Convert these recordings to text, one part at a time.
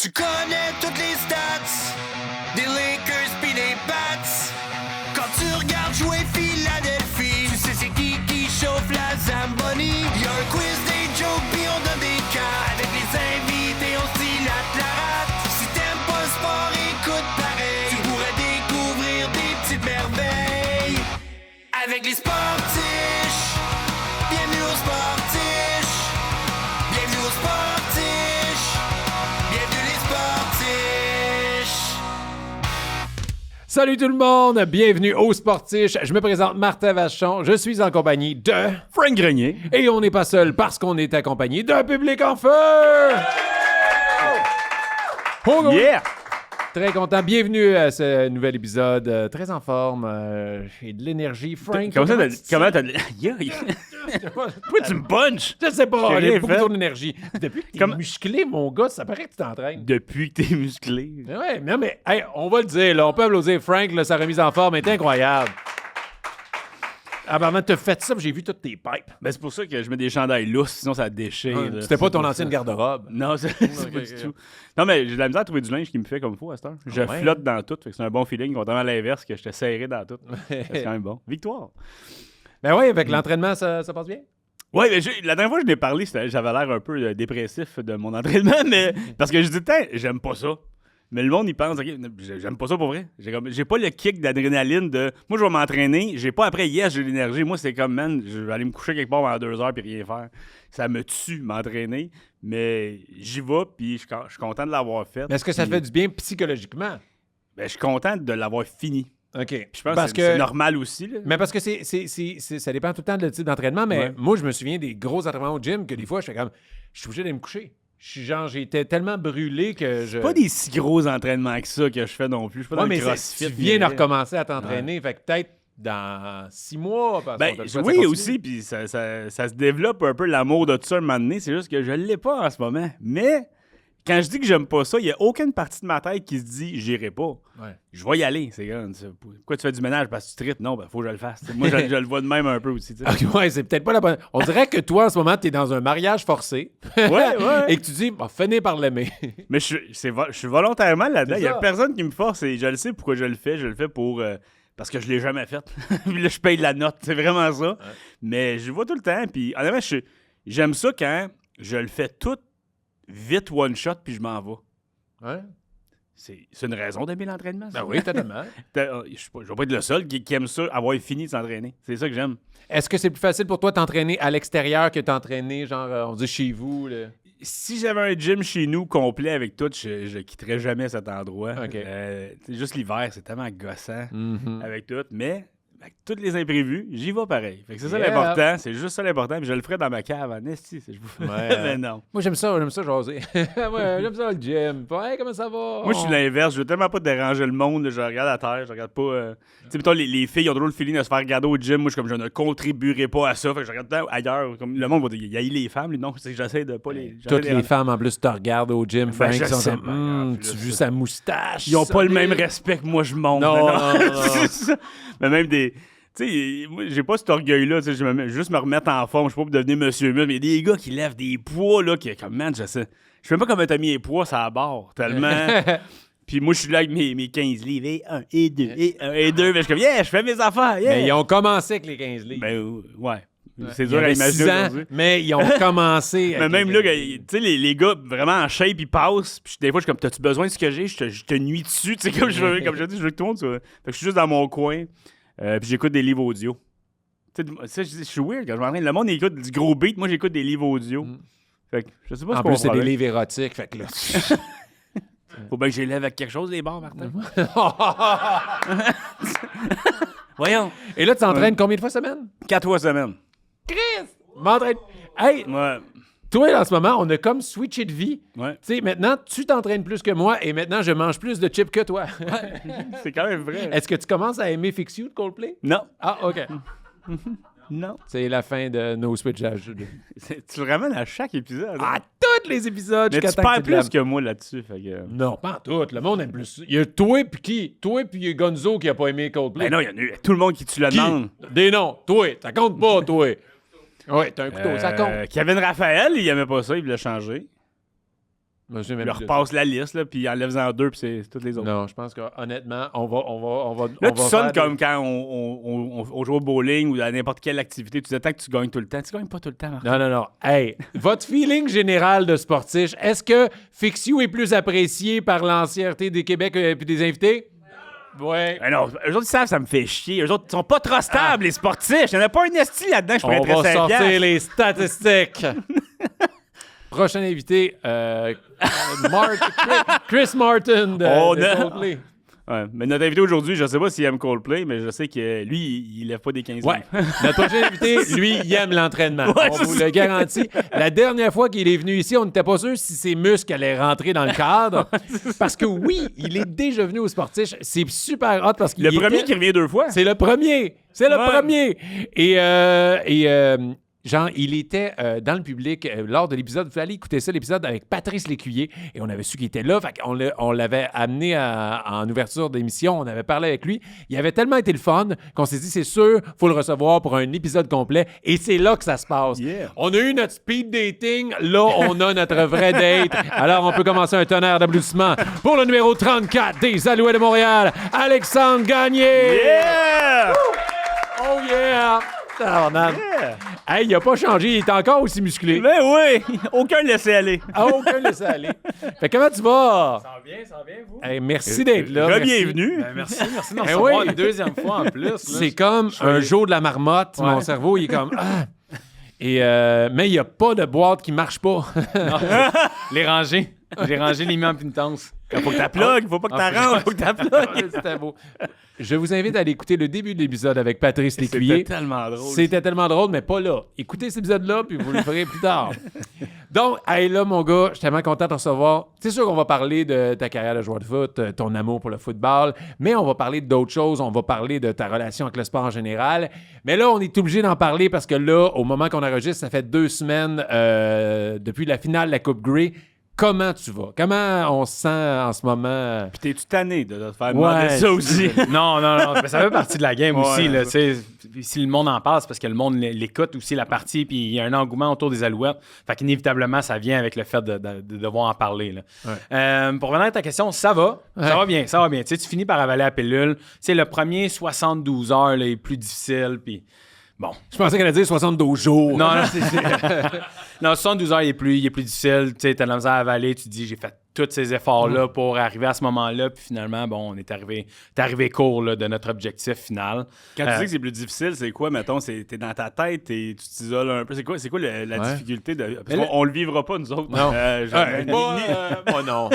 Tu connais toutes les stats des Lakers pis des Pats. Quand tu regardes jouer Philadelphie, tu sais c'est qui chauffe la Zamboni. Y'a un quiz, des jokes pis on donne des cas. Avec les invités on se dilate la rate. Si t'aimes pas le sport, écoute pareil. Tu pourrais découvrir des petites merveilles avec les sportiches. Bienvenue aux sportiches. Bienvenue aux sportiches. Bienvenue les sportiches. Salut tout le monde, bienvenue au Sportiche. Je me présente Martin Vachon, je suis en compagnie de Frank Grenier. Et on n'est pas seul parce qu'on est accompagné d'un public en feu! Oh, Yeah! Très content, bienvenue à ce nouvel épisode, très en forme, et de l'énergie. Frank, Comment t'as... Yeah. Pourquoi tu me punches? Je sais pas, J'ai j'ai rien beaucoup fait. trop d'énergie. Depuis que t'es musclé, mon gars, ça paraît que tu t'entraînes. Depuis que t'es musclé. Ouais, non mais, hey, on va le dire, là, on peut applaudir Frank, là, sa remise en forme est incroyable. Ah ben, t'as fait ça, puis j'ai vu toutes tes pipes. Ben, c'est pour ça que je mets des chandails lousses, sinon ça déchire. là. C'était pas C'est ton pour ancienne ça. garde-robe. Non, c'est pas du tout. Non, mais j'ai de la misère à trouver du linge qui me fait comme il faut à cette heure. Je ouais? flotte dans tout, fait que c'est un bon feeling, contrairement à l'inverse, que j'étais serré dans tout. C'est quand même bon. Victoire! Ben oui, avec l'entraînement, ça passe bien? Ouais, mais la dernière fois que je l'ai parlé, j'avais l'air un peu dépressif de mon entraînement, mais parce que je dis, j'aime pas ça. Mais le monde, il pense, OK, j'aime pas ça pour vrai. J'ai pas le kick d'adrénaline de. Moi, je vais m'entraîner. J'ai pas après, yes, j'ai l'énergie. Moi, c'est comme, man, je vais aller me coucher quelque part pendant 2 heures puis rien faire. Ça me tue, m'entraîner. Mais j'y vais, puis je suis content de l'avoir fait. Mais est-ce que ça te fait du bien psychologiquement? Ben, je suis content de l'avoir fini. OK. Puis je pense Parce que c'est normal aussi. Là. Mais parce que ça dépend tout le temps de le type d'entraînement, mais Ouais. moi, je me souviens des gros entraînements au gym que des fois, je fais comme, je suis obligé d'aller me coucher. J'étais tellement brûlé que je... Pas des si gros entraînements que ça que je fais non plus. Je suis pas dans mais le crossfit. tu viens de mais- recommencer à t'entraîner, fait que peut-être dans 6 mois... Parce Ben, qu'on t'a le choix de oui, continuer. aussi, puis ça se développe un peu l'amour de tout ça un moment donné. C'est juste que je l'ai pas en ce moment. Mais quand je dis que j'aime pas ça, il y a aucune partie de ma tête qui se dit j'irai pas. Ouais. Je vais y aller. C'est comme, pourquoi tu fais du ménage parce que tu tripes? Non, ben faut que je le fasse. T'sais, moi, je le vois de même un peu aussi. tu sais. Ok, ouais, c'est peut-être pas la bonne... On dirait que toi, en ce moment, t'es dans un mariage forcé. Ouais. Et que tu dis, bah, finir par l'aimer. Mais je suis volontairement là-dedans. C'est Il y a ça. personne qui me force et je le sais pourquoi je le fais. Je le fais pour. Parce que je l'ai jamais fait. Puis là, je paye la note. C'est vraiment ça. Ouais. Mais je le vois tout le temps. Puis honnêtement, j'aime ça quand je le fais tout vite, one shot, puis je m'en vais. Ouais. C'est une raison d'aimer l'entraînement, ça. Ben oui, totalement. Je vais pas être le seul qui aime ça, avoir fini de s'entraîner. C'est ça que j'aime. Est-ce que c'est plus facile pour toi t'entraîner à l'extérieur que t'entraîner, genre, on dit chez vous? Là? Si j'avais un gym chez nous complet avec tout, je quitterais jamais cet endroit. OK. C'est juste l'hiver, c'est tellement gossant Mhm. avec tout. Mais avec tous les imprévus, j'y vais pareil. Fait que c'est ça Yeah. l'important. C'est juste ça l'important. Puis je le ferais dans ma cave en esti. Je vous Ouais. Mais non. Moi, j'aime ça jaser. Ouais, j'aime ça le gym. Hey, comment ça va? Moi, je suis l'inverse. Je veux tellement pas déranger le monde. là. Je regarde à terre. Je regarde pas. Tu sais, mettons, les filles ont trop le feeling de se faire regarder au gym. Moi, je suis comme, je ne contribuerai pas à ça. Fait que je regarde tout le temps ailleurs. Comme, le monde va dire, il y a les femmes. Lui, non, c'est que j'essaie de pas les. j'essaie Toutes de les femmes, en plus, te regardent au gym, Frank, je ils sont sais comme, pas, en plus, tu vu ça. sa moustache? Ils ont pas le solide. même respect que moi, je monte. Non, Mais non. C'est ça. Mais même des. Tu sais, moi, j'ai pas cet orgueil-là. Tu sais, je veux juste me remettre en forme. Je suis pas pour devenir monsieur muscle. Mais il y a des gars qui lèvent des poids, là, qui, comme, man, je sais. Je sais pas comment t'as mis les poids, ça barre. Tellement. Puis moi, je suis là avec mes 15 livres. Et 1, et 2, et 1, et 2. Mais je suis comme, yeah, je fais mes affaires. Yeah. Mais ils ont commencé avec les 15 livres. Ben, ouais. C'est Il y dur à avait imaginer 6 ans, aujourd'hui. mais ils ont commencé Mais avec même les là, 15 livres. tu sais, les gars vraiment en shape, ils passent. Puis des fois, je suis comme, t'as-tu besoin de ce que j'ai? Je te nuis dessus. Tu sais, comme je dis, je veux que tout le monde soit. Fait que je suis juste dans mon coin. Puis j'écoute des livres audio. Tu sais, je suis weird quand je m'entraîne. Le monde écoute du gros beat. Moi, j'écoute des livres audio. Mm. Fait que je sais pas En ce plus, c'est des livres. livres érotiques, fait que là... Faut bien que j'élève avec quelque chose, les bars, Martin. Voyons. Et là, tu t'entraînes combien de fois semaine? 4 fois semaine. Chris! M'entraîne... Hey, Ouais. toi, en ce moment, on a comme switché de vie. Ouais. Tu sais, maintenant, tu t'entraînes plus que moi et maintenant, je mange plus de chips que toi. C'est quand même vrai. Est-ce que tu commences à aimer Fix You de Coldplay? Non. Ah, OK. Non. C'est la fin de nos switchages. Tu le ramènes à chaque épisode. À tous les épisodes Mais jusqu'à tu temps que perds te l'aimes. plus que moi là-dessus. Fait que... Non, pas en tout. Le monde aime plus. Il y a toi puis qui? Toi puis il y a Gonzo qui a pas aimé Coldplay. Ben non, il y en a eu tout le monde qui tu le Qui? demande. Des noms. Toi. Ça compte pas, toi. Ouais, t'as un couteau. Ça compte. Kevin Raphaël, il aimait pas ça, il voulait changer. Moi, j'ai Il même leur plus de repasse la liste, là, puis il enlève-en 2, puis c'est toutes les ça. autres. Non, je pense que honnêtement, on va Là, on tu va sonnes faire comme quand on joue au bowling ou à n'importe quelle activité. Tu dis tant que tu gagnes tout le temps. Tu gagnes pas tout le temps, Martin. Non. Hey, votre feeling général de Sportiche, est-ce que Fix You est plus apprécié par l'ancienneté des Québec et des invités? Ouais. Ben non, eux autres, ils savent, ça me fait chier. Eux autres, ils sont pas trop stables, les sportifs. Il n'y en a pas un esti là-dedans, je On pourrais va être sortir les statistiques. Prochain invité, Chris Martin de Coldplay. Ouais, mais notre invité aujourd'hui, je sais pas s'il aime Coldplay, mais je sais que lui, il lève pas des 15 Ouais. livres. Notre prochain invité, lui, il aime l'entraînement. Ouais, On vous le garantit. La dernière fois qu'il est venu ici, on n'était pas sûr si ses muscles allaient rentrer dans le cadre. Parce que oui, il est déjà venu au Sportif. C'est super hot parce qu'il Le premier qui revient 2 fois. C'est le premier. C'est le Ouais. premier. Genre, il était dans le public lors de l'épisode. Vous allez écouter ça, l'épisode avec Patrice Lécuyer. Et on avait su qu'il était là. Fait on l'avait amené en ouverture d'émission. On avait parlé avec lui. Il avait tellement été le fun qu'on s'est dit, c'est sûr, faut le recevoir pour un épisode complet. Et c'est là que ça se passe. Yeah. On a eu notre speed dating. Là, on a notre vrai date. Alors, on peut commencer un tonnerre d'applaudissements pour le numéro 34 des Alouettes de Montréal, Alexandre Gagné. Yeah! Oh yeah! Tabarnak. Yeah! Hey, il a pas changé, il est encore aussi musclé. Ben oui! Aucun laissé aller. Ah, aucun laissé aller. Fait comment tu vas? Ça va bien, vous? Hey, merci d'être là. Bienvenue. Merci de m'en Ben recevoir oui. une deuxième fois en plus. là. C'est comme un jour de la marmotte. Mon cerveau, il est comme... Ah. Et, mais il n'y a pas de boîte qui marche pas. Les rangées. J'ai rangé les mis en pénitence. Faut que t'applugues, faut pas que t'arranges, faut que t'applugues. C'était beau. Je vous invite à aller écouter le début de l'épisode avec Patrice Lécuyer. C'était tellement drôle. C'était tellement drôle, mais pas là. Écoutez cet épisode-là, puis vous le ferez plus tard. Donc, hey, là, mon gars, je suis tellement content de te recevoir. C'est sûr qu'on va parler de ta carrière de joueur de foot, ton amour pour le football, mais on va parler d'autres choses. On va parler de ta relation avec le sport en général. Mais là, on est obligé d'en parler parce que là, au moment qu'on enregistre, ça fait 2 semaines depuis la finale de la Coupe Grey. Comment tu vas? Comment on se sent en ce moment? Puis t'es-tu tanné de te faire demander ça aussi? Non, mais ça fait partie de la game Ouais, aussi. Là, ça. tu sais. Si le monde en parle, c'est parce que le monde l'écoute aussi, la partie, puis il y a un engouement autour des Alouettes. Fait qu'inévitablement, ça vient avec le fait de devoir en parler. Là. Ouais. Pour revenir à ta question, ça va. Ouais. Ça va bien, ça va bien. Tu sais, tu finis par avaler la pilule. Tu sais, le premier 72 heures là, est plus difficile, puis bon. Je pensais qu'elle allait dire 72 jours. Non, non, 72 heures, il est plus difficile. Tu sais, t'as de la misère à avaler. Tu te dis, j'ai fait tous ces efforts-là pour arriver à ce moment-là. Puis finalement, bon, on est arrivé court là, de notre objectif final. Quand tu dis que c'est plus difficile, c'est quoi, mettons? T'es dans ta tête, tu t'isoles un peu. C'est quoi la difficulté de... Parce qu'on le vivra pas, nous autres. Non. Jamais. Moi, non.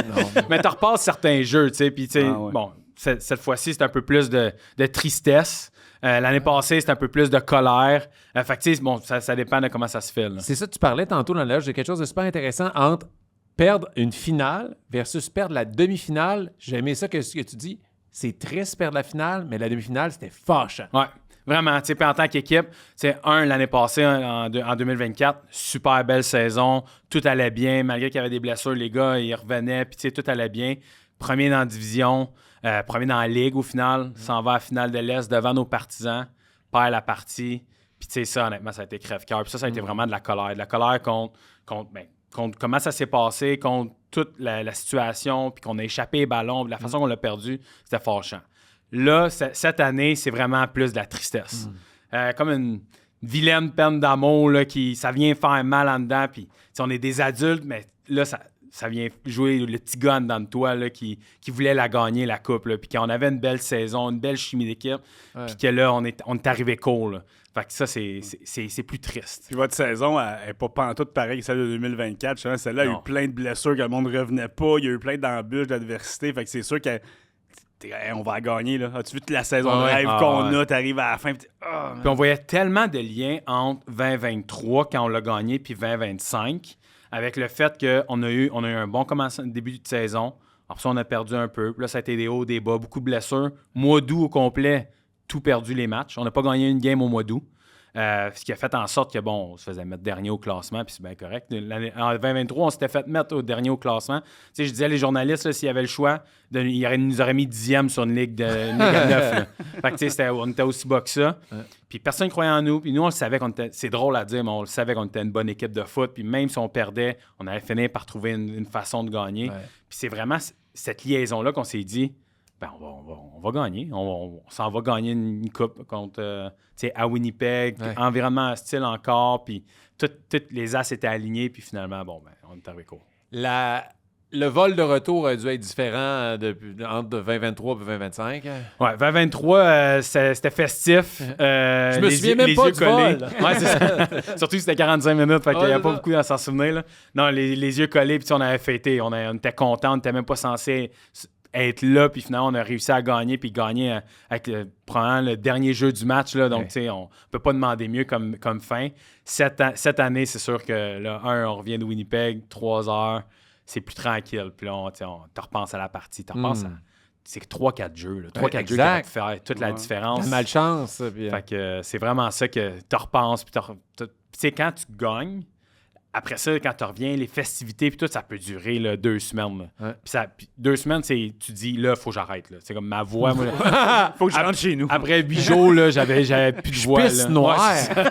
Mais tu repasses certains jeux, tu sais. Puis, tu sais, ouais. bon, cette fois-ci, c'est un peu plus de tristesse. L'année passée, c'était un peu plus de colère. Fait que, tu sais, bon, ça dépend de comment ça se fait. Là. C'est ça, tu parlais tantôt dans l'âge de quelque chose de super intéressant entre perdre une finale versus perdre la demi-finale. J'ai aimé ça ce que tu dis. C'est triste perdre la finale, mais la demi-finale, c'était fâchant. Ouais, vraiment. Tu sais, puis en tant qu'équipe, tu sais, l'année passée, en 2024, super belle saison. Tout allait bien. Malgré qu'il y avait des blessures, les gars, ils revenaient. Puis, tu sais, tout allait bien. Premier dans la division, premier dans la ligue au final. S'en va à la finale de l'Est devant nos partisans. Perd la partie. Puis, tu sais, ça, honnêtement, ça a été crève-cœur. Puis ça a été vraiment de la colère. De la colère contre comment ça s'est passé, contre toute la situation, puis qu'on a échappé les ballons, puis la façon qu'on l'a perdu, c'était fâchant. Là, cette année, c'est vraiment plus de la tristesse. Comme une vilaine peine d'amour, là, ça vient faire mal en dedans, puis on est des adultes, mais là, ça vient jouer le petit gars dans toi là, qui voulait la gagner, la coupe. Là. Puis qu'on avait une belle saison, une belle chimie d'équipe, puis que là, on est arrivé court. Là. Fait que ça, c'est plus triste. Puis votre saison, elle n'est pas pantoute pareille que celle de 2024. Justement, celle-là, il y a eu plein de blessures, que le monde ne revenait pas. Il y a eu plein d'embûches, d'adversité. Fait que c'est sûr qu'on va la gagner. Là. As-tu vu toute la saison de rêve qu'on a? T'arrives à la fin. Puis on voyait tellement de liens entre 2023, quand on l'a gagné, puis 2025, avec le fait qu'on a eu un bon début de saison. Après ça, on a perdu un peu. Puis là, ça a été des hauts, des bas, beaucoup de blessures. Mois d'août au complet, tout perdu les matchs. On n'a pas gagné une game au mois d'août. Ce qui a fait en sorte que, bon, on se faisait mettre dernier au classement, puis c'est bien correct. En 2023, on s'était fait mettre au dernier au classement. Tu sais, je disais, les journalistes, là, s'il y avait le choix, ils nous auraient mis 10e sur une ligue à 9. Là. Fait que, tu sais, on était aussi bas que ça. Puis personne ne croyait en nous. Puis nous, on le savait qu'on était... C'est drôle à dire, mais on le savait qu'on était une bonne équipe de foot. Puis même si on perdait, on allait finir par trouver une façon de gagner. Ouais. Puis c'est vraiment cette liaison-là qu'on s'est dit... Ben, on va gagner. On s'en va gagner une coupe contre, à Winnipeg, environnement hostile encore, puis tous les as étaient alignés, puis finalement, bon, ben, on est arrivé court. Le vol de retour a dû être différent entre 2023 et 2025. Ouais, 2023, c'était festif. Je me souviens même pas du vol. Ouais, c'est ça. Surtout que c'était 45 minutes, fait qu'il n'y a pas beaucoup à s'en souvenir. Là. Non, les yeux collés, puis on avait fêté. On était contents, on n'était même pas censé être là, puis finalement, on a réussi à gagner, puis gagner avec probablement le dernier jeu du match. Là, donc, tu sais, on peut pas demander mieux comme fin. Cette année, c'est sûr que, là, on revient de Winnipeg, 3 heures, c'est plus tranquille. Puis là, on te repense à la partie, tu repenses à... C'est 3-4 jeux, 3-4 jeux qui vont te faire toute la différence. La malchance. Puis, Fait que c'est vraiment ça que tu repenses, puis tu sais, quand tu gagnes, après ça, quand tu reviens, les festivités, puis tout, ça peut durer là, 2 semaines. Puis 2 semaines, tu dis, là, il faut que j'arrête. Là. C'est comme ma voix. Moi, faut que je rentre chez nous. Après 8 jours, là, j'avais plus de voix. Je pisse noir. Ouais,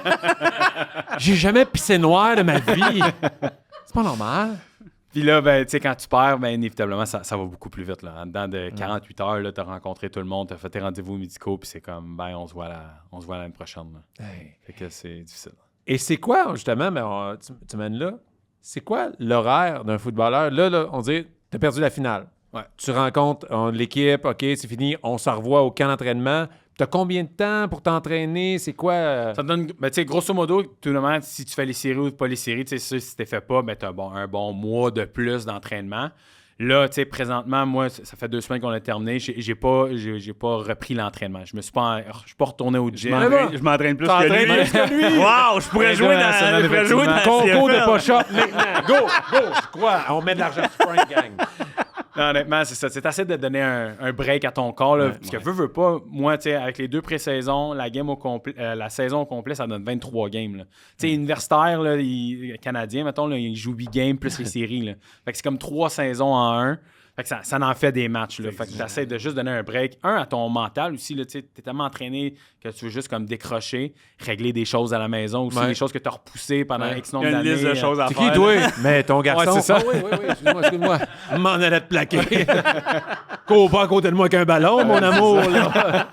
j'ai jamais pissé noir de ma vie. C'est pas normal. Puis là, ben, tu sais, quand tu perds, ben, inévitablement, ça va beaucoup plus vite. Là. En dedans de 48 heures, tu as rencontré tout le monde, tu as fait tes rendez-vous médicaux, puis c'est comme, ben, on se voit l'année prochaine. Là. Hey. Fait que c'est difficile. Et c'est quoi, justement, mais tu mènes là, c'est quoi l'horaire d'un footballeur? Là, on dit, tu as perdu la finale. Ouais. Tu rencontres l'équipe, OK, c'est fini, on se revoit au camp d'entraînement. Tu as combien de temps pour t'entraîner? C'est quoi? Ça te donne, ben, tu sais, grosso modo, tout le monde, si tu fais les séries ou pas les séries, tu sais, si tu ne fais pas, ben, tu as un bon mois de plus d'entraînement. Là, tu sais, présentement, moi, ça fait 2 semaines qu'on a terminé. J'ai pas repris l'entraînement. Je suis pas retourné au gym. Je m'entraîne plus que lui. Wow, je pourrais jouer dans le concours de push-up maintenant. Go! Je crois. On met de l'argent sur Frank Gang. Non, honnêtement, c'est ça. C'est assez de donner un break à ton corps. Là, parce que veux pas, moi, tu sais, avec les 2 pré-saisons, la saison au complet, ça donne 23 games. Tu sais, universitaire, là, canadien, mettons, là, il joue 8 games plus les séries. Là. Fait que c'est comme 3 saisons en 1. Fait que ça en fait des matchs. Là. Fait que tu essaies de juste donner un break. À ton mental aussi. Tu es tellement entraîné que tu veux juste comme décrocher, régler des choses à la maison aussi, des choses que tu as repoussées pendant X nombre d'années. Il y a une liste de choses à faire. C'est qui, toi? Mais ton garçon. Ouais, c'est ça. Oui, excuse-moi. M'en allait te plaquer. Cours pas à côté de moi qu'un ballon, mon amour. Là.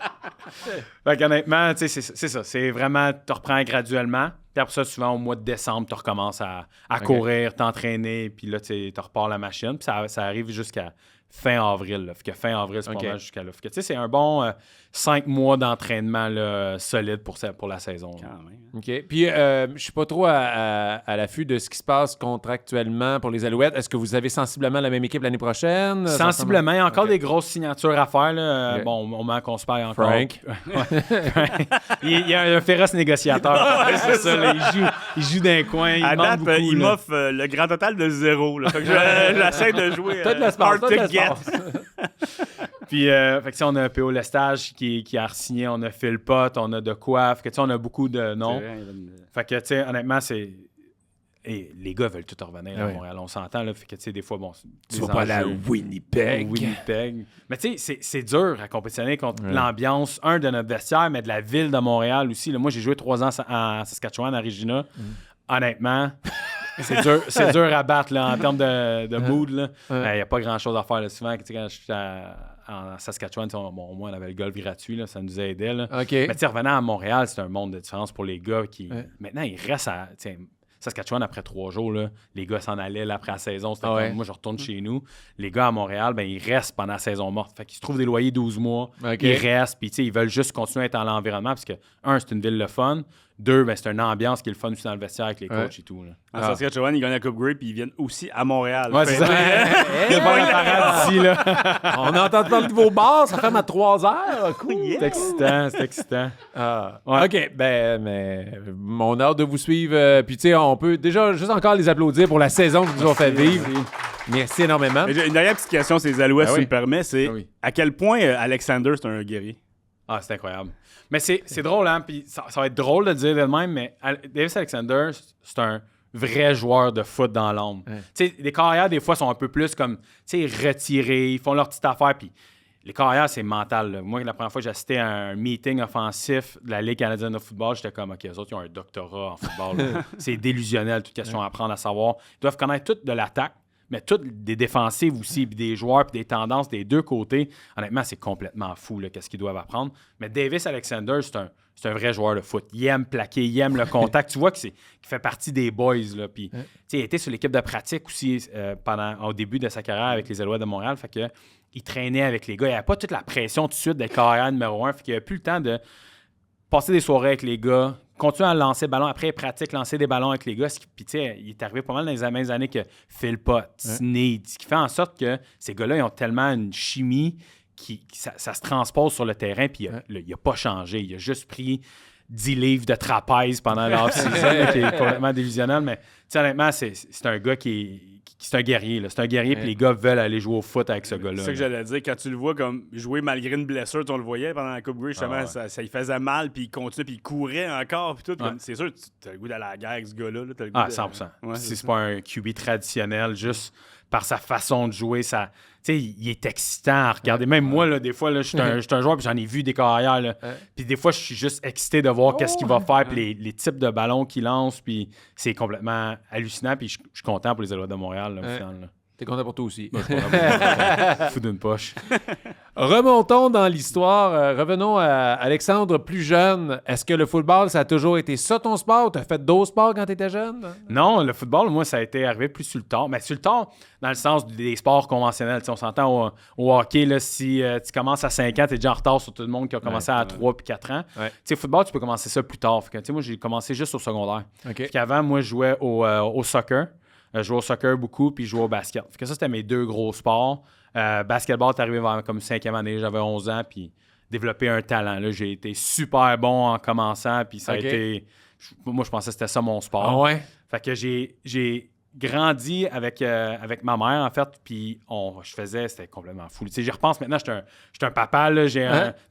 Fait qu'honnêtement, c'est ça. C'est vraiment, tu reprends graduellement. Puis après ça, souvent, au mois de décembre, tu recommences à courir, t'entraîner, puis là, tu repars la machine. Puis ça arrive jusqu'à fin avril. Là. Fait que fin avril, c'est pas mal jusqu'à là. Fait que, c'est un bon 5 mois d'entraînement là, solide pour la saison. OK. Puis, je suis pas trop à l'affût de ce qui se passe contractuellement pour les Alouettes. Est-ce que vous avez sensiblement la même équipe l'année prochaine? Sensiblement. Il y a encore des grosses signatures à faire. Là. Bon, au moment qu'on se perd encore. Frank. Il y a un féroce négociateur. C'est ça. Là, il joue d'un coin. Il demande beaucoup. Il m'offre le grand total de 0. Là. Fait que j'essaie de jouer hard to get. Puis, fait que, on a PO Lestage qui a re-signé, on a Phil Pot, on a De Coiffe, que on a beaucoup de noms. Fait que, tu sais, honnêtement, c'est. Et les gars veulent tout revenir à Montréal, on s'entend. Là, fait que, tu sais, des fois, bon. Tu vas pas aller à Winnipeg. Mais, tu sais, c'est dur à compétitionner contre l'ambiance, de notre vestiaire, mais de la ville de Montréal aussi. Là, moi, j'ai joué 3 ans à Saskatchewan, à Regina. Honnêtement. C'est dur à battre là, en termes de mood. Il n'y a pas grand-chose à faire. Là. Souvent, quand je suis en Saskatchewan, au moins, on avait le golf gratuit. Là, ça nous aidait. Là. Okay. Mais revenant à Montréal, c'est un monde de différence pour les gars qui... Maintenant, ils restent à... Saskatchewan, après 3 jours, là, les gars s'en allaient là, après la saison. C'était comme, moi, je retourne chez nous. Les gars à Montréal, ben, ils restent pendant la saison morte. Fait qu'ils se trouvent des loyers 12 mois. Ils restent. Puis, ils veulent juste continuer à être dans l'environnement parce que, 1, c'est une ville le fun. 2, ben, c'est une ambiance qui est le fun aussi dans le vestiaire avec les coachs et tout. Là. En Saskatchewan, ils gagnent la Coupe Grey puis ils viennent aussi à Montréal. Ouais, c'est ça. Il y a pas la parade ici, là. On entend parler de vos bars, ça ferme à 3 heures. Cool. C'est excitant. OK, mais on a hâte de vous suivre. Puis, tu sais, on peut déjà juste encore les applaudir pour la saison qu'ils nous ont fait vivre. Merci énormément. Une dernière petite question, c'est les Alouettes, si tu me permets, c'est à quel point Alexander, c'est un guerrier? Ah, c'est incroyable. Mais c'est drôle, hein? Puis ça va être drôle de dire de même, mais Davis Alexander, c'est un vrai joueur de foot dans l'ombre. Ouais. Tu sais, les carrières, des fois, sont un peu plus comme, tu sais, retirés, ils font leur petite affaire, puis les carrières, c'est mental. Là. Moi, la première fois que j'ai assisté à un meeting offensif de la Ligue canadienne de football, j'étais comme, OK, eux autres, ils ont un doctorat en football. C'est délusionnel, toute question à apprendre à savoir. Ils doivent connaître tout de l'attaque, mais toutes des défensives aussi, puis des joueurs, puis des tendances des deux côtés. Honnêtement, c'est complètement fou, là, qu'est-ce qu'ils doivent apprendre. Mais Davis Alexander, c'est un vrai joueur de foot. Il aime plaquer, il aime le contact. Tu vois qu'il fait partie des boys. Là. Puis, il était sur l'équipe de pratique aussi au début de sa carrière avec les Alouettes de Montréal. Fait que, il traînait avec les gars. Il n'avait pas toute la pression tout de suite d'être carrière numéro 1. Fait qu'il n'avait plus le temps de passer des soirées avec les gars, continuer à lancer le ballon. Après, il pratique, lancer des ballons avec les gars. Puis, tu sais, il est arrivé pas mal dans les mêmes années que Phil Pott, Snead, ce qui fait en sorte que ces gars-là, ils ont tellement une chimie ça se transpose sur le terrain, puis il n'a pas changé. Il a juste pris 10 livres de trapèze pendant l'off-season, qui est complètement délusionnel. Mais honnêtement, c'est un gars c'est un guerrier. Là. C'est un guerrier, puis les gars veulent aller jouer au foot avec ce gars-là. C'est ça que j'allais dire. Quand tu le vois comme jouer malgré une blessure, on le voyait pendant la Coupe Grey, justement, ça lui faisait mal, puis il continuait, puis il courait encore, puis tout. C'est sûr, tu as le goût d'aller à la guerre avec ce gars-là. Là, 100%. C'est pas un QB traditionnel, juste par sa façon de jouer, il est excitant à regarder. Même moi, là, des fois, je suis un joueur, puis j'en ai vu des carrières. Là. Puis des fois, je suis juste excité de voir qu'est-ce qu'il va faire, puis les types de ballons qu'il lance, puis c'est complètement hallucinant. Puis je suis content pour les Alouettes de Montréal, là, au final. Là. T'es content pour toi aussi. Fou d'une poche. Remontons dans l'histoire. Revenons à Alexandre, plus jeune. Est-ce que le football, ça a toujours été ça ton sport? T'as fait d'autres sports quand t'étais jeune? Non, le football, moi, ça a été arrivé plus sur le tard. Mais sur le tard, dans le sens des sports conventionnels. T'sais, on s'entend au hockey, là, si tu commences à 5 ans, t'es déjà en retard sur tout le monde qui a commencé à 3 puis 4 ans. Ouais. Le football, tu peux commencer ça plus tard. Fait que, moi, j'ai commencé juste au secondaire. Okay. Qu'avant, moi, je jouais au soccer. Je jouais au soccer beaucoup, puis je jouais au basket. Fait que ça, c'était mes deux gros sports. Basketball, t'es arrivé vers comme 5e année, j'avais 11 ans, puis développé un talent. Là, j'ai été super bon en commençant, puis ça a été... Moi, je pensais que c'était ça mon sport. Ah ouais? Fait que j'ai grandi avec ma mère, en fait, puis c'était complètement fou. Tu sais, j'y repense maintenant, j'étais un papa, là,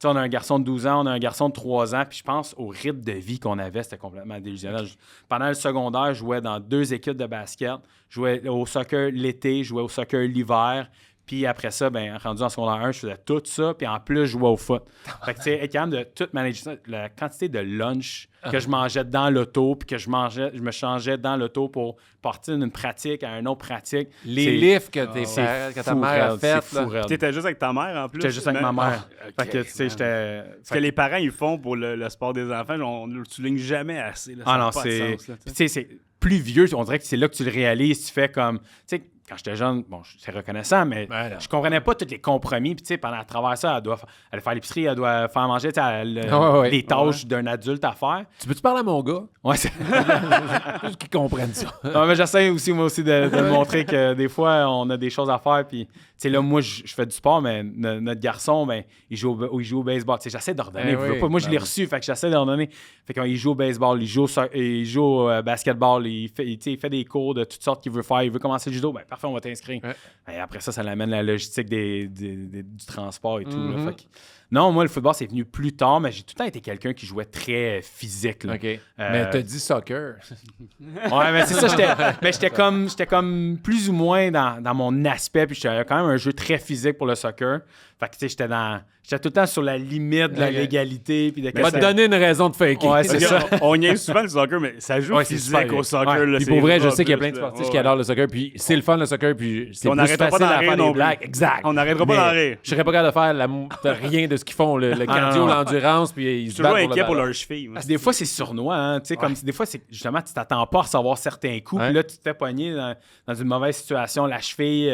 on a un garçon de 12 ans, on a un garçon de 3 ans, puis je pense au rythme de vie qu'on avait, c'était complètement délusionnel. Pendant le secondaire, je jouais dans 2 équipes de basket, je jouais au soccer l'été, je jouais au soccer l'hiver, puis après ça, rendu en secondaire 1, je faisais tout ça, puis en plus, je jouais au foot. Fait que, tu sais, être capable de tout manager ça, la quantité de lunch que je mangeais dans l'auto, puis que je me changeais dans l'auto pour partir d'une pratique à une autre pratique. Les lifts que ta mère a fait. Tu étais juste avec ta mère, en plus? J'étais juste avec ma mère. Fait que, tu sais, j'étais... Ce que les parents, ils font pour le sport des enfants, on ne le souligne jamais assez. Là, ah non, c'est... Tu sais, c'est plus vieux, on dirait que c'est là que tu le réalises, tu fais comme... Tu sais, quand j'étais jeune, bon, c'est reconnaissant, mais je comprenais pas tous les compromis. Puis, tu sais, pendant à travers ça, elle doit faire l'épicerie, elle doit faire manger, les tâches d'un adulte à faire. Tu peux-tu parler à mon gars? Ouais, c'est juste qu'ils comprennent ça. Non, mais j'essaie aussi, moi aussi, de montrer que des fois, on a des choses à faire. Puis, tu sais, là, moi, je fais du sport, mais notre garçon, il joue au baseball. Tu sais, j'essaie d'ordonner. Moi, je l'ai reçu, fait que j'essaie d'ordonner. Fait qu'il joue au baseball, il joue au basketball, il fait des cours de toutes sortes qu'il veut faire. Il veut commencer le judo, parfait, on va t'inscrire. Et après ça l'amène la logistique du transport et tout. Là. Fait que, non, moi, le football, c'est venu plus tard, mais j'ai tout le temps été quelqu'un qui jouait très physique. Là. OK. Mais t'as dit soccer. Ouais, mais c'est ça, j'étais comme plus ou moins dans mon aspect, puis j'avais quand même un jeu très physique pour le soccer. Fait que, tu sais, j'étais tout le temps sur la limite de la légalité. Puis va te donner une raison de faker. Ouais, c'est ça. On niaise souvent le soccer, mais ça joue physique au soccer. Ouais. Là, puis pour vrai, je sais qu'il y a plein de sportifs qui adorent le soccer, puis c'est le fun le soccer, puis c'est on plus facile à faire des blagues. Exact. On n'arrêtera pas d'en rire. Je serais pas capable de faire rien de ce qu'ils font, le cardio, l'endurance, puis ils se battent toujours inquiet pour leur cheville. Des fois, c'est sournois, hein, tu sais, comme des fois, c'est justement, tu t'attends pas à recevoir certains coups, puis là, tu te fais pogner dans une mauvaise situation, la cheville,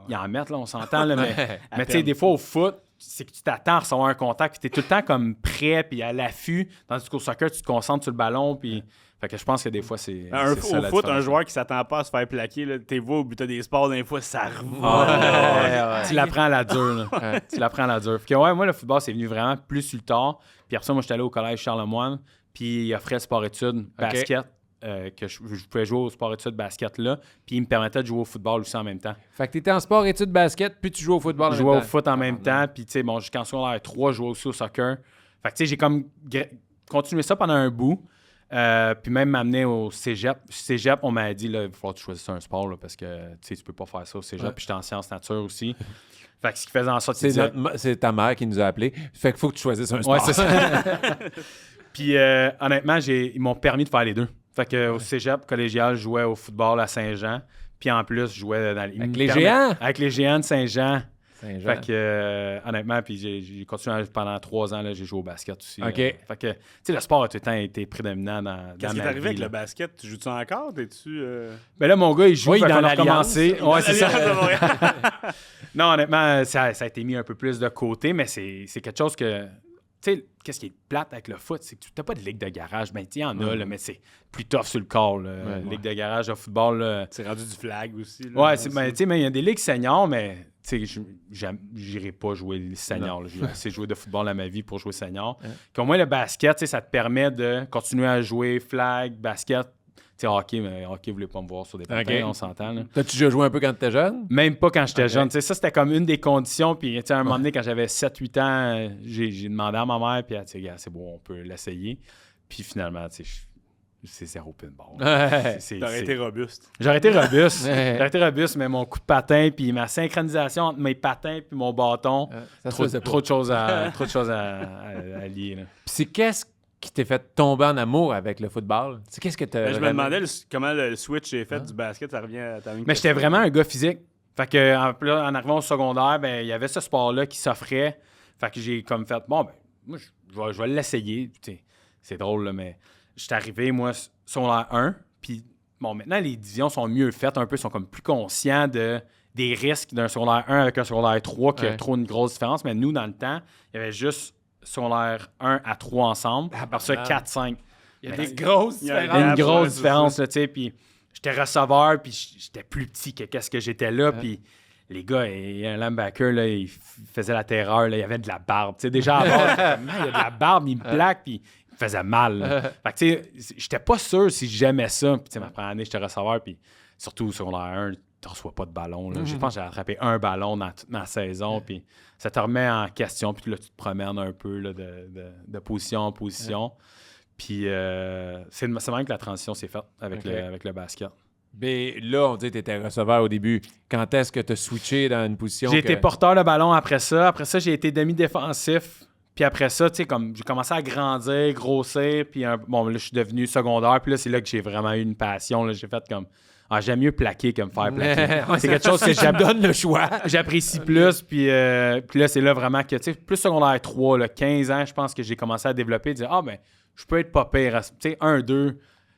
ils en mettent, là, on s'entend, là, mais tu sais, des fois, au foot, c'est que tu t'attends à recevoir un contact, puis tu es tout le temps comme prêt, puis à l'affût, tandis qu'au soccer, tu te concentres sur le ballon, puis... Fait que je pense que des fois, c'est au foot, un joueur qui s'attend pas à se faire plaquer, là, t'es vu au but des sports, des fois, ça revole. Tu l'apprends à la dure. Là. Tu l'apprends à la dure. Puis moi, le football, c'est venu vraiment plus sur le tard. Puis après ça, moi, j'étais allé au collège Charlemagne, puis il offrait sport-études, basket, que je pouvais jouer au sport-études basket là, puis il me permettait de jouer au football aussi en même temps. Fait que t'étais en sport, études, basket, puis tu jouais au football en Je même jouais au temps. foot en même temps, puis tu sais, bon, jusqu'en secondaire 3, je jouais aussi au soccer. Fait que tu sais, j'ai comme continué ça pendant un bout. Puis même m'amener au cégep. Cégep, on m'a dit, là, il va falloir que tu choisisses un sport, là, parce que tu peux pas faire ça au cégep. Ouais. Puis j'étais en sciences nature aussi. Fait que ce qui faisait en sorte... C'est ta mère qui nous a appelés. Fait qu'il faut que tu choisisses un sport. Ouais, c'est ça. Puis honnêtement, ils m'ont permis de faire les deux. Fait que au cégep collégial, je jouais au football à Saint-Jean. Puis en plus, je jouais dans Avec les géants? Avec les géants de Saint-Jean. Saint-Jean. Fait que, honnêtement, puis j'ai continué pendant 3 ans, là, j'ai joué au basket aussi. OK. Fait que, tu sais, le sport a tout le temps été prédominant dans ma vie. Qu'est-ce qui est arrivé avec là. le basket? Tu joues-tu encore? T'es-tu... Ben là, mon gars, il joue, Oui, fait dans qu'on a l'Alliance. recommencé. Ouais, c'est ça. L'Alliance de Montréal. Non, honnêtement, ça a été mis un peu plus de côté, mais c'est quelque chose que... Tu sais, qu'est-ce qui est plate avec le foot, c'est que tu n'as pas de ligue de garage. Ben, il y en a, là, mais c'est plus tough sur le corps. Là. Ligue de garage de football, là. C'est rendu du flag aussi. Là, Ouais, ben, tu sais, mais il y a des ligues seniors, mais tu sais, j'irai pas jouer le senior. Là. J'ai assez joué de football dans ma vie pour jouer senior. Qu'au moins, le basket, tu sais, ça te permet de continuer à jouer flag, basket. Tu sais, hockey, mais hockey, vous voulez pas me voir sur des patins, on s'entend. Là. T'as-tu déjà joué un peu quand t'étais jeune? Même pas quand j'étais jeune. Tu sais, ça, c'était comme une des conditions. Puis, tu sais, à un moment donné, quand j'avais 7-8 ans, j'ai demandé à ma mère, puis elle a dit, gars, c'est bon, on peut l'essayer. Puis finalement, tu sais, c'est zéro pinball. Ouais. T'aurais été robuste. J'aurais été robuste. Ouais. J'aurais été robuste, mais mon coup de patin, puis ma synchronisation entre mes patins puis mon bâton, Ça se trop, faisait pas. trop de choses à lier. Là. Puis c'est qu'est-ce qui t'est fait tomber en amour avec le football? C'est qu'est-ce que t'as... Mais je me demandais comment le switch est fait du basket, ça revient à ta ligne. Mais j'étais vraiment un gars physique. Fait que en arrivant au secondaire, ben il y avait ce sport-là qui s'offrait. Fait que j'ai comme fait, bon, ben, moi, je vais l'essayer. Tu sais, c'est drôle, là, mais j'étais arrivé, moi, secondaire 1. Puis, bon, maintenant, les divisions sont mieux faites un peu, sont comme plus conscients des risques d'un secondaire 1 avec un secondaire 3 qui a trop une grosse différence. Mais nous, dans le temps, il y avait juste secondaire 1 à 3 ensemble. Après ça, 4, 5. Il y a des grosses il y a différences. Il y a une ouais, grosse c'est différence, là, tu sais. Puis j'étais receveur, puis j'étais plus petit que qu'est-ce que j'étais là. Puis les gars, il y a un linebacker, là, il faisait la terreur, là, il y avait de la barbe. Tu sais, déjà à base, il y a de la barbe, il me plaque, puis il me faisait mal. Là. Fait que, tu sais, j'étais pas sûr si j'aimais ça. Puis, tu sais, ma première année, j'étais receveur, puis surtout sur secondaire 1, tu reçois pas de ballon. Là. Je pense que j'ai attrapé un ballon dans toute ma saison, puis ça te remet en question, puis là, tu te promènes un peu là, de position en position. Puis c'est même que la transition s'est faite avec le basket. Mais là, on dit que tu étais receveur au début. Quand est-ce que tu as switché dans une position J'ai été porteur de ballon après ça. Après ça, j'ai été demi-défensif. Puis après ça, tu sais, comme j'ai commencé à grandir, grossir. Puis bon, là, je suis devenu secondaire. Puis là, c'est là que j'ai vraiment eu une passion. Là. J'ai fait comme, j'aime mieux plaquer que me faire plaquer. C'est quelque chose que donne le choix. j'apprécie plus. Puis là, c'est là vraiment que, tu sais, plus secondaire 3, là, 15 ans, je pense que j'ai commencé à développer. Dire, ben, je peux être pas pire. Tu sais, 1-2,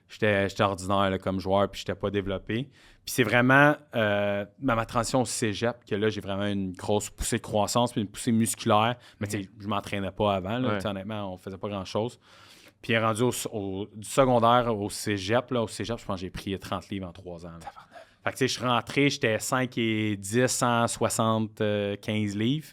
j'étais ordinaire là, comme joueur, puis j'étais pas développé. Puis c'est vraiment ma transition au cégep que là, j'ai vraiment une grosse poussée de croissance, puis une poussée musculaire. Mais tu sais, je m'entraînais pas avant. Là, honnêtement, on faisait pas grand-chose. Puis rendu du secondaire au cégep, je pense que j'ai pris 30 livres en 3 ans. Là. Fait que tu sais, je suis rentré, j'étais 5 et 10, 175 livres.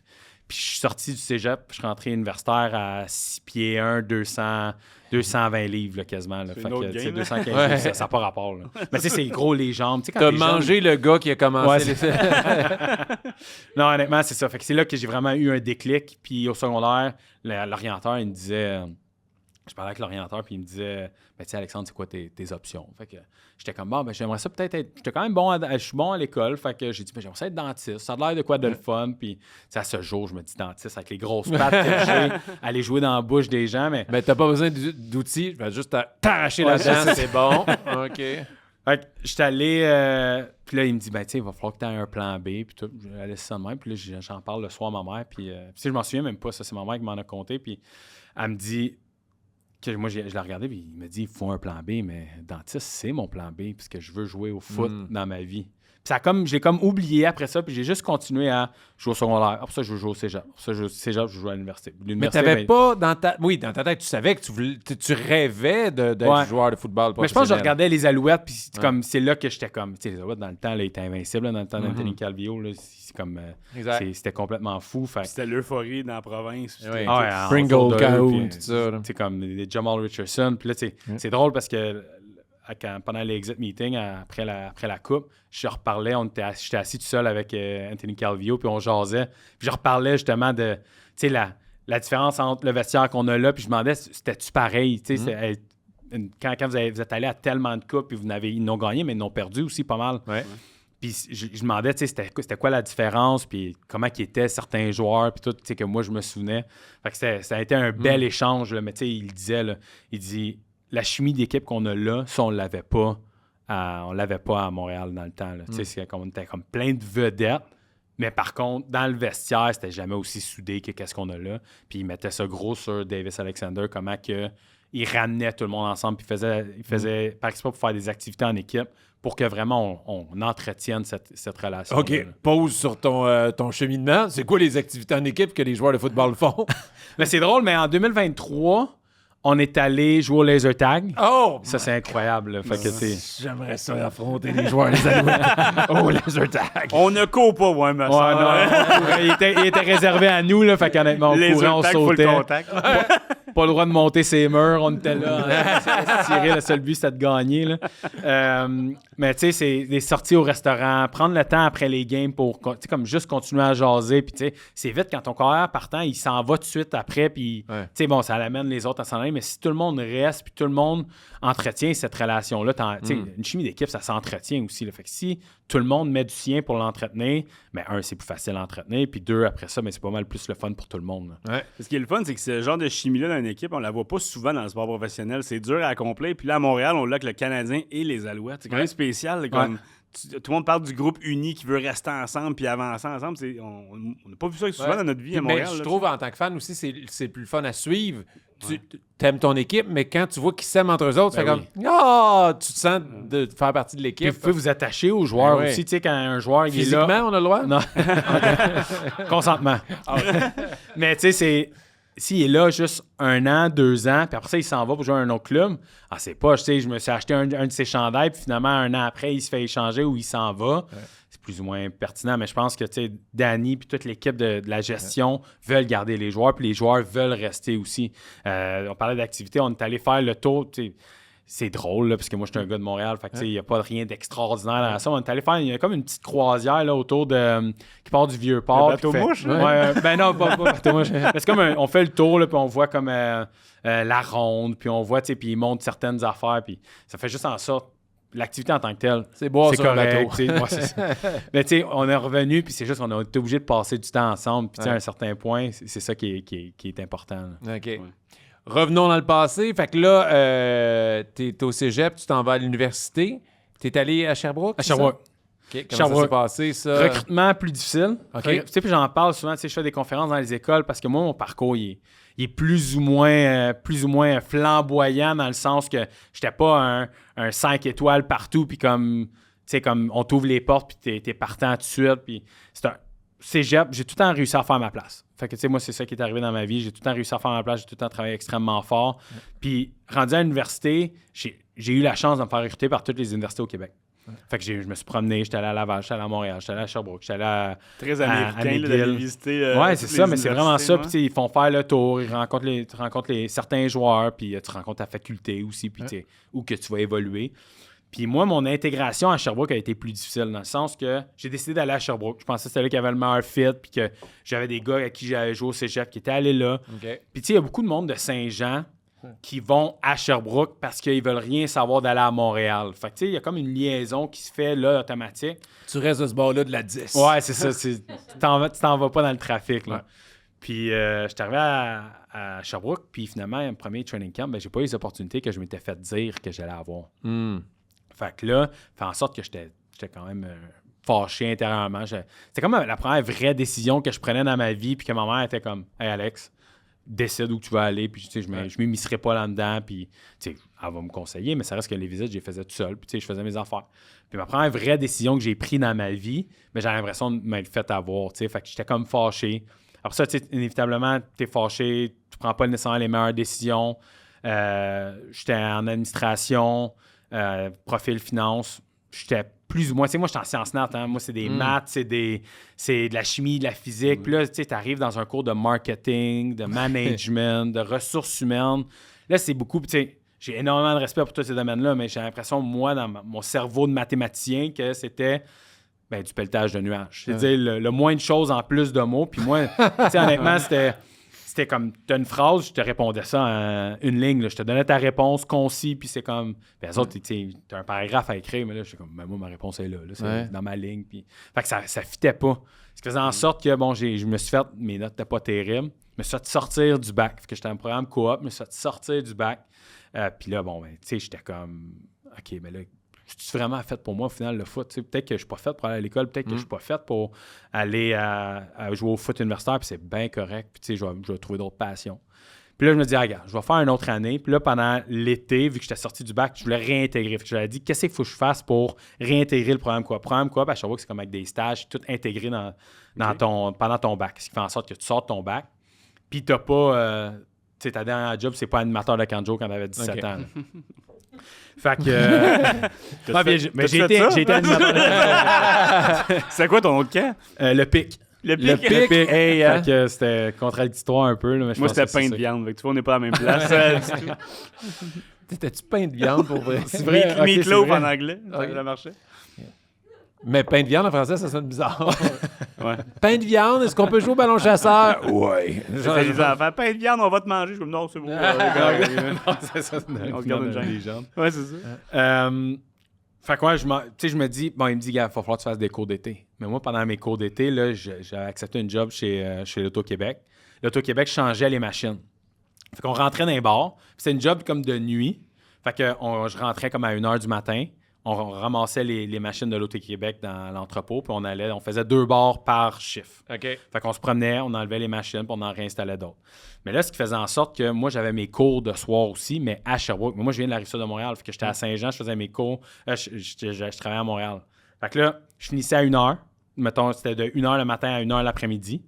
Puis je suis sorti du cégep, je suis rentré universitaire à 6 pieds 1, 220 livres là, quasiment. Là. C'est fait une autre que, tu sais, game, 215 livres, ça n'a pas rapport. Là. Mais tu sais, c'est gros les jambes. Tu sais, quand T'as t'es mangé le gars qui a commencé Ouais, Non, honnêtement, c'est ça. Fait que c'est là que j'ai vraiment eu un déclic. Puis au secondaire, l'orienteur, il me disait... Je parlais avec l'orienteur, puis il me disait, ben, tu sais, Alexandre, c'est quoi tes options? Fait que j'étais comme, bon, ben, j'aimerais ça peut-être être. J'étais quand même bon, je suis bon à l'école. Fait que j'ai dit, ben, j'aimerais ça être dentiste. Ça a l'air de quoi de le fun. Puis, tu sais, à ce jour, je me dis dentiste avec les grosses pattes que j'ai, aller jouer dans la bouche des gens. Mais Ben, t'as pas besoin d'outils. Je vais juste t'arracher la dent, c'est bon. OK. fait que j'étais allé. Puis là, il me dit, ben, tu sais, il va falloir que tu aies un plan B. Puis tout. J'ai laissé ça de même. Puis là, j'en parle le soir à ma mère. Puis, tu sais, je m'en souviens même pas. Ça, c'est ma mère qui m'en a conté. Puis, elle me dit. Moi, je l'ai regardé, puis il m'a dit, il faut un plan B, mais dentiste, c'est mon plan B, puisque je veux jouer au foot dans ma vie. Puis j'ai comme oublié après ça, puis j'ai juste continué à jouer au secondaire. Après ça, je veux jouer au cégep. Après ça, je joue à l'université. Mais t'avais pas dans ta... Oui, dans ta tête, tu savais que tu rêvais d'être joueur de football. Mais je pense que je regardais les Alouettes, puis c'est là que j'étais comme... Tu sais, les Alouettes, dans le temps, là, ils étaient invincibles. Là, dans le temps d'Anthony Calvillo, là, c'est comme... c'était complètement fou. Fait... C'était l'euphorie dans la province. Oui. Pringle, K.O., tout ça. C'est comme des Jamal Richardson. Puis là, c'est drôle parce que pendant l'exit meeting, après la coupe, je reparlais, j'étais assis tout seul avec Anthony Calvillo, puis on jasait. Puis je reparlais justement de, tu sais, la différence entre le vestiaire qu'on a là, puis je me demandais, c'était-tu pareil? Tu sais, quand vous êtes allé à tellement de coupes, puis ils n'ont gagné, mais ils n'ont perdu aussi pas mal. Ouais. Puis je demandais, tu sais, c'était quoi la différence, puis comment qu'ils étaient certains joueurs, puis tout, tu sais, que moi, je me souvenais. Fait que ça a été un bel échange, là, mais tu sais, il disait, là, il dit, la chimie d'équipe qu'on a là, ça, on l'avait pas à Montréal dans le temps, là. Tu sais, on était comme plein de vedettes, mais par contre, dans le vestiaire, c'était jamais aussi soudé que qu'est-ce qu'on a là. Puis il mettait ça gros sur Davis Alexander, comment que il ramenait tout le monde ensemble, puis il faisait par exemple pour faire des activités en équipe, pour que vraiment on entretienne cette relation. OK, pause sur ton cheminement. C'est quoi les activités en équipe que les joueurs de football font? Mais c'est drôle, mais en 2023, on est allé jouer au laser tag. Oh! Ça, c'est incroyable. Là. Fait que, j'aimerais ça affronter les joueurs des Alouettes au laser tag. On ne court pas, ouais, mais ouais, non, il était réservé à nous, là, fait qu'honnêtement, on courait, on sautait. Pas le droit de monter ses murs, on était là, tirer, le seul but c'était de gagner. Là. Mais tu sais, c'est des sorties au restaurant, prendre le temps après les games pour comme juste continuer à jaser. Puis tu sais, c'est vite quand ton carrière partant, il s'en va tout de suite après. Puis tu sais, bon, ça l'amène les autres à s'en aller. Mais si tout le monde reste, puis tout le monde entretient cette relation-là, une chimie d'équipe, ça s'entretient aussi. Là. Fait que si tout le monde met du sien pour l'entretenir, mais un, c'est plus facile à entretenir. Puis deux, après ça, mais c'est pas mal plus le fun pour tout le monde. Ouais. Ce qui est le fun, c'est que ce genre de chimie-là dans une équipe, on la voit pas souvent dans le sport professionnel. C'est dur à accomplir. Puis là, à Montréal, on l'a avec le Canadien et les Alouettes. C'est quand même spécial. Comme, tout le monde parle du groupe uni qui veut rester ensemble puis avancer ensemble. On n'a pas vu ça souvent dans notre vie à Montréal. Mais je trouve, en tant que fan aussi, c'est plus fun à suivre. Tu aimes ton équipe, mais quand tu vois qu'ils s'aiment entre eux autres, tu fais comme tu te sens de faire partie de l'équipe. Puis vous pouvez vous attacher aux joueurs aussi. Tu sais, quand un joueur il est là. Physiquement, on a le droit? Non. Consentement. Mais tu sais, s'il est là juste 1 an, 2 ans, puis après ça, il s'en va pour jouer à un autre club, c'est pas, tu sais, je me suis acheté un de ses chandails, puis finalement, 1 an après, il se fait échanger ou il s'en va. Ouais. C'est plus ou moins pertinent, mais je pense que, tu sais, Danny puis toute l'équipe de la gestion veulent garder les joueurs, puis les joueurs veulent rester aussi. On parlait d'activité, on est allé faire le tour, tu sais. C'est drôle, là, parce que moi, je suis un gars de Montréal. Fait que, il n'y a pas rien d'extraordinaire dans ça. On est allé faire, il y a comme une petite croisière là, autour qui part du Vieux-Port. Le bateau-mouche? Ben non, pas bateau-mouche. C'est comme on fait le tour, là, puis on voit comme la ronde, puis on voit, tu sais, puis ils montrent certaines affaires, puis ça fait juste en sorte. L'activité en tant que telle, c'est boire sur correct. Le bateau. C'est ça. Mais tu sais, on est revenu, puis c'est juste qu'on a été obligé de passer du temps ensemble. Puis à un certain point, c'est ça qui est important. Là. OK. Ouais. Revenons dans le passé. Fait que là, t'es au cégep, tu t'en vas à l'université. T'es allé à Sherbrooke? À Sherbrooke. Okay. Comment ça s'est passé, ça? Recrutement plus difficile. Okay. Tu sais, puis j'en parle souvent. Tu sais, je fais des conférences dans les écoles parce que moi, mon parcours, il est plus ou moins flamboyant dans le sens que j'étais pas un 5 étoiles partout, puis comme on t'ouvre les portes, puis t'es partant tout de suite. Puis c'est un cégep, j'ai tout le temps réussi à faire ma place. Fait que, tu sais, moi, c'est ça qui est arrivé dans ma vie. J'ai tout le temps réussi à faire ma place. J'ai tout le temps travaillé extrêmement fort. Ouais. Puis, rendu à l'université, j'ai eu la chance de me faire recruter par toutes les universités au Québec. Ouais. Fait que je me suis promené. J'étais allé à Laval, j'étais allé à Montréal, j'étais allé à Sherbrooke, j'étais allé à Très américain, d'aller visiter. Ouais, c'est ça, mais c'est vraiment ça. Puis, ils font faire le tour. Ils rencontrent certains joueurs. Puis, tu rencontres ta faculté aussi. Puis, où que tu vas évoluer. Puis moi, mon intégration à Sherbrooke a été plus difficile dans le sens que j'ai décidé d'aller à Sherbrooke. Je pensais que c'était là qu'il y avait le meilleur fit, puis que j'avais des gars à qui j'avais joué au cégep qui étaient allés là. Okay. Puis tu sais, il y a beaucoup de monde de Saint-Jean qui vont à Sherbrooke parce qu'ils veulent rien savoir d'aller à Montréal. Fait que tu sais, il y a comme une liaison qui se fait là, automatique. Tu restes de ce bord-là de la 10. Ouais, c'est ça. Tu t'en vas pas dans le trafic, là. Ouais. Puis je suis arrivé à Sherbrooke, puis finalement, un premier training camp, j'ai pas eu les opportunités que je m'étais fait dire que j'allais avoir. Fait que là, fait en sorte que j'étais quand même fâché intérieurement. C'était comme la première vraie décision que je prenais dans ma vie, puis que ma mère était comme « Hey Alex, décide où tu vas aller, puis tu sais, je m'immiscerai pas là-dedans, puis tu sais, elle va me conseiller, mais ça reste que les visites, je les faisais tout seul, puis tu sais, je faisais mes affaires. » Puis ma première vraie décision que j'ai prise dans ma vie, mais j'ai l'impression de m'être fait avoir, tu sais, fait que j'étais comme fâché. Après ça, tu sais, inévitablement, t'es fâché, tu prends pas nécessairement les meilleures décisions. J'étais en administration, profil finance, j'étais plus ou moins, tu sais, moi, j'étais en sciences nat, hein? Moi, c'est des maths, c'est de la chimie, de la physique. Puis là, tu sais, t'arrives dans un cours de marketing, de management, de ressources humaines. Là, c'est beaucoup, tu sais, j'ai énormément de respect pour tous ces domaines-là, mais j'ai l'impression, moi, dans mon cerveau de mathématicien, que c'était du pelletage de nuages. C'est-à-dire le moins de choses en plus de mots. Puis moi, honnêtement, c'était comme, tu as une phrase, je te répondais ça en une ligne. Là. Je te donnais ta réponse concis, puis c'est comme... Puis les autres, tu as un paragraphe à écrire, mais là, je suis comme, moi, ma réponse est là. C'est dans ma ligne. Puis... Fait que ça fitait pas. Ce qui faisait en sorte que, je me suis fait... Mes notes n'étaient pas terribles. Je me suis fait sortir du bac. Fait que j'étais en programme coop, je me suis fait sortir du bac. Puis là, j'étais comme... OK, mais là... Je suis vraiment fait pour moi, au final, le foot. Peut-être que je suis pas fait pour aller à l'école, peut-être que je suis pas fait pour aller à jouer au foot universitaire, puis c'est bien correct. Puis je vais trouver d'autres passions. Puis là, je me dis, regarde, je vais faire une autre année. Puis là, pendant l'été, vu que j'étais sorti du bac, je voulais réintégrer. Puis je lui ai dit, qu'est-ce qu'il faut que je fasse pour réintégrer le programme coop? Programme coop, à chaque fois que c'est comme avec des stages, tout intégré pendant ton bac. Ce qui fait en sorte que tu sors de ton bac, puis t'as pas... ta dernière job, c'est pas animateur de camp de jour quand t'avais 17 ans. Fait que... mais j'ai été animateur de camp. C'est quoi ton autre camp? Le pic. Le pic? Le pic. Fait que c'était contradictoire un peu. Là, mais moi, c'était pain de viande. Tu vois, on n'est pas à la même place. T'étais-tu pain de viande pour vrai? C'est vrai. Meatloaf en anglais. Ça marchait. Mais pain de viande en français, ça sonne bizarre. Ouais. Pain de viande, est-ce qu'on peut jouer au ballon chasseur? Oui. Les enfants, pain de viande, on va te manger. Je suis comme, non, c'est bon. Non, c'est ça. On se garde une jambe. Ouais, c'est ça. Fait que je me dis, il me dit, gars, il va falloir que tu fasses des cours d'été. Mais moi, pendant mes cours d'été, là, j'ai accepté une job chez l'Auto-Québec. L'Auto-Québec changeait les machines. Fait qu'on rentrait dans les bars. C'était une job comme de nuit. Fait que je rentrais comme à 1h du matin. On ramassait les machines de l'Auto-Québec dans l'entrepôt, puis on faisait 2 bars par chiffre. OK. Fait qu'on se promenait, on enlevait les machines, puis on en réinstallait d'autres. Mais là, ce qui faisait en sorte que moi, j'avais mes cours de soir aussi, mais à Sherbrooke. Mais moi, je viens de la Rive-Sud de Montréal, fait que j'étais à Saint-Jean, je faisais mes cours, je travaillais à Montréal. Fait que là, je finissais à 1h. Mettons, c'était de 1h le matin à 1h l'après-midi.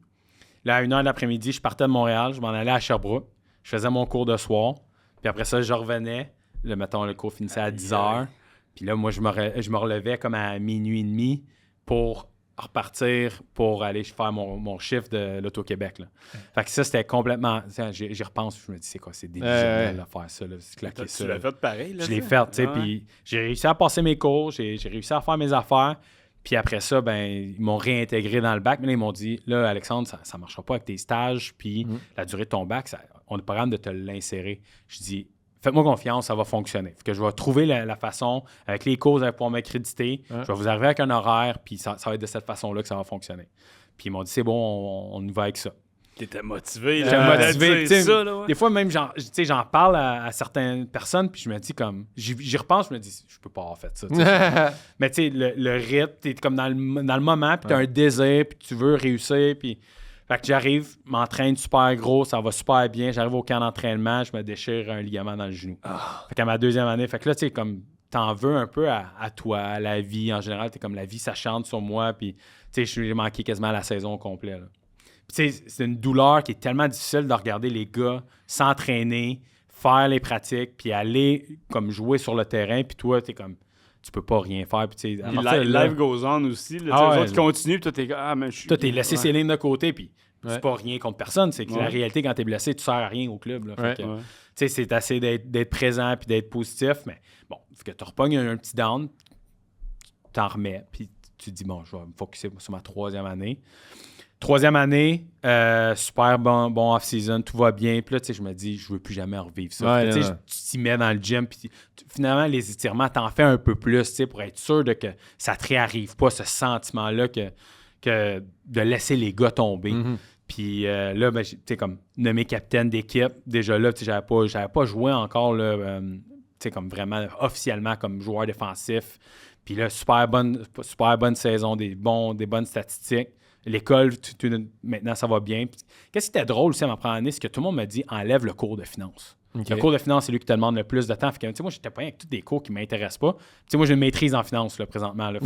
Là, à 1h l'après-midi, je partais de Montréal, je m'en allais à Sherbrooke. Je faisais mon cours de soir, puis après ça, je revenais. Là, mettons, le cours finissait à 10h. Puis là, moi, je me relevais comme à minuit et demi pour repartir pour aller faire mon chiffre de l'Auto-Québec. Là. Fait que ça, c'était complètement... J'y repense, je me dis, c'est quoi, c'est délusionnel de faire ça, là, c'est claquer ça. Tu l'as fait pareil, là? Je l'ai fait, tu sais, puis j'ai réussi à passer mes cours, j'ai réussi à faire mes affaires, puis après ça, ils m'ont réintégré dans le bac, mais là, ils m'ont dit, là, Alexandre, ça ne marchera pas avec tes stages, puis la durée de ton bac, on n'est pas capable de te l'insérer. Je dis... Faites-moi confiance, ça va fonctionner. Fait que je vais trouver la façon, avec les cours, vous allez pouvoir m'accréditer. Je vais vous arriver avec un horaire, puis ça va être de cette façon-là que ça va fonctionner. Puis ils m'ont dit, c'est bon, on y va avec ça. T'étais motivé. J'étais motivé. Ça, là, ouais. Des fois, même, j'en parle à certaines personnes, puis je me dis comme... J'y repense, je me dis, je peux pas avoir fait ça. Mais tu sais, le rythme, t'es comme dans le moment, puis t'as un désir, puis tu veux réussir, puis... Fait que j'arrive, m'entraîne super gros, ça va super bien. J'arrive au camp d'entraînement, je me déchire un ligament dans le genou. Fait qu'à ma 2e année, fait que là, tu sais, comme t'en veux un peu à toi, à la vie en général. T'es comme la vie, ça chante sur moi. Puis, tu sais, j'ai manqué quasiment la saison complète. Puis, tu sais, c'est une douleur qui est tellement difficile de regarder les gars s'entraîner, faire les pratiques, puis aller comme jouer sur le terrain. Puis toi, t'es comme... Tu peux pas rien faire. Puis, life goes on aussi. Là, les autres qui continuent, puis toi, t'es mais je suis... Toi, t'es laissé ses lignes de côté, puis c'est pas rien contre personne. C'est que la réalité, quand t'es blessé, tu sers à rien au club. Là. C'est assez d'être présent puis d'être positif, mais bon, que tu repognes un petit down, tu t'en remets, puis tu te dis, bon, je vais me focusser sur ma 3e année. 3e année, super bon off-season, tout va bien. Puis là, tu sais, je me dis, je veux plus jamais revivre ça. Tu t'y mets dans le gym, puis finalement, les étirements, t'en fais un peu plus, tu sais, pour être sûr que ça te réarrive pas, ce sentiment-là que de laisser les gars tomber. Puis là, tu sais, comme nommé capitaine d'équipe, déjà là, tu sais, j'avais pas joué encore, là, tu sais, comme vraiment officiellement comme joueur défensif. Puis là, super bonne saison, des bonnes statistiques. L'école, maintenant, ça va bien. Puis, qu'est-ce qui était drôle aussi à ma première année, c'est que tout le monde me dit enlève le cours de finance. Okay. Le cours de finance, c'est lui qui te demande le plus de temps. Fait que, moi, j'étais pas avec tous des cours qui ne m'intéressent pas. Puis, moi, j'ai une maîtrise en finance là, présentement. Là.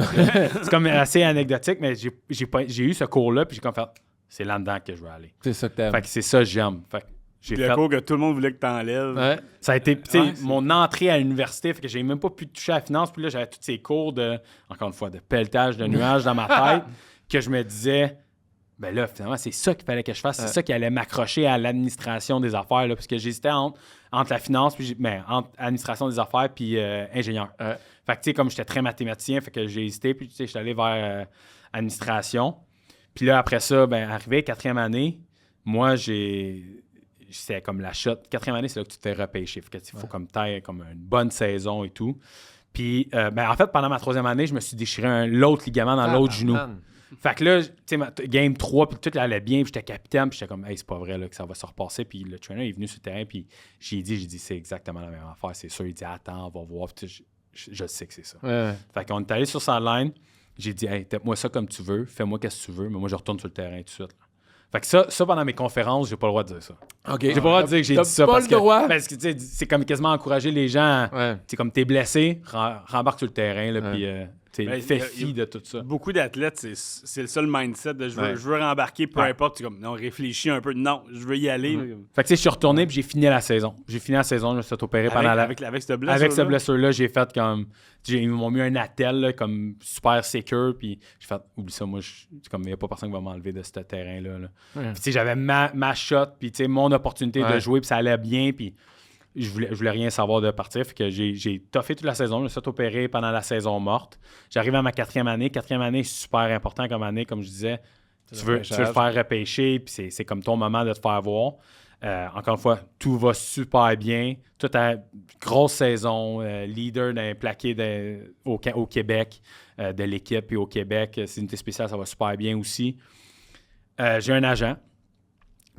C'est comme assez anecdotique, mais j'ai eu ce cours-là, puis j'ai comme fait c'est là-dedans que je veux aller. C'est ça que t'aimes. Fait que c'est ça que j'aime. Fait que j'ai le cours que tout le monde voulait que tu enlèves. Ouais. Ça a été mon entrée à l'université, fait que j'ai même pas pu toucher à la finance. Puis là, j'avais tous ces cours encore une fois, de pelletage de nuages dans ma tête, que je me disais, ben là, finalement, c'est ça qu'il fallait que je fasse. C'est ça qui allait m'accrocher à l'administration des affaires, là, parce que j'hésitais entre la finance, entre administration des affaires puis ingénieur. Fait que, tu sais, comme j'étais très mathématicien, fait que j'ai hésité, puis tu sais, j'étais allé vers administration. Puis là, après ça, ben, arrivé 4e année, moi, c'est comme la shot. 4e année, c'est là que tu te fais repêcher. Fait que, il faut comme taille, comme une bonne saison et tout. Puis, ben, en fait, pendant ma 3e année, je me suis déchiré l'autre ligament dans l'autre genou. Fait que là, tu sais, game 3, puis tout allait bien, puis j'étais capitaine, puis j'étais comme, hey, c'est pas vrai là, que ça va se repasser. Puis le trainer est venu sur le terrain, puis j'ai dit, c'est exactement la même affaire, c'est sûr. Il dit, attends, on va voir. Puis je sais que c'est ça. Fait qu'on est allé sur sa line, j'ai dit, hey, tape-moi ça comme tu veux, fais-moi qu'est-ce que tu veux, mais moi, je retourne sur le terrain tout de suite. Là. Fait que ça, pendant mes conférences, j'ai pas le droit de dire ça. OK. J'ai pas le droit de dire que j'ai dit ça pas parce le droit? parce que tu sais, c'est comme quasiment encourager les gens. C'est comme t'es blessé, rembarque sur le terrain, là, puis fais fi de tout ça. Beaucoup d'athlètes, c'est le seul mindset de je veux rembarquer, peu importe. Tu comme, non, réfléchis un peu. Non, je veux y aller. Fait que tu sais, je suis retourné puis j'ai fini la saison. Je me suis fait opérer pendant la... Avec cette blessure-là? Avec cette blessure-là, j'ai fait comme... Ils m'ont mis un attel là, comme super secure, puis j'ai fait, oublie ça, moi, c'est comme, il n'y a pas personne qui va m'enlever de ce terrain-là. Là. Puis tu sais, j'avais ma shot, puis tu sais, mon opportunité de jouer, puis ça allait bien, puis je voulais rien savoir de partir. Fait que j'ai toffé toute la saison. Je me suis fait opérer pendant la saison morte. J'arrive à ma 4e année. 4e année, c'est super important comme année, comme je disais. Tu veux le faire repêcher, puis c'est comme ton moment de te faire voir. Encore une fois, tout va super bien. Toute la grosse saison, leader d'un plaqué au Québec, de l'équipe, puis au Québec, c'est une unité spéciale, ça va super bien aussi. J'ai un agent.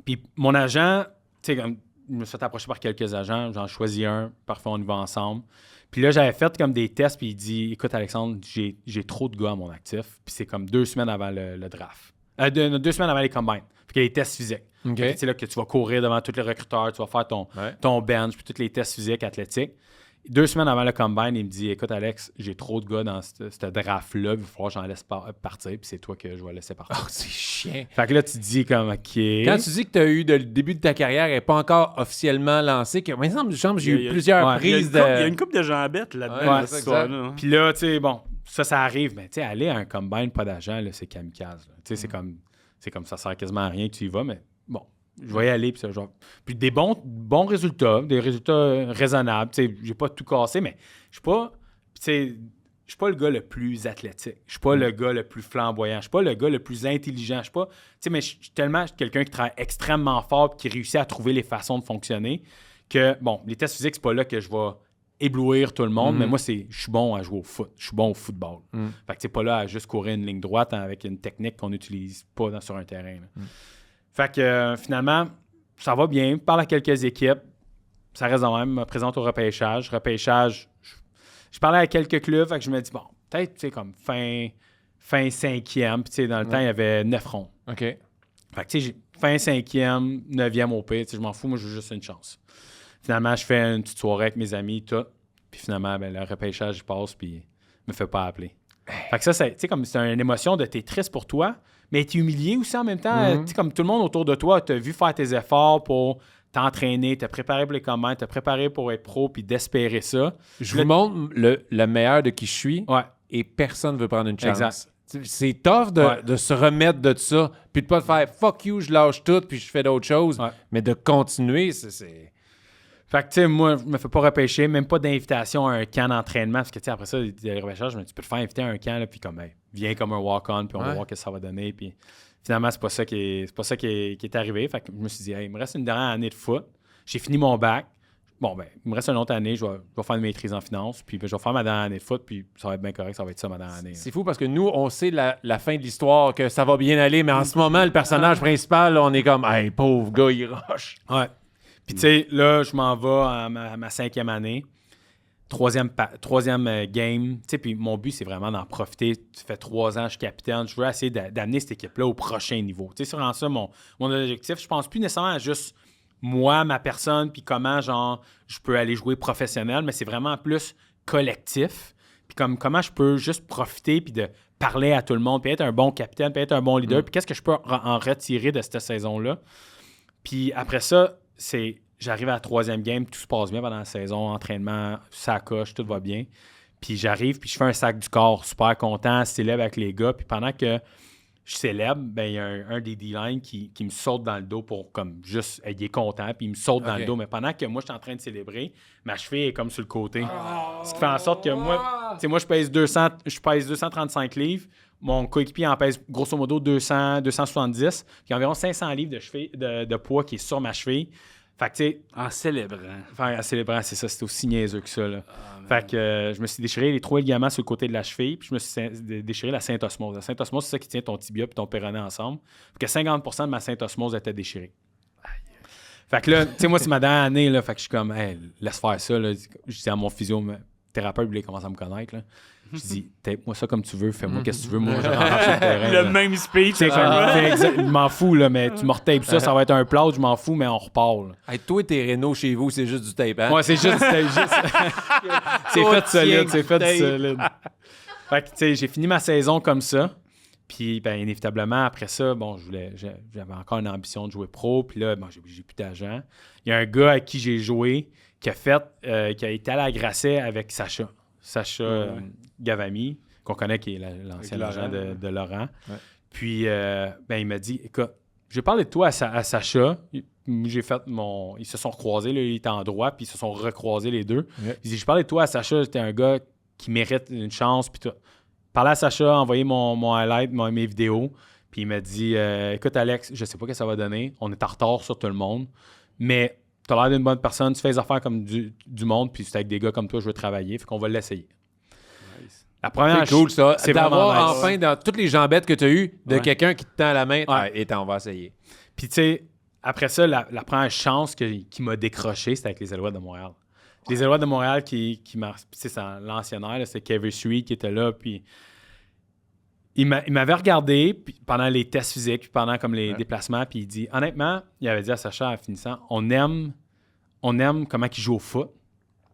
Puis mon agent, tu sais, comme je me suis fait approcher par quelques agents, j'en choisis un, parfois on y va ensemble. Puis là, j'avais fait comme des tests, puis il dit, écoute Alexandre, j'ai trop de gars à mon actif, puis c'est comme 2 semaines avant le draft. 2 semaines avant les combines. Puis qu'il y a les tests physiques. Okay. C'est là que tu vas courir devant tous les recruteurs, tu vas faire ton bench, puis tous les tests physiques, athlétiques. 2 semaines avant le combine, il me dit, écoute Alex, j'ai trop de gars dans ce draft-là, il va falloir que j'en laisse partir, puis c'est toi que je vais laisser partir. Oh, c'est chiant. Fait que là, tu te dis comme, OK. Quand tu dis que tu as eu le début de ta carrière n'est pas encore officiellement lancée, que, il me semble que j'ai eu plusieurs prises de... Il y a une couple de jambettes là-dedans. Ouais, puis là, tu sais, bon, ça arrive, mais tu sais, aller à un combine, pas d'agent, là, c'est kamikaze. Tu sais, c'est comme ça sert quasiment à rien, tu y vas, mais bon. Je vais y aller, puis des bons résultats, des résultats raisonnables. Tu sais, j'ai pas tout cassé, mais je suis pas, le gars le plus athlétique. Je suis pas le gars le plus flamboyant. Je suis pas le gars le plus intelligent. Je suis pas, mais je suis tellement quelqu'un qui travaille extrêmement fort et qui réussit à trouver les façons de fonctionner que, bon, les tests physiques, c'est pas là que je vais éblouir tout le monde, mais moi, je suis bon à jouer au foot. Je suis bon au football. Fait que c'est pas là à juste courir une ligne droite avec une technique qu'on n'utilise pas sur un terrain. Fait que finalement, ça va bien. Je parle à quelques équipes. Ça reste dans même. Je me présente au repêchage. Je parlais à quelques clubs. Fait que je me dis, bon, peut-être, tu sais, comme fin 5e. Puis, tu sais, dans le temps, il y avait 9 ronds. OK. Fait que, tu sais, fin 5e, 9e au pire. Tu sais, je m'en fous. Moi, je veux juste une chance. Finalement, je fais une petite soirée avec mes amis, tout. Puis finalement, ben, le repêchage, je passe, puis il me fait pas appeler. Fait que ça, tu sais, comme c'est une émotion de t'es triste pour toi, mais t'es humilié aussi en même temps. Tu sais, comme tout le monde autour de toi t'a vu faire tes efforts pour t'entraîner, te préparer pour les commandes, te préparer pour être pro, puis d'espérer ça. Je vous montre le meilleur de qui je suis, et personne ne veut prendre une chance. Exact. C'est tough de se remettre de ça, puis de pas te faire « fuck you, je lâche tout, puis je fais d'autres choses mais de continuer, c'est... Fait que, tu sais, moi, je me fais pas repêcher, même pas d'invitation à un camp d'entraînement, parce que, tu sais, après ça, les repêchages, tu peux te faire inviter à un camp, là, puis comme, ben, viens comme un walk-on, puis on va voir ce que ça va donner, puis finalement, c'est pas ça qui est arrivé. Fait que je me suis dit, hey, il me reste une dernière année de foot, j'ai fini mon bac, bon, ben, il me reste une autre année, je vais faire une maîtrise en finance, puis ben, je vais faire ma dernière année de foot, puis ça va être bien correct, ça va être ça ma dernière année. C'est fou parce que nous, on sait la fin de l'histoire, que ça va bien aller, mais en ce moment, le personnage principal, là, on est comme, hey, pauvre gars, il rush. Ouais. Puis, tu sais, là, je m'en vais à ma 5e année. Troisième game. Tu sais, puis mon but, c'est vraiment d'en profiter. Tu fais 3 ans, je suis capitaine. Je veux essayer d'amener cette équipe-là au prochain niveau. Tu sais, c'est vraiment ça mon objectif. Je pense plus nécessairement à juste moi, ma personne, puis comment, genre, je peux aller jouer professionnel, mais c'est vraiment plus collectif. Puis comment je peux juste profiter, puis de parler à tout le monde, puis être un bon capitaine, puis être un bon leader. Puis qu'est-ce que je peux en retirer de cette saison-là? Puis après ça, j'arrive à la 3e game, tout se passe bien pendant la saison, entraînement, ça coche, tout va bien. Puis j'arrive, puis je fais un sac du corps, super content, célèbre avec les gars. Puis pendant que je célèbre, ben il y a un des D-line qui me saute dans le dos pour comme juste, il est content, puis il me saute dans le dos. Mais pendant que moi, je suis en train de célébrer, ma cheville est comme sur le côté. Ce qui fait en sorte que moi, tu sais, moi, je pèse 235 livres. Mon coéquipier en pèse grosso modo 270. Puis il y a environ 500 livres de poids qui est sur ma cheville. Fait que, tu sais... En célébrant. Enfin, en célébrant, c'est ça. C'était aussi niaiseux que ça, là. Fait que je me suis déchiré les 3 ligaments sur le côté de la cheville, puis je me suis déchiré la syntosmose. La syntosmose, c'est ça qui tient ton tibia puis ton péroné ensemble. Fait que 50% de ma syntosmose était déchirée. Fait que là, tu sais, moi, c'est ma dernière année, là. Fait que je suis comme, hey, laisse faire ça, là. Je dis à mon physiothérapeute, il commence à me connaître, là. Je dis, tape-moi ça comme tu veux, fais-moi qu'est-ce que tu veux, moi, je rentre sur le terrain. Le là. même speech. C'est comme, je m'en fous, là, mais tu me retapes ça va être un plâtre, je m'en fous, mais on repart, là. Hey, toi et tes rénaux chez vous, c'est juste du tape, hein? Ouais, c'est juste. C'est fait solide, c'est fait solide. Fait que, tu sais, j'ai fini ma saison comme ça. Puis, ben, inévitablement, après ça, bon, j'avais encore une ambition de jouer pro. Puis là, bon, j'ai plus d'argent. Il y a un gars avec qui j'ai joué qui a été à la Grasset avec Sacha Gavami, qu'on connaît, qui est l'ancien agent de Laurent. Ouais. Puis, ben, il m'a dit, écoute, j'ai parlé de toi à Sacha. Ils se sont recroisés, là, il était en droit, puis ils se sont recroisés les deux. Ouais. Il dit, je parlais de toi à Sacha, t'es un gars qui mérite une chance, puis tout. Parler à Sacha, envoyer mon highlight, mes vidéos, puis il m'a dit, écoute Alex, je sais pas ce que ça va donner, on est en retard sur tout le monde, mais t'as l'air d'une bonne personne, tu fais les affaires comme du monde, puis c'est avec des gars comme toi, je veux travailler, fait qu'on va l'essayer. La première C'est cool, ça. c'est D'avoir vraiment nice. enfin, dans toutes les jambettes que tu as eues, de Ouais. quelqu'un qui te tend la main. Ouais. Et on va essayer. Puis, tu sais, après ça, la première chance qui m'a décroché, c'était avec les Alouettes de Montréal. Les Alouettes de Montréal qui m'a... C'est l'ancien air, c'est Kevin Street qui était là, puis il m'avait regardé puis pendant les tests physiques, puis pendant comme les déplacements, puis il dit, honnêtement, il avait dit à Sacha en finissant, on aime comment il joue au foot,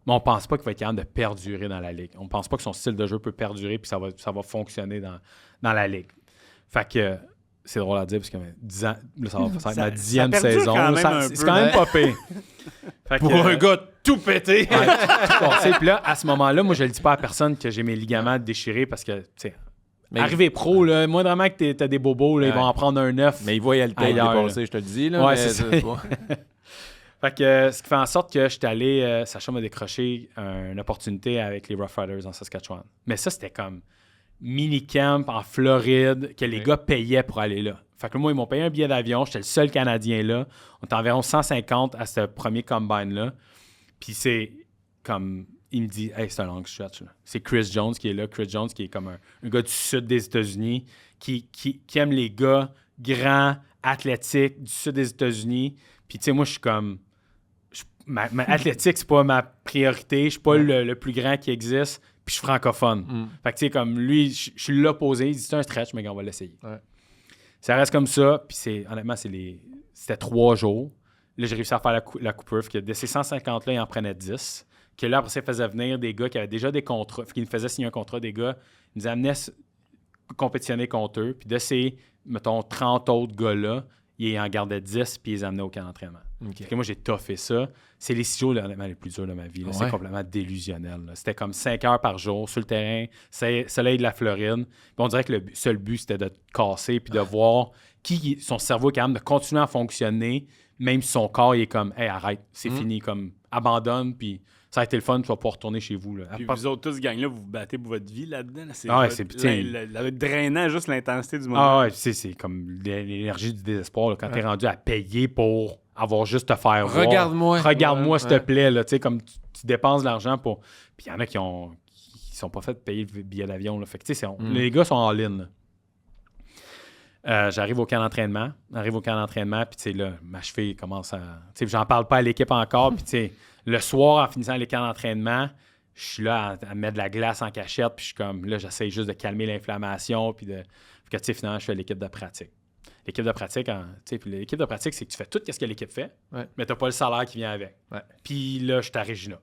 mais on pense pas qu'il va être capable de perdurer dans la ligue. On pense pas que son style de jeu peut perdurer, puis ça va fonctionner dans la ligue. Fait que... C'est drôle à dire, parce que 10 ans, là, ça va être ma 10e perdure saison. quand Là, même un c'est peu. quand même pas pire. Fait Pour que, un gars tout pété. ouais, tout cassé. Puis là, à ce moment-là, moi, je le dis pas à personne que j'ai mes ligaments déchirés parce que, tu sais, Mais- arrivé pro, là, moindrement que t'as des bobos, là, ils vont en prendre un neuf. Mais il voyait le tape Ailleurs, dépasser, je te le dis. Là, Ouais, mais c'est ça. pas- Fait que ce qui fait en sorte que j'étais allé, Sacha m'a décroché une opportunité avec les Rough Riders en Saskatchewan. Mais ça, c'était comme mini-camp en Floride, que les gars payaient pour aller là. Fait que moi, ils m'ont payé un billet d'avion. J'étais le seul Canadien là. On était environ 150 à ce premier combine-là. Puis c'est comme... Il me dit, hey, c'est un long stretch. Là. C'est Chris Jones qui est là. Chris Jones qui est comme un gars du sud des États-Unis qui aime les gars grands, athlétiques du sud des États-Unis. Puis tu sais, moi, je suis comme... Ma athlétique, c'est pas ma priorité. Je suis pas le plus grand qui existe. Puis je suis francophone. Fait que tu sais, comme lui, je suis l'opposé. Il dit, c'est un stretch, mais on va l'essayer. Ouais. Ça reste comme ça. Puis honnêtement, c'était 3 jours. Là, j'ai réussi à faire la coupure. Que de ces 150-là, il en prenait 10. Que là, après ça, il faisait venir des gars qui avaient déjà des contrats. Fait qu'il nous faisait signer un contrat des gars. Il nous amenait compétitionner contre eux. Puis de ces, mettons, 30 autres gars-là, il en gardait 10 puis il les amenait au camp d'entraînement. OK. Fait que moi, j'ai toffé ça. C'est les 6 jours honnêtement, les plus durs de ma vie. Là. Ouais. C'est complètement délusionnel. Là. C'était comme 5 heures par jour sur le terrain, soleil de la Floride. Puis on dirait que le seul but, c'était de te casser puis de voir son cerveau est capable de continuer à fonctionner, même si son corps il est comme « Hey, arrête, c'est fini. » Comme abandonne, puis ça a été le fun, tu vas pouvoir retourner chez vous. Là. Puis vous autres, tous, ce gang-là, vous vous battez pour votre vie là-dedans. Là. C'est Ah ouais, c'est putain. drainant juste l'intensité du moment. Ah ouais, c'est comme l'énergie du désespoir là, quand t'es rendu à payer pour avoir juste te faire voir. Regarde-moi. Regarde-moi, Ouais, s'il te plaît. Là, comme tu dépenses de l'argent pour... Puis il y en a qui sont pas fait payer le billet d'avion. Là. Fait que tu sais, les gars sont en ligne. J'arrive au camp d'entraînement. Puis tu sais, là, ma cheville commence à... Tu sais, j'en parle pas à l'équipe encore. Puis tu sais, le soir, en finissant les camps d'entraînement, je suis là à mettre de la glace en cachette. Puis je suis comme... Là, j'essaie juste de calmer l'inflammation. Puis de... Fait que tu sais, finalement, je fais l'équipe de pratique. L'équipe de pratique, puis l'équipe de pratique, c'est que tu fais tout ce que l'équipe fait, mais tu n'as pas le salaire qui vient avec. Ouais. Puis là, je suis à Regina.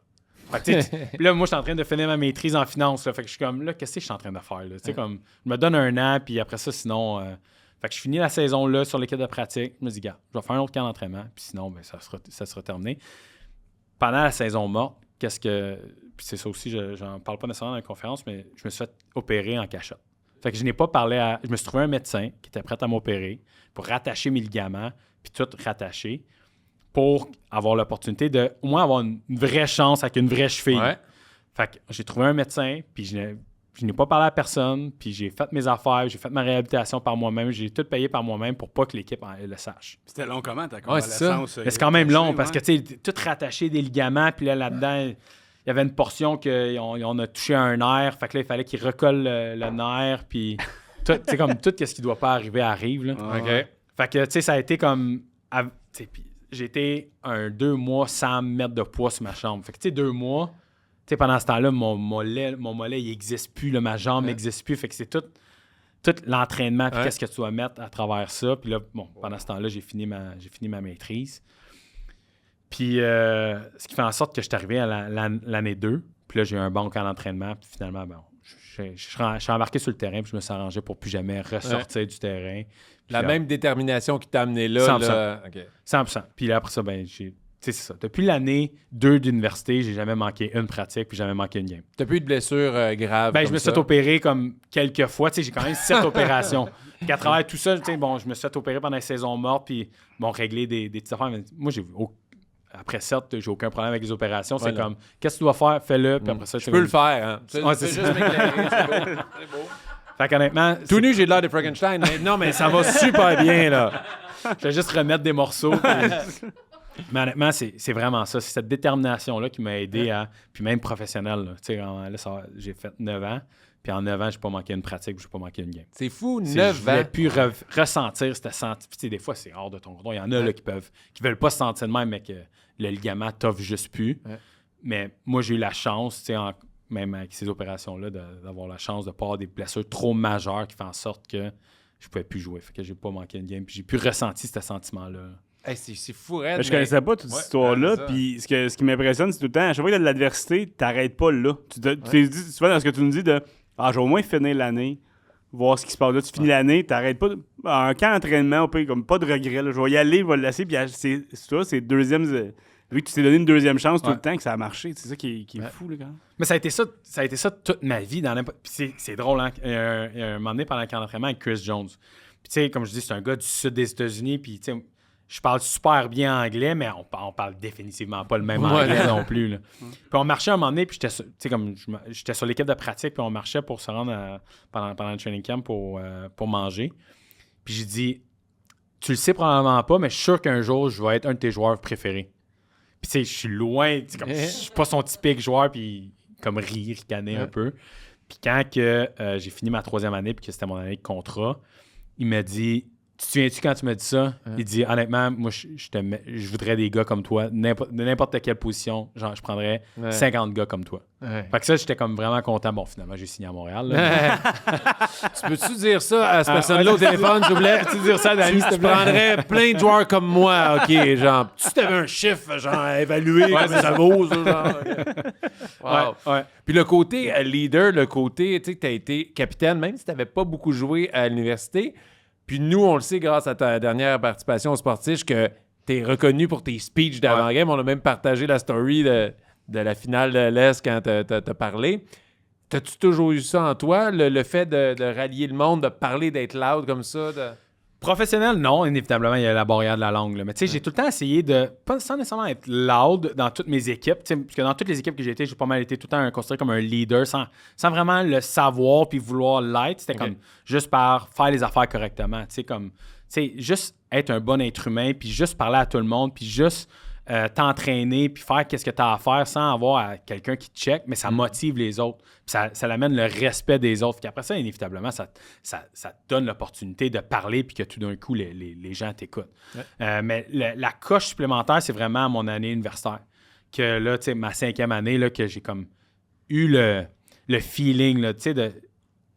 Fait que, tu sais, puis là, moi, je suis en train de finir ma maîtrise en finance. Là, fait que je suis comme, là, qu'est-ce que je suis en train de faire? Là? Tu sais, comme, je me donne un an, puis après ça, sinon... fait que je finis la saison là sur l'équipe de pratique. Je me dis, gars, je vais faire un autre camp d'entraînement, puis sinon, ben, ça sera terminé. Pendant la saison morte, puis c'est ça aussi, j'en parle pas nécessairement dans la conférence, mais je me suis fait opérer en cachette. Fait que je n'ai pas parlé à... Je me suis trouvé un médecin qui était prêt à m'opérer pour rattacher mes ligaments, puis tout rattacher, pour avoir l'opportunité de au moins avoir une vraie chance avec une vraie cheville. Ouais. Fait que j'ai trouvé un médecin, puis je n'ai pas parlé à personne, puis j'ai fait mes affaires, j'ai fait ma réhabilitation par moi-même, j'ai tout payé par moi-même pour pas que l'équipe le sache. C'était long comment, ta Ouais, c'est ça. convalescence? Mais c'est quand même long parce que, tu sais, tout rattaché des ligaments, puis là-dedans, il y avait une portion qu'on a touché à un nerf, fait que là, il fallait qu'il recolle le nerf, puis tu sais, comme tout ce qui doit pas arriver arrive, là. OK. Fait que, tu sais, ça a été comme... Puis j'ai été 2 mois sans mettre de poids sur ma chambre. Fait que, tu sais, 2 mois, tu sais, pendant ce temps-là, mon mollet, il n'existe plus, là, ma jambe n'existe plus. Fait que c'est tout l'entraînement, puis qu'est-ce que tu dois mettre à travers ça. Puis là, bon, pendant ce temps-là, j'ai fini ma maîtrise. Puis, ce qui fait en sorte que je suis arrivé à l'année 2. Puis là, j'ai eu un bon camp d'entraînement. Puis finalement, bon, je suis embarqué sur le terrain, puis je me suis arrangé pour plus jamais ressortir du terrain. Puis La là, même détermination qui t'a amené là. 100%. là. OK. 100%. Puis là, après ça, ben, tu sais, c'est ça. Depuis l'année 2 d'université, j'ai jamais manqué une pratique, puis jamais manqué une game. T'as plus eu de blessures graves. Ben, je comme me suis ça? fait opérer comme quelques fois. Tu sais, j'ai quand même 7 opérations. Puis à travers tout ça, tu sais, bon, je me suis fait opérer pendant les saisons mortes, puis bon, régler des petites affaires. Mais moi, après 7, j'ai aucun problème avec les opérations. C'est Ouais, comme, qu'est-ce que tu dois faire? Fais-le. Puis après ça, Je peux le faire. Hein. C'est Ouais, c'est c'est juste ça. m'éclairer. C'est beau. C'est beau. Fait qu'honnêtement, Tout nu, j'ai de l'air de Frankenstein. Mais non, mais ça va super bien, là. je vais juste remettre des morceaux. Mais honnêtement, c'est vraiment ça. C'est cette détermination-là qui m'a aidé à... Puis même professionnel, là. Tu sais, j'ai fait 9 ans. Puis en 9 ans, j'ai pas manqué une pratique, j'ai pas manqué une game. C'est fou, Je 9 ans. voulais plus ressentir cette senti. Puis tu sais, des fois, c'est hors de ton contrôle. Il y en a là, qui veulent pas se sentir de même, mais que le ligament t'offre juste plus. Ouais. Mais moi, j'ai eu la chance, tu sais, même avec ces opérations-là, d'avoir la chance de pas avoir des blessures trop majeures qui font en sorte que je pouvais plus jouer. Fait que j'ai pas manqué une game. Puis j'ai plus ressenti ce sentiment-là. Hey, c'est fou, raide, Je connaissais pas toute cette histoire-là. Puis ce qui m'impressionne, c'est tout le temps, à chaque fois qu'il y a de l'adversité, t'arrêtes pas là. Tu t'es dit, souvent dans ce que tu nous dis de je vais au moins finir l'année, voir ce qui se passe là. Tu finis l'année, t'arrêtes pas. Un camp d'entraînement, comme pas de regret. Là. Je vais y aller, je vais le laisser. Puis c'est deuxième. Vu que tu t'es donné une deuxième chance tout le temps, que ça a marché. C'est ça qui est fou, là, quand même. Mais ça a été ça toute ma vie. Puis c'est drôle, hein? Il y a un moment donné pendant le camp d'entraînement avec Chris Jones. Puis tu sais, comme je dis, c'est un gars du sud des États-Unis. Puis tu sais, je parle super bien anglais, mais on parle définitivement pas le même anglais non plus. Là. Puis on marchait un moment donné, puis j'étais sur l'équipe de pratique, puis on marchait pour se rendre pendant le training camp pour manger. Puis j'ai dit, tu le sais probablement pas, mais je suis sûr qu'un jour, je vais être un de tes joueurs préférés. Puis tu sais, je suis loin, je suis pas son typique joueur, puis comme ricaner un peu. Puis quand j'ai fini ma 3e année, puis que c'était mon année de contrat, il m'a dit... Tu te souviens-tu quand tu m'as dit ça? Il dit, honnêtement, moi, je voudrais des gars comme toi. De n'importe quelle position, genre, je prendrais 50 gars comme toi. Ouais. Fait que ça, j'étais comme vraiment content. Bon, finalement, j'ai signé à Montréal. Là. Tu peux-tu dire ça à cette personne-là au téléphone, s'il vous plaît? Peux-tu dire ça à Danny, s'il te Tu plaît? prendrais plein de joueurs comme moi, OK, genre, si t'avais un chiffre, genre, évalué, combien ça vaut, ça, genre. Wow. Ouais. Puis le côté leader, le côté, tu sais, que t'as été capitaine, même si t'avais pas beaucoup joué à l'université, puis nous, on le sait grâce à ta dernière participation au Sportige que t'es reconnu pour tes speeches d'avant-game. On a même partagé la story de la finale de l'Est quand t'as parlé. T'as-tu toujours eu ça en toi, le fait de rallier le monde, de parler, d'être loud comme ça? Professionnel, non, inévitablement, il y a la barrière de la langue. Là. Mais tu sais, j'ai tout le temps essayé de, pas sans nécessairement être loud dans toutes mes équipes, parce que dans toutes les équipes que j'ai été, j'ai pas mal été tout le temps considéré comme un leader sans vraiment le savoir puis vouloir l'être. C'était comme juste par faire les affaires correctement. Tu sais, comme, tu sais, juste être un bon être humain puis juste parler à tout le monde puis juste t'entraîner puis faire qu'est-ce que tu as à faire sans avoir quelqu'un qui te check, mais ça motive les autres. Puis ça amène le respect des autres. Puis après ça, inévitablement, ça te donne l'opportunité de parler puis que tout d'un coup, les gens t'écoutent. Ouais. Mais la coche supplémentaire, c'est vraiment mon année universitaire. Que là, tu sais, ma 5e année, là, que j'ai comme eu le feeling, là, tu sais, de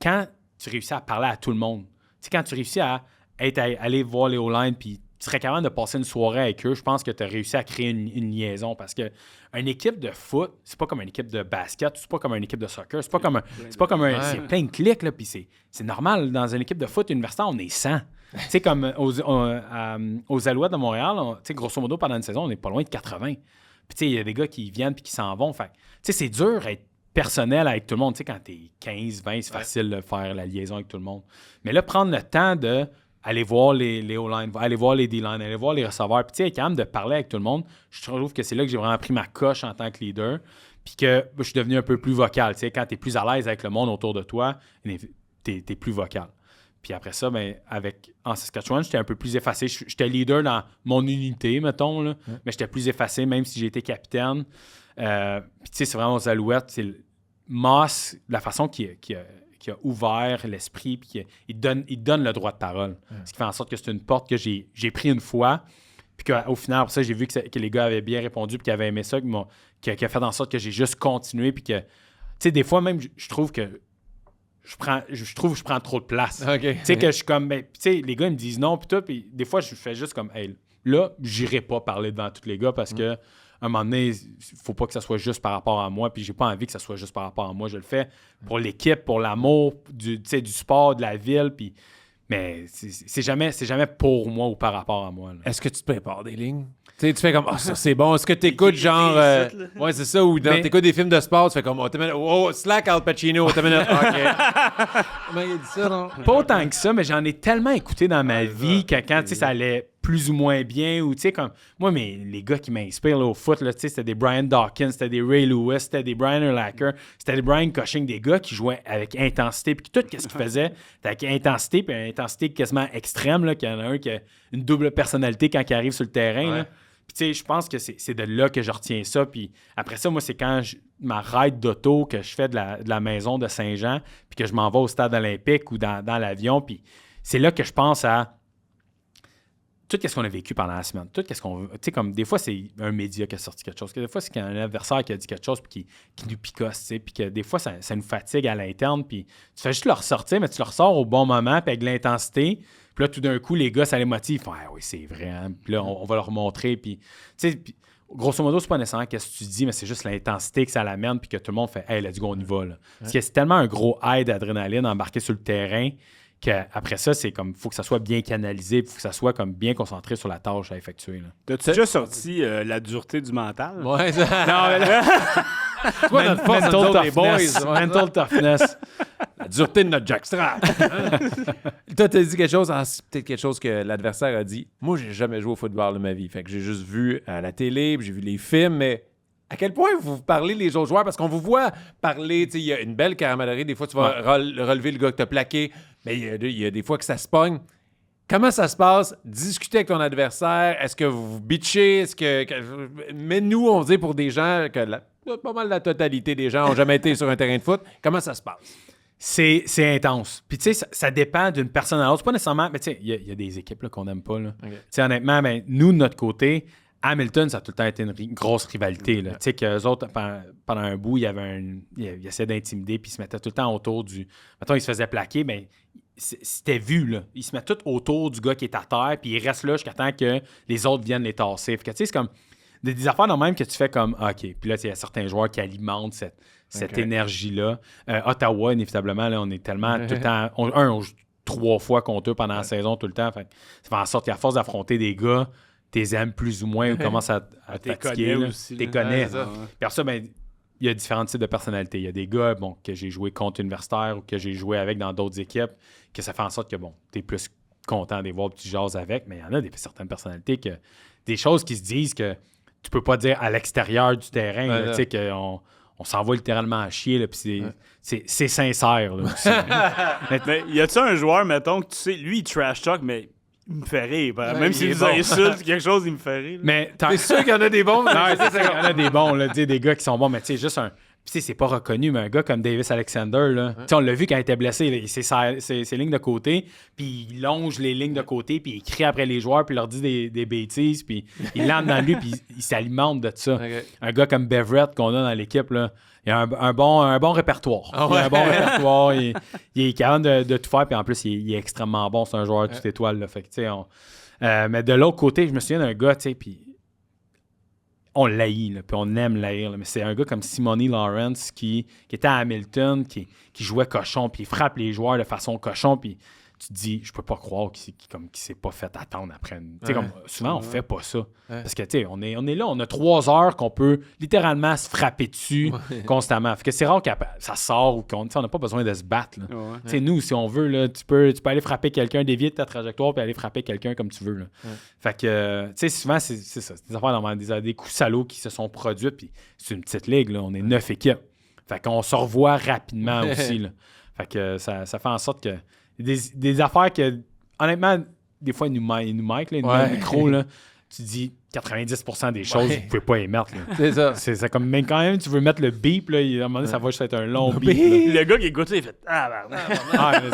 quand tu réussis à parler à tout le monde. Tu sais, quand tu réussis à aller voir les O-line puis tu serais capable de passer une soirée avec eux, je pense que tu as réussi à créer une liaison parce que une équipe de foot, c'est pas comme une équipe de basket, c'est pas comme une équipe de soccer, c'est c'est plein de clics là, puis c'est normal dans une équipe de foot universitaire, on est 100. Tu sais comme aux Alouettes de Montréal, tu sais grosso modo pendant une saison, on est pas loin de 80. Puis tu sais il y a des gars qui viennent puis qui s'en vont, fait tu sais c'est dur d'être personnel avec tout le monde. Tu sais, quand t'es 15, 20, c'est facile de faire la liaison avec tout le monde. Mais là, prendre le temps d'aller voir les O-line, aller voir les D-line, aller voir les receveurs, puis tu sais, quand même de parler avec tout le monde, je trouve que c'est là que j'ai vraiment pris ma coche en tant que leader, puis que je suis devenu un peu plus vocal. Tu sais, quand t'es plus à l'aise avec le monde autour de toi, t'es plus vocal. Puis après ça, en Saskatchewan, j'étais un peu plus effacé. J'étais leader dans mon unité, mettons, là, mais j'étais plus effacé, même si j'ai été capitaine. Puis tu sais, c'est vraiment aux Alouettes. C'est Moss, la façon qu'il a ouvert l'esprit, puis il donne le droit de parole. Ce qui fait en sorte que c'est une porte que j'ai pris une fois, puis qu'au final, après ça, j'ai vu que les gars avaient bien répondu, puis qu'ils avaient aimé ça, qui a fait en sorte que j'ai juste continué, puis que, tu sais, des fois même, je trouve que je prends trop de place. Okay. Tu sais, que je suis comme, tu sais, les gars, ils me disent non, puis tout, puis des fois, je fais juste comme, hey, là, j'irai pas parler devant tous les gars parce que, à un moment donné, il faut pas que ça soit juste par rapport à moi, puis j'ai pas envie que ça soit juste par rapport à moi. Je le fais pour l'équipe, pour l'amour du sport, de la ville, puis... Mais c'est jamais pour moi ou par rapport à moi. Là. Est-ce que tu te prépares des lignes? Tu sais, tu fais comme, ça c'est bon. Est-ce que tu écoutes genre. Ouais, c'est ça. Ou tu écoutes des films de sport, tu fais comme, slack Al Pacino, t'as minute. OK. Comment il a dit ça, non? Pas autant que ça, mais j'en ai tellement écouté dans ma vie que quand ça allait plus ou moins bien, ou tu sais, comme. Moi, les gars qui m'inspirent là, au foot, là, c'était des Brian Dawkins, c'était des Ray Lewis, c'était des Brian Urlacher, c'était des Brian Cushing, des gars qui jouaient avec intensité, puis tout ce qu'ils faisaient, c'était avec intensité, puis une intensité quasiment extrême, là, qu'il y en a un qui a une double personnalité quand il arrive sur le terrain. Là. Puis tu sais, je pense que c'est de là que je retiens ça. Puis après ça, moi, c'est quand ma ride d'auto que je fais de la maison de Saint-Jean, puis que je m'en vais au stade olympique ou dans l'avion, puis c'est là que je pense à tout ce qu'on a vécu pendant la semaine. Tout ce qu'on... Tu sais, comme des fois, c'est un média qui a sorti quelque chose. Des fois, c'est un adversaire qui a dit quelque chose puis qui nous picosse, tu sais. Puis que des fois, ça nous fatigue à l'interne. Puis tu fais juste le ressortir, mais tu le ressors au bon moment puis avec de l'intensité. Puis là, tout d'un coup, les gars, ça les motive. Ils font « Ah oui, c'est vrai. Hein? » Puis là, on va leur montrer. Puis, tu sais, grosso modo, c'est pas nécessairement ce que tu dis, mais c'est juste l'intensité que ça l'amène puis que tout le monde fait « Hey, let's go, on y va. » là. Parce que c'est tellement un gros high d'adrénaline embarqué sur le terrain qu'après ça, c'est comme, il faut que ça soit bien canalisé, il faut que ça soit comme bien concentré sur la tâche à effectuer. Là. T'as-tu déjà sorti la dureté du mental? Ouais, ça... Non, mais là... C'est quoi notre force, nous autres, les boys? Mental toughness. La dureté de notre jackstrap. Toi, t'as dit quelque chose, peut-être quelque chose que l'adversaire a dit. Moi, j'ai jamais joué au football de ma vie. Fait que j'ai juste vu à la télé, puis j'ai vu les films, mais... À quel point vous parlez les autres joueurs? Parce qu'on vous voit parler, tu sais, il y a une belle camaraderie. Des fois, tu vas relever le gars que t'as plaqué, mais il y a des fois que ça se pogne. Comment ça se passe? Discuter avec ton adversaire. Est-ce que vous bitchez? Mais nous, on dit pour des gens que pas mal la totalité des gens n'ont jamais été sur un terrain de foot. Comment ça se passe? C'est intense. Puis, tu sais, ça dépend d'une personne à l'autre. C'est pas nécessairement... Mais, tu sais, il y a des équipes là, qu'on n'aime pas. Tu sais, honnêtement, nous, de notre côté... Hamilton, ça a tout le temps été une grosse rivalité. Tu sais, qu'eux autres, pendant un bout, ils essayaient d'intimider, puis ils se mettaient tout le temps autour du... Mettons, ils se faisaient plaquer, mais c'était vu, là. Ils se mettent tout autour du gars qui est à terre, puis ils restent là jusqu'à temps que les autres viennent les tasser. Fait que, tu sais, c'est comme des affaires de même que tu fais comme, OK. Puis là, il y a certains joueurs qui alimentent cette énergie-là. Ottawa, inévitablement, là, on est tellement tout le temps... On joue 3 fois contre eux pendant la saison, tout le temps. Fait, ça fait en sorte qu'à force d'affronter des gars... T'es aimes plus ou moins ou commences à te fatiguer. T'es connais. Puis après ça, il y a différents types de personnalités. Il y a des gars que j'ai joué contre universitaires ou que j'ai joué avec dans d'autres équipes, que ça fait en sorte que t'es plus content de les voir et tu jases avec. Mais il y en a certaines personnalités que des choses qui se disent que tu peux pas dire à l'extérieur du terrain. Là, tu sais, qu'on s'envoie littéralement à chier. Là, puis c'est sincère. Là, mais y a-tu un joueur, mettons, que tu sais, lui, il trash talk, mais il me fait rire. Même s'il nous insulte quelque chose, il me fait rire. Mais t'es sûr qu'il y en a des bons? Non, il y en a des bons, là, des gars qui sont bons, mais tu sais, juste un... Puis c'est pas reconnu, mais un gars comme Davis Alexander, là, on l'a vu quand il était blessé, c'est ses lignes de côté, puis il longe les lignes de côté, puis il crie après les joueurs, puis il leur dit des bêtises, puis il lance dans lui, puis il s'alimente de ça. Okay. Un gars comme Beverett qu'on a dans l'équipe, là, il a un bon répertoire. Il a un bon répertoire, il est capable de tout faire, puis en plus, il est extrêmement bon, c'est un joueur toute étoile. Là, fait que, tu sais, mais de l'autre côté, je me souviens d'un gars, tu sais, puis on l'haït, là, puis on aime l'haïr, là, mais c'est un gars comme Simone Lawrence qui était à Hamilton, qui jouait cochon, puis il frappe les joueurs de façon cochon, puis tu te dis, je peux pas croire qu'il s'est pas fait attendre après. Comme, souvent, on fait pas ça. Parce que, tu sais, on est là, on a 3 heures qu'on peut littéralement se frapper dessus constamment. Fait que c'est rare que ça sort ou qu'on n'a pas besoin de se battre. Nous, si on veut, là, tu peux aller frapper quelqu'un, dévier ta trajectoire puis aller frapper quelqu'un comme tu veux. Là. Fait que, tu sais, souvent, c'est ça. C'est des affaires, des coups salauds qui se sont produits. Puis c'est une petite ligue, là. On est 9 équipes. Fait qu'on se revoit rapidement aussi. Là. Fait que ça fait en sorte que des affaires que, honnêtement, des fois, ils nous mic, là, le micro, là, tu dis 90% des choses, vous pouvez pas les mettre. Là. C'est ça. C'est comme, mais quand même, tu veux mettre le beep, là, à un moment donné, ça va juste être un long beep. Le gars qui écoute ça, il fait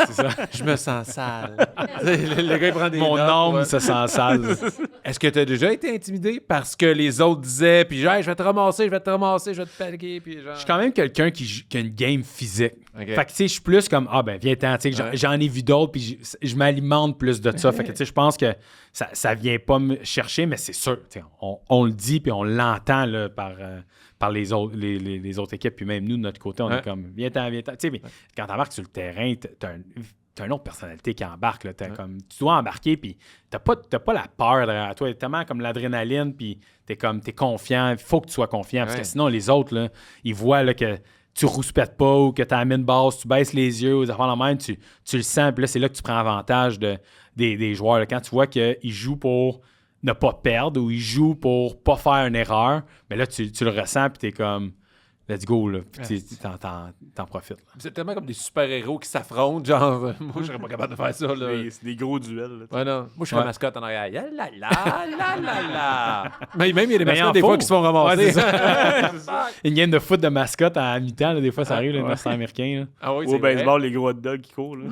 C'est ça. Je me sens sale. le gars, il prend des Mon notes, âme se sent sale. Est-ce que tu as déjà été intimidé parce que les autres disaient, puis genre, je vais te ramasser, je vais te palguer, puis genre... Je suis quand même quelqu'un qui a une game physique. Okay. Fait que, tu sais, je suis plus comme, viens-t'en, tu sais, j'en ai vu d'autres, puis je m'alimente plus de ça. Fait que, tu sais, je pense que ça vient pas me chercher, mais c'est sûr, tu sais, on le dit, puis on l'entend, là, par les autres équipes, puis même nous, de notre côté, on est comme, viens-t'en. Tu sais, mais quand t'embarques sur le terrain, t'as une autre personnalité qui embarque, là. Comme, tu dois embarquer, puis t'as pas la peur derrière toi. T'as tellement comme l'adrénaline, puis t'es confiant. Il faut que tu sois confiant, parce que sinon, les autres, là, ils voient là, que tu rouspètes pas ou que tu as la mine basse, tu baisses les yeux, aux affaires la même, tu le sens, puis là, c'est là que tu prends avantage des joueurs. Là. Quand tu vois qu'ils jouent pour ne pas perdre ou ils jouent pour pas faire une erreur, mais là, tu le ressens, puis t'es comme... Let's go, là. Puis t'en profites. Là. C'est tellement comme des super-héros qui s'affrontent, genre... moi, je serais pas capable de faire ça, là. C'est des gros duels. Là, ouais, non. Moi, je suis la mascotte en arrière. La. Mais même, il y a des mascottes, des fois, qui se font ramasser. Une game de foot de mascotte à mi-temps, là, des fois, ça arrive, les mascottes américains. Là. Ah oui, au baseball, les gros hot dogs qui courent. Là.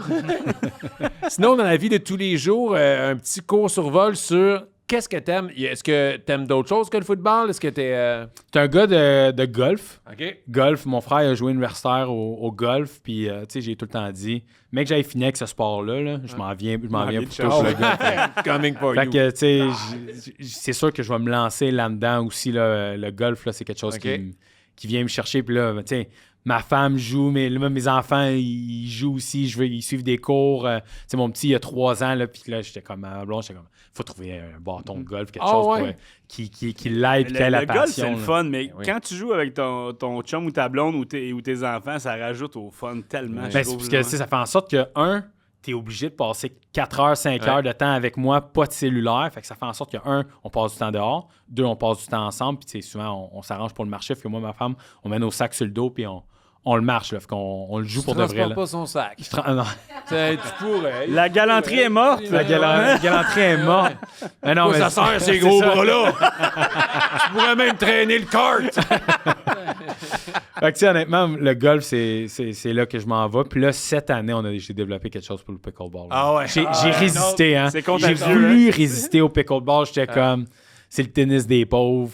Sinon, dans la vie de tous les jours, un petit court survol sur... Qu'est-ce que t'aimes? Est-ce que t'aimes d'autres choses que le football? Est-ce que t'es... T'es un gars de golf. OK. Golf, mon frère a joué universitaire au golf, puis tu sais, j'ai tout le temps dit, mec, j'avais fini avec ce sport-là, là, je m'en viens pour le golf. Coming for fait you. que, tu sais, c'est sûr que je vais me lancer là-dedans aussi, là, le golf, là, c'est quelque chose qui vient me chercher, puis là, tu sais, ma femme joue, mais là, mes enfants, ils jouent aussi, ils suivent des cours. Tu sais, mon petit, il a 3 ans, là, puis là, j'étais comme, faut trouver un bâton de golf, quelque chose qui l'aide, qui a la passion. Le golf, c'est le fun, mais quand tu joues avec ton chum ou ta blonde ou tes enfants, ça rajoute au fun tellement, je trouve. Parce que ça fait en sorte que, t'es obligé de passer 4 heures, 5 heures de temps avec moi, pas de cellulaire. Fait que ça fait en sorte que, on passe du temps dehors. 2, on passe du temps ensemble. Puis, souvent, on s'arrange pour le marché. Fait que moi, ma femme, on met nos sacs sur le dos, puis on le marche, là. Fait qu'on le joue pour de vrai. Tu pas son sac. Non. Tu pourrais. La galanterie est morte. La galanterie est morte. Mais non, mais ça sert ces gros bras-là. Tu pourrais même traîner le kart. Fait que, tu sais, honnêtement, le golf, c'est là que je m'en vais. Puis là, cette année, j'ai développé quelque chose pour le pickleball. Ah ouais. J'ai résisté, hein. J'ai voulu résister au pickleball. J'étais comme... C'est le tennis des pauvres.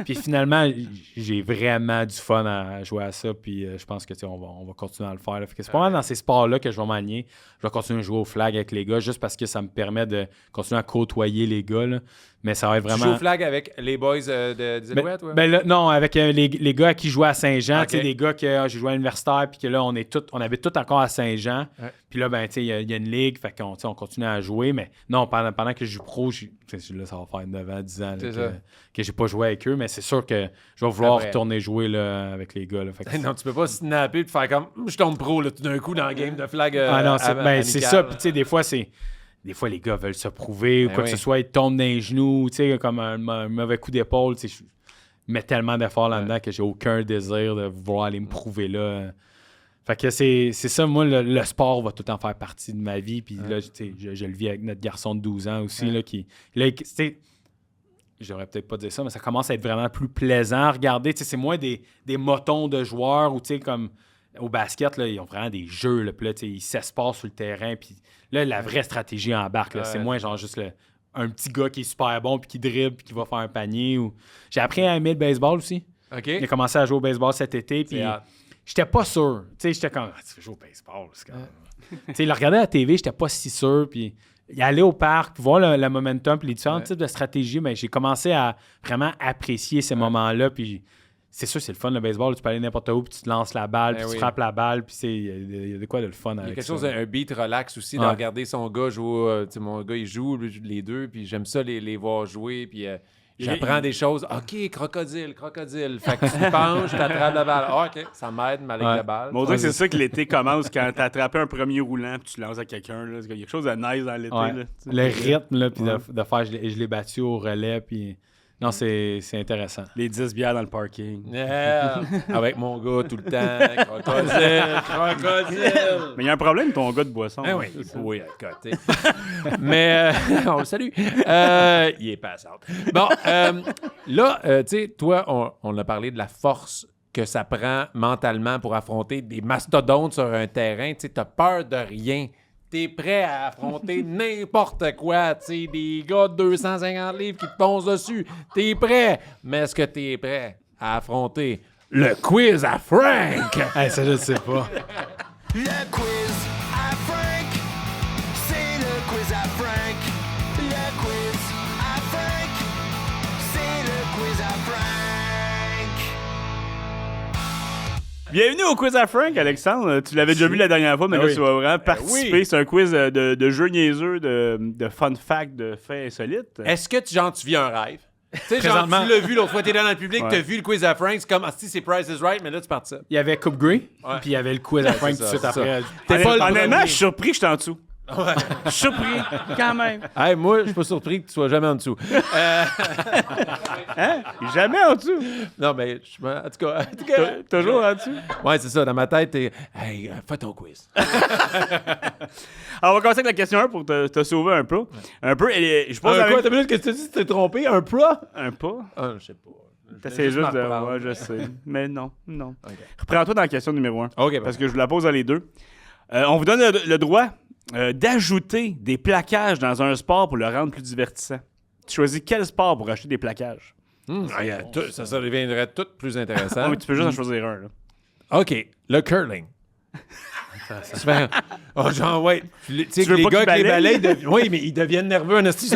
Puis finalement, j'ai vraiment du fun à jouer à ça. Puis je pense que on va continuer à le faire. Là. Fait que c'est pas mal dans ces sports-là que je vais m'aligner. Je vais continuer à jouer au flag avec les gars juste parce que ça me permet de continuer à côtoyer les gars. Là. Mais ça va être vraiment... Tu joues au flag avec les boys des Alouettes? Non, avec les gars à qui je jouais à Saint-Jean. Okay. Les gars que j'ai joué à l'universitaire puis que là, on habite tous encore à Saint-Jean. Ouais. Puis là, il y a une ligue. Fait qu'on on continue à jouer. Mais non, pendant que je joue pro, là, ça va faire 9 ans, 10 ans là, que j'ai pas joué avec eux. Mais c'est sûr que je vais vouloir retourner jouer là, avec les gars. Là. Fait que non, tu peux pas snapper et faire comme je tombe pro là, tout d'un coup dans le game de flag. C'est ça. Puis tu sais, des fois, les gars veulent se prouver ou quoi que ce soit, ils tombent dans les genoux, tu sais, comme un mauvais coup d'épaule. Je mets tellement d'efforts là-dedans que j'ai aucun désir de vouloir aller me prouver là. Fait que c'est ça, moi, le sport va tout le temps faire partie de ma vie. Puis là, tu sais, je le vis avec notre garçon de 12 ans aussi, là, qui... Là, tu sais, j'aurais peut-être pas dire ça, mais ça commence à être vraiment plus plaisant à regarder. Tu sais, c'est moins des motons de joueurs ou, tu sais, comme... Au basket, là, ils ont vraiment des jeux. Là, puis là, ils s'espacent sur le terrain. Puis là, la vraie stratégie embarque. C'est moins genre juste un petit gars qui est super bon puis qui dribble puis qui va faire un panier. J'ai appris à aimer le baseball aussi. Okay. J'ai commencé à jouer au baseball cet été. Puis j'étais pas sûr. J'étais comme, tu veux jouer au baseball? Le regarder à la TV, j'étais pas si sûr. Puis y aller au parc, voir le momentum puis les différents types de stratégies, j'ai commencé à vraiment apprécier ces moments-là. Puis c'est sûr, c'est le fun, le baseball. Tu peux aller n'importe où, puis tu te lances la balle, puis tu frappes la balle, puis il y a de quoi de le fun avec ça. Il y a quelque chose, un beat relax aussi, de regarder son gars jouer. Mon gars, il joue les deux, puis j'aime ça les voir jouer, puis j'apprends des choses. OK, crocodile. Fait que tu te penches, tu attrapes la balle. OK, ça m'aide, ma ligue de balle. On dirait que c'est ça que l'été commence quand tu attrapes un premier roulant, puis tu lances à quelqu'un. Là. Il y a quelque chose de nice dans l'été. Là, le rythme, là, puis de faire, je l'ai battu au relais, puis... Non, c'est intéressant. Les 10 bières dans le parking. Yeah. Avec mon gars tout le temps. Crocodile. Mais il y a un problème, ton gars de boisson. Ah oui, il pourrait à côté. Mais on le salue. Il est passant. Bon, là, tu sais, toi, on a parlé de la force que ça prend mentalement pour affronter des mastodontes sur un terrain. Tu sais, t'as peur de rien. T'es prêt à affronter n'importe quoi, tu sais, des gars de 250 livres qui te poncent dessus. T'es prêt, mais est-ce que t'es prêt à affronter le quiz à Frank? Hey, ça, je ne sais pas. Le quiz à Frank, c'est le quiz à Frank. Le quiz à Frank, c'est le quiz à Frank. Bienvenue au quiz à Frank, Alexandre. Tu l'avais déjà vu la dernière fois, mais là, tu vas vraiment participer. Oui. C'est un quiz de jeux niaiseux, de fun facts, de faits insolites. Est-ce que tu vis un rêve? Tu sais, genre, Présentement- tu l'as vu l'autre fois, t'es dans le public, Ouais. t'as vu le quiz à Frank, c'est comme, si c'est Price is Right, mais là, tu pars de ça. Il y avait Coupe Grey, puis il y avait le quiz à Frank tout de ça, suite c'est après. T'es pas le Honnêtement, premier. je suis surpris que je suis en dessous. Je suis surpris, quand même. Hey, moi, je suis pas surpris que tu sois jamais en dessous. Hein? Jamais en dessous. Non, mais, en tout cas, Toujours en dessous. ouais, c'est ça, dans ma tête, t'es, hey, fais ton quiz. Alors, on va commencer avec la question 1 pour te sauver un peu. Un peu, je pense Quoi, t'as minute que tu t'es dit, tu t'es trompé, un pro? un pas. Ah, je sais pas. T'essaies juste de... m'en Ouais, je sais. Mais non. Ok. Reprends-toi dans la question numéro 1. OK, Parce que je vous la pose dans les deux. On vous donne le droit d'ajouter des plaquages dans un sport pour le rendre plus divertissant. Tu choisis quel sport pour acheter des plaquages? Ça deviendrait tout plus intéressant. Ah, mais tu peux juste en choisir un. Là. OK, le curling. Ça se fait... Oh, genre, ouais. Tu sais, Tu veux les pas gars avec qu'ils les balais, oui, mais ils deviennent nerveux en esti.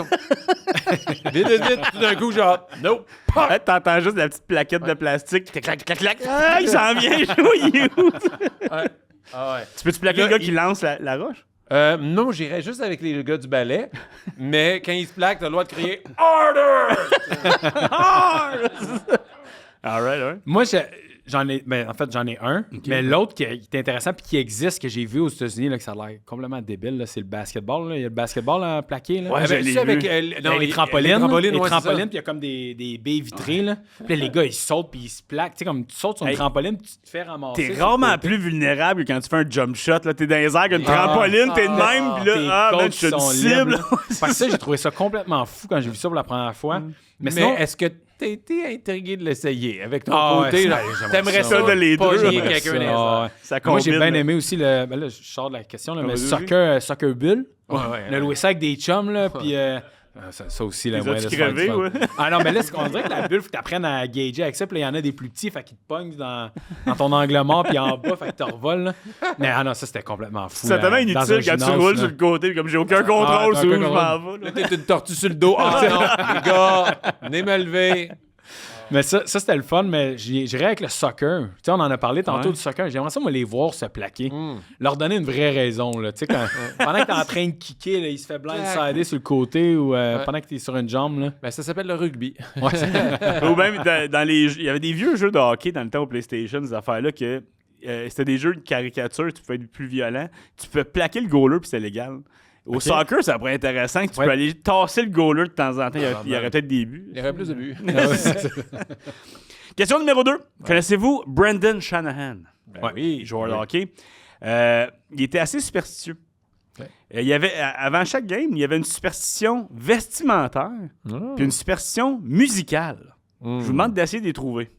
Vite, tout d'un coup, genre, nope. Là, t'entends juste la petite plaquette de plastique. Clac, clac, clac. Ah, il s'en vient, il est où? Ah ouais. Tu peux-tu plaquer Là, le gars qui lance la roche? Non, j'irais juste avec les gars du ballet, mais quand ils se plaquent, t'as le droit de crier « Harder! » All right. Moi, j'en ai un, mais l'autre qui est intéressant puis qui existe, que j'ai vu aux États-Unis, là, que ça a l'air complètement débile, là, c'est le basketball. Là. Il y a le basketball plaqué. Là. Ouais, je l'ai avec vu. Les trampolines. ouais, puis c'est ça. il y a comme des baies vitrées. Là. Puis là, les gars, ils sautent puis ils se plaquent. Tu sais, comme tu sautes sur une Hey, trampoline puis tu te fais ramasser. T'es sur le rarement côté. plus vulnérable que quand tu fais un jump shot. Là. T'es dans les airs avec une trampoline, t'es de même, pis Tes là, man, côtes je suis une sont cible. libres, là. Parce que ça, j'ai trouvé ça complètement fou quand j'ai vu ça pour la première fois. Mais Mais sinon, est-ce que t'as été intrigué de l'essayer avec ton Ah ouais, côté? ça, là, j'aimerais t'aimerais ça. ça de les deux, pogner j'aimerais quelqu'un ça. dans les airs. Ah ouais. Ça Moi, j'ai combine, bien là. aimé aussi le. Ben là, je sors de la question, là, mais vas-y. soccer bull. Ouais, On a loué ça avec des chums, là, puis. Ça aussi, la Les moyen de as-tu se faire du crevés, fun. ouais? Ah non, mais là, on dirait que la bulle, faut que t'apprennes à gager avec ça. Puis là, il y en a des plus petits, fait qu'ils te pognent dans ton angle mort, puis en bas, fait que tu revoles. Là. Mais non, ça, c'était complètement fou. C'est tellement là, dans inutile un quand tu gymnase, roules là. sur le côté, comme j'ai aucun contrôle t'as sur où aucun je m'en contrôle. vais. Là, t'es une tortue sur le dos. Ah non, les gars, venez me lever. Mais ça c'était le fun, mais j'irais avec le soccer. Tu sais, on en a parlé tantôt Ouais. du soccer. J'aimerais ça, moi, les voir se plaquer. Leur donner une vraie raison, là. Tu sais, pendant que t'es en train de kicker, là, il se fait blindsider sur le côté ou pendant que t'es sur une jambe, là. Ben, ça s'appelle le rugby. Ouais, Ou même, il y avait des vieux jeux de hockey dans le temps au PlayStation, ces affaires-là, que c'était des jeux de caricature, tu pouvais être plus violent. Tu pouvais plaquer le goaler, puis c'était légal. Au soccer, ça pourrait être intéressant que tu peux aller tasser le goaler de temps en temps. Il y aurait peut-être des buts. Il y aurait plus de buts. Question numéro 2. Connaissez-vous Brendan Shanahan? Ben oui, Joueur de hockey. Il était assez superstitieux. Ouais. Il y avait, avant chaque game, il y avait une superstition vestimentaire puis une superstition musicale. Je vous demande d'essayer de les trouver.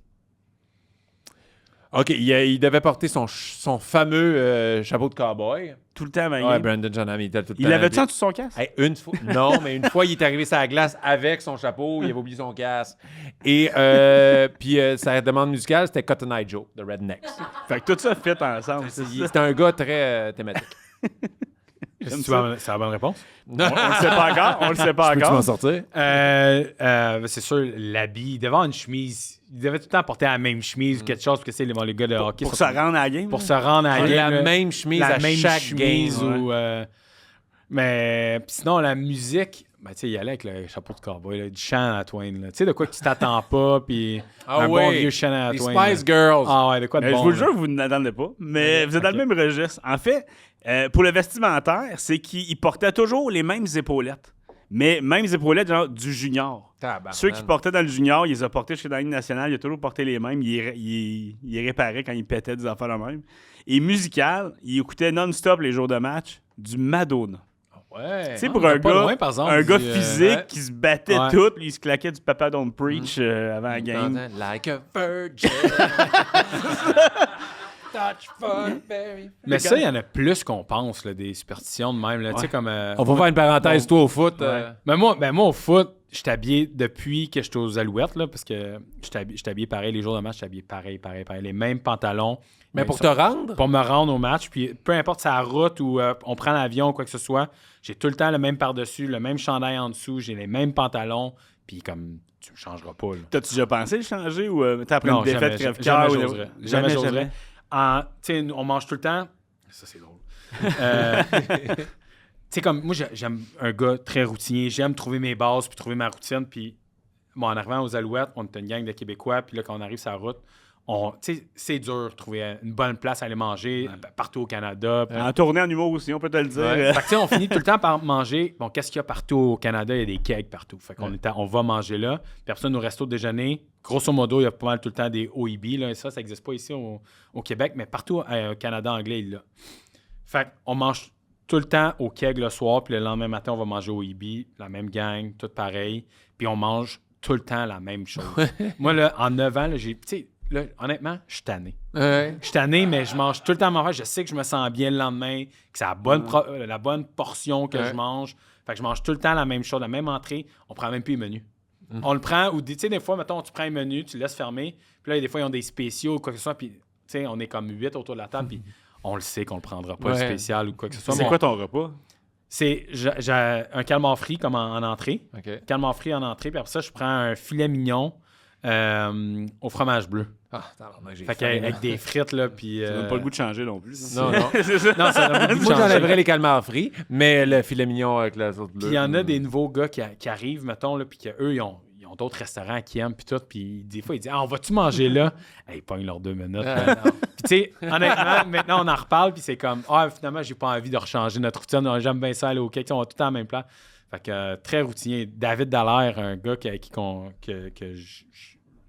OK, il devait porter son fameux chapeau de cowboy. Tout le temps avant Ouais, game. Brandon John il était tout le Il temps l'avait-tu en habillé. dessous de son casque? Hey, une fois, non, mais une fois, il est arrivé sur la glace avec son chapeau, il avait oublié son casque. Et puis sa demande musicale, c'était Cotton Eye Joe de Rednecks. Fait que tout ça fait ensemble. C'était un gars très thématique. C'est la bonne réponse? On le sait pas encore. On le sait pas Peux-tu m'en encore. sortir? c'est sûr, l'habit. Il devait avoir une chemise. Il devait tout le temps porter la même chemise ou quelque chose, parce que c'est les gars de hockey. Pour se rendre à la game. Pour se rendre à la game. La là. même chemise La à même chaque chemise game. ou, mais pis sinon, la musique, ben, tu sais, il y allait avec le chapeau de cowboy, là, du chant à Twain. Tu sais, de quoi que tu t'attends pas, puis un bon vieux chant à Les Twain. Spice là. Girls. Ah ouais, de quoi de Je bon. vous le là. jure, vous n'attendez pas, mais vous êtes dans le même registre. En fait, pour le vestimentaire, c'est qu'il portait toujours les mêmes épaulettes. Mais mêmes épaulettes, genre du junior. Tabarnak. Ceux qui portaient dans le junior, ils les ont portés chez la Ligue nationale, il a toujours porté les mêmes. Il réparait quand il pétait des affaires de même. Et musical, il écoutait non-stop les jours de match du Madonna. Ouais. Tu sais, Ah, pour on un est pas gars, loin, par exemple, un gars du, physique ouais. qui se battait Ouais. tout, lui, il se claquait du Papa Don't Preach avant la game. Like a virgin. Touch fun, very. Mais ça, il y en a plus qu'on pense, là, des superstitions de même. Là, tu sais, comme, On va faire une parenthèse, toi, au foot. Mais moi, au foot, je suis habillé depuis que j'étais aux Alouettes, là, parce que je suis habillé pareil. Les jours de match, je suis habillé pareil. Les mêmes pantalons. Mais pour te rendre? Pour me rendre au match, puis peu importe si c'est la route ou on prend l'avion ou quoi que ce soit, j'ai tout le temps le même par-dessus, le même chandail en dessous, j'ai les mêmes pantalons, puis comme tu me changeras pas. Là. T'as-tu déjà pensé le changer ou t'as après Non, une défaite jamais crève-cœur? j'oserais. Jamais j'oserais. Tu sais, on mange tout le temps. Ça, c'est drôle. Tu sais, comme moi, j'aime un gars très routinier. J'aime trouver mes bases puis trouver ma routine. Puis, bon, en arrivant aux Alouettes, on était une gang de Québécois. Puis là, quand on arrive sur la route, tu sais, c'est dur de trouver une bonne place à aller manger partout au Canada. Puis, En tournée en humour aussi, on peut te le dire. fait que, tu sais, on finit tout le temps par manger. Bon, qu'est-ce qu'il y a partout au Canada? Il y a des kegs partout. Fait qu'on on va manger là. Puis après ça, nos restos de déjeuner, grosso modo, il y a pas mal tout le temps des OEB. Là. Ça n'existe pas ici au Québec, mais partout au Canada anglais, il y a. Fait qu'on mange tout le temps au keg le soir, puis le lendemain matin, on va manger au OEB, la même gang, tout pareil. Puis on mange tout le temps la même chose. Moi, là, en 9 ans, là, tu sais, là, honnêtement, je suis tanné. Ouais. Je suis tanné, mais je mange tout le temps mon affaire. Je sais que je me sens bien le lendemain, que c'est la bonne portion que je mange. Fait que je mange tout le temps la même chose, la même entrée. On prend même plus les menus. On le prend, ou tu sais, des fois, mettons, tu prends un menu, tu le laisses fermer, puis là, des fois, ils ont des spéciaux ou quoi que ce soit, puis tu sais, on est comme 8 autour de la table, puis on le sait qu'on le prendra pas, le spécial ou quoi que ce soit. C'est quoi ton repas? C'est j'ai un calmar frit comme en entrée. OK. Calmar frit en entrée, puis après ça, je prends un filet mignon au fromage bleu. Ah, j'ai Fait faim. qu'avec des frites, là, puis... Ça donne pas le goût de changer non plus. Non, non. C'est ça. Non, ça donne le goût de Moi, changer. j'enlèverais les calmars frits, mais le filet mignon avec la sauce bleue. Puis il y en a des nouveaux gars qui arrivent, mettons, là, puis qu'eux, ils ont d'autres restaurants qui aiment, puis tout. Puis des fois, ils disent « Ah, on va-tu manger là? » Hey, ils pognent leurs 2 minutes. là. Puis tu sais, honnêtement, maintenant, on en reparle, puis c'est comme « Ah, finalement, j'ai pas envie de rechanger notre routine. J'aime bien ça aller au cake. On va tout le temps à la même place. » Fait que très routinier. David Dallaire, un gars que je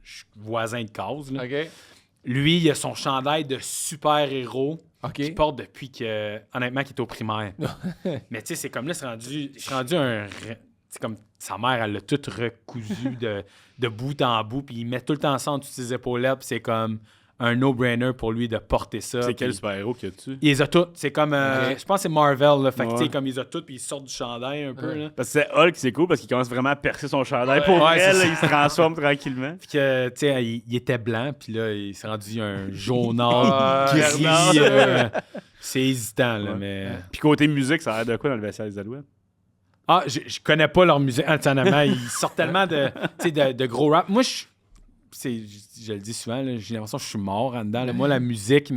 suis voisin de case, là. OK. Lui, il a son chandail de super-héros OK. qu'il porte depuis que, honnêtement, qu'il est au primaire. Mais tu sais, c'est comme là, c'est rendu un... C'est comme sa mère, elle l'a tout recousu de bout en bout, puis il met tout le temps ça en dessous de ses épaulettes, puis c'est comme un no-brainer pour lui de porter ça. C'est quel puis super-héros qu'il y a dessus? il les a toutes. C'est comme, je pense que c'est Marvel, là. Fait que, tu sais, Ouais. comme ils ont toutes, puis ils sortent du chandail un peu, là. Parce que c'est Hulk, c'est cool parce qu'il commence vraiment à percer son chandail. Pour Ouais, vrai, c'est là, ça. il se transforme tranquillement. Puis que, tu sais, il était blanc, puis là, il s'est rendu un jaunard, gris. Bernard. C'est hésitant, là, Ouais. mais... Puis côté musique, ça a l'air de quoi dans le vestiaire des Alouettes? Ah, je connais pas leur musique. Honnêtement, ils sortent tellement de gros rap. Moi, je le dis souvent, là, j'ai l'impression que je suis mort en dedans. Là. Moi, la musique,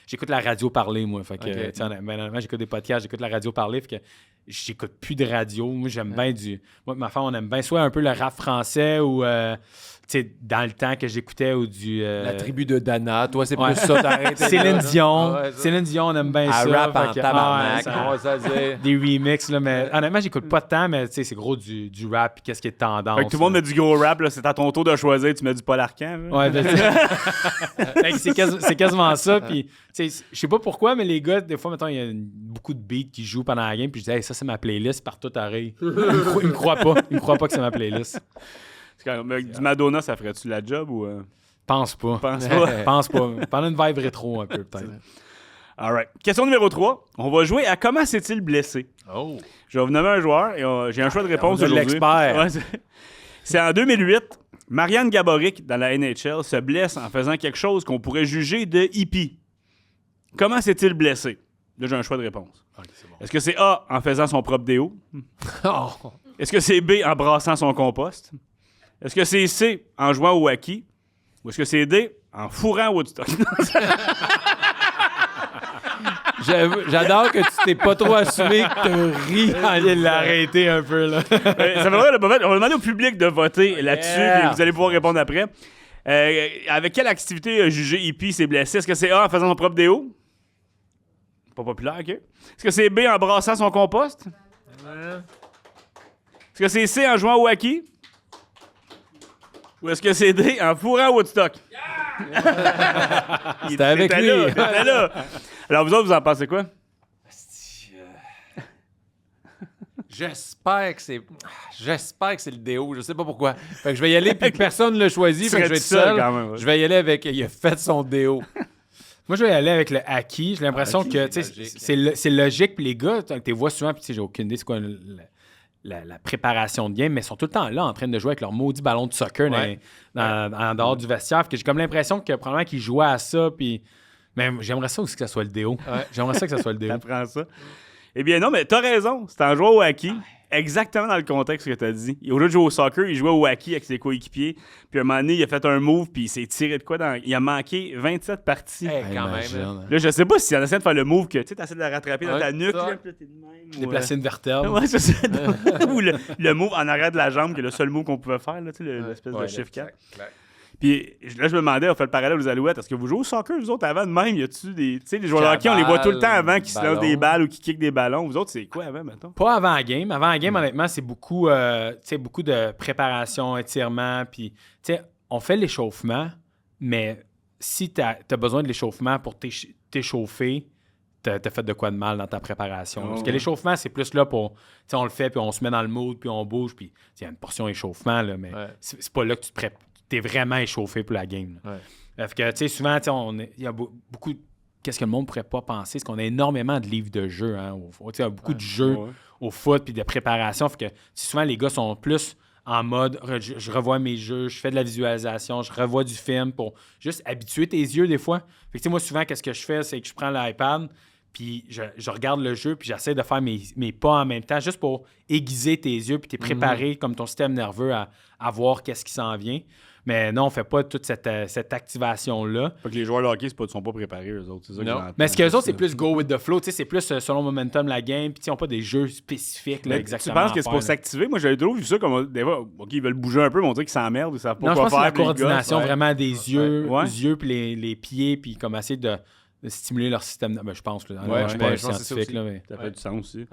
j'écoute la radio parler, moi. Fait que, Ok. tu sais, honnêtement, j'écoute des podcasts, j'écoute la radio parler. Fait que j'écoute plus de radio. Moi, j'aime bien moi, ma femme, on aime bien soit un peu le rap français ou, tu sais, dans le temps que j'écoutais ou du... La tribu de Dana. Toi, c'est Ouais. plus ça. t'arrêtes là, Céline là. Dion. Ah ouais, ça. Céline Dion, on aime bien Elle ça. rap en Fait que- tabarnak. ça- On va se le dire. des remixes, là, mais honnêtement, j'écoute pas de temps, mais tu sais, c'est gros du rap, puis qu'est-ce qui est tendance. Fait que tout le monde là. met du gros rap, là, c'est à ton tour de choisir, tu mets du Paul Arcand. là. Ouais, ben, fait que c'est quasiment ça. Puis, tu sais, je sais pas pourquoi, mais les gars, des fois, mettons, il y a beaucoup de beats qui jouent pendant la game, puis je dis, hey, ça, c'est ma playlist, partout oreille. Ils me croient pas. Ils me croient pas que c'est ma playlist. C'est quand même- mais du Madonna, ça ferait-tu la job ou... Pense pas. Pense pas. Pense pas. Pendant une vibe rétro, un peu, peut-être. All right. Question numéro 3. On va jouer à comment s'est-il blessé? Oh. Je vais vous nommer un joueur et j'ai un choix de réponse on a aujourd'hui. l'expert. Ouais, c'est en 2008. Marianne Gaborik, dans la NHL, se blesse en faisant quelque chose qu'on pourrait juger de hippie. Comment s'est-il blessé? Là, j'ai un choix de réponse. Est-ce que c'est A, en faisant son propre déo? Oh. Est-ce que c'est B, en brassant son compost? Est-ce que c'est C, en jouant au hockey? Ou est-ce que c'est D, en fourrant au Woodstock? J'adore que tu t'es pas trop assumé, que tu ris. Il l'a arrêté un peu, là. Ça fait vrai, on va demander au public de voter là-dessus, puis vous allez pouvoir répondre après. Avec quelle activité jugé Hippie s'est blessé? Est-ce que c'est A, en faisant son propre déo? Pas populaire, OK. Est-ce que c'est B, en brassant son compost? Est-ce que c'est C, en jouant au hockey? Ou est-ce que c'est D, en fourrant Woodstock? C'était avec lui. T'étais là. Alors, vous autres, vous en pensez quoi? J'espère que c'est le déo. Je sais pas pourquoi. Fait que je vais y aller, puis personne ne l'a choisi. Fait que je vais être seul. Quand même, ouais. Je vais y aller avec. Il a fait son déo. Moi, je vais y aller avec le hockey. J'ai l'impression que tu sais, c'est logique. Puis les gars, tu les vois souvent, puis j'ai aucune idée c'est quoi la préparation de game, mais ils sont tout le temps là en train de jouer avec leur maudit ballon de soccer en dehors du vestiaire. Que j'ai comme l'impression que probablement qu'ils jouaient à ça. Puis... Mais j'aimerais ça aussi que ça soit le déo. Ouais. J'aimerais ça que ça soit le déo. T'apprends ça. Eh bien non, mais t'as raison. C'est en jouant au hockey. Exactement dans le contexte que t'as dit. Au lieu de jouer au soccer, il jouait au hockey avec ses coéquipiers. Puis à un moment donné, il a fait un move, puis il s'est tiré de quoi dans... Il a manqué 27 parties. Quand même. Là, je sais pas si on essaie de faire le move que tu essaies de la rattraper dans ta nuque. Là, puis t'es de même. Déplacer une vertèbre. Ouais, c'est ça. Ou le move en arrière de la jambe, qui est le seul move qu'on pouvait faire, là, l'espèce de shift 4. Puis là, je me demandais, on fait le parallèle aux Alouettes. Est-ce que vous jouez au soccer, vous autres, avant de même? Y a-tu des. Tu sais, les joueurs de hockey, on les voit tout le temps avant qui se lancent des balles ou qui kickent des ballons. Vous autres, c'est quoi avant, mettons? Pas avant la game. Avant la game, honnêtement, c'est beaucoup, beaucoup de préparation, étirement. Puis, tu sais, on fait l'échauffement, mais si tu as besoin de l'échauffement pour t'échauffer, t'as fait de quoi de mal dans ta préparation. Parce que l'échauffement, c'est plus là pour... Tu sais, on le fait, puis on se met dans le mood, puis on bouge, puis il y a une portion échauffement, là, mais c'est pas là que tu t'es vraiment échauffé pour la game. Fait que, tu sais, souvent, il y a beaucoup... Qu'est-ce que le monde pourrait pas penser? C'est qu'on a énormément de livres de jeux. Hein, il y a beaucoup de jeux au foot, puis de préparation. Fait que souvent, les gars sont plus en mode, je revois mes jeux, je fais de la visualisation, je revois du film pour juste habituer tes yeux des fois. Fait que, moi, souvent, qu'est-ce que je fais? C'est que je prends l'iPad, puis je regarde le jeu, puis j'essaie de faire mes pas en même temps, juste pour aiguiser tes yeux, puis t'es préparé comme ton système nerveux à voir qu'est-ce qui s'en vient. Mais non, on fait pas toute cette activation-là. Fait que les joueurs de hockey ne sont pas préparés, eux autres. C'est ça non. Mais ce qu'eux autres, c'est plus go with the flow. C'est plus selon momentum la game. Puis ils n'ont pas des jeux spécifiques. Là, exactement. Tu penses que c'est pour s'activer? Moi, j'avais toujours vu ça comme des fois, OK, ils veulent bouger un peu, mais on dirait qu'ils s'emmerdent. Ils savent pas quoi faire. Non, je pense que c'est la coordination vraiment des yeux, puis les pieds, puis comme essayer de stimuler leur système. Ben, je pense. Là. Je suis pas scientifique. Là, mais... Ça fait du sens aussi.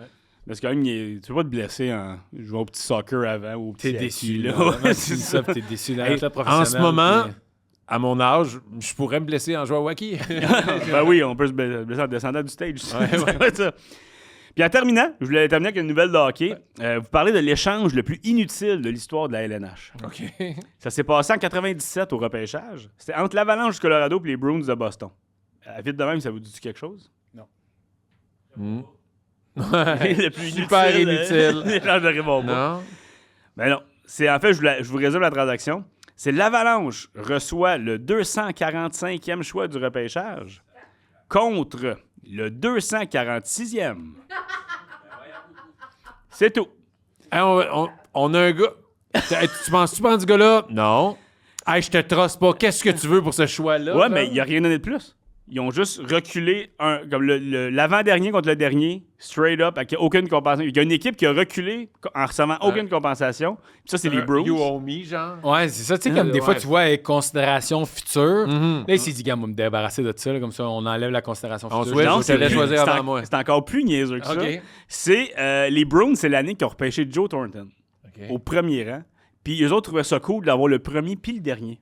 Parce que quand même, tu peux pas te blesser en jouant au petit soccer avant ou au petit déçu, là. T'es déçu dans la professionnelle. En ce moment, à mon âge, je pourrais me blesser en jouant au hockey. Ben oui, on peut se blesser en descendant du stage. Ça. Puis en terminant, je voulais terminer avec une nouvelle de hockey. Vous parlez de l'échange le plus inutile de l'histoire de la LNH. OK. Ça s'est passé en 97 au repêchage. C'était entre l'Avalanche du Colorado et les Bruins de Boston. Vite de même, ça vous dit quelque chose? Non. Le plus super inutile. L'échange de Raymond. Non. Ben non. C'est, en fait, je vous résume la transaction. C'est l'Avalanche reçoit le 245e choix du repêchage contre le 246e. C'est tout. Hey, on a un gars. Tu penses ce gars-là? Non. Hey, je te trosse pas. Qu'est-ce que tu veux pour ce choix-là? Ouais, mais il n'y a rien donné de plus. Ils ont juste reculé comme l'avant-dernier contre le dernier, straight up, avec aucune compensation. Il y a une équipe qui a reculé en recevant aucune compensation. Puis ça, c'est les Bruins. You owe me, genre. Ouais, c'est ça. Tu sais, comme des fois, tu vois, avec considération future. Là, il s'est dit, gars, on va me débarrasser de ça. Là, comme ça, on enlève la considération future. Non, je l'ai choisi avant moi. C'est encore plus niaiseux que ça. C'est les Bruins, c'est l'année qu'ils ont repêché Joe Thornton au premier rang. Puis eux autres trouvaient ça cool d'avoir le premier puis le dernier.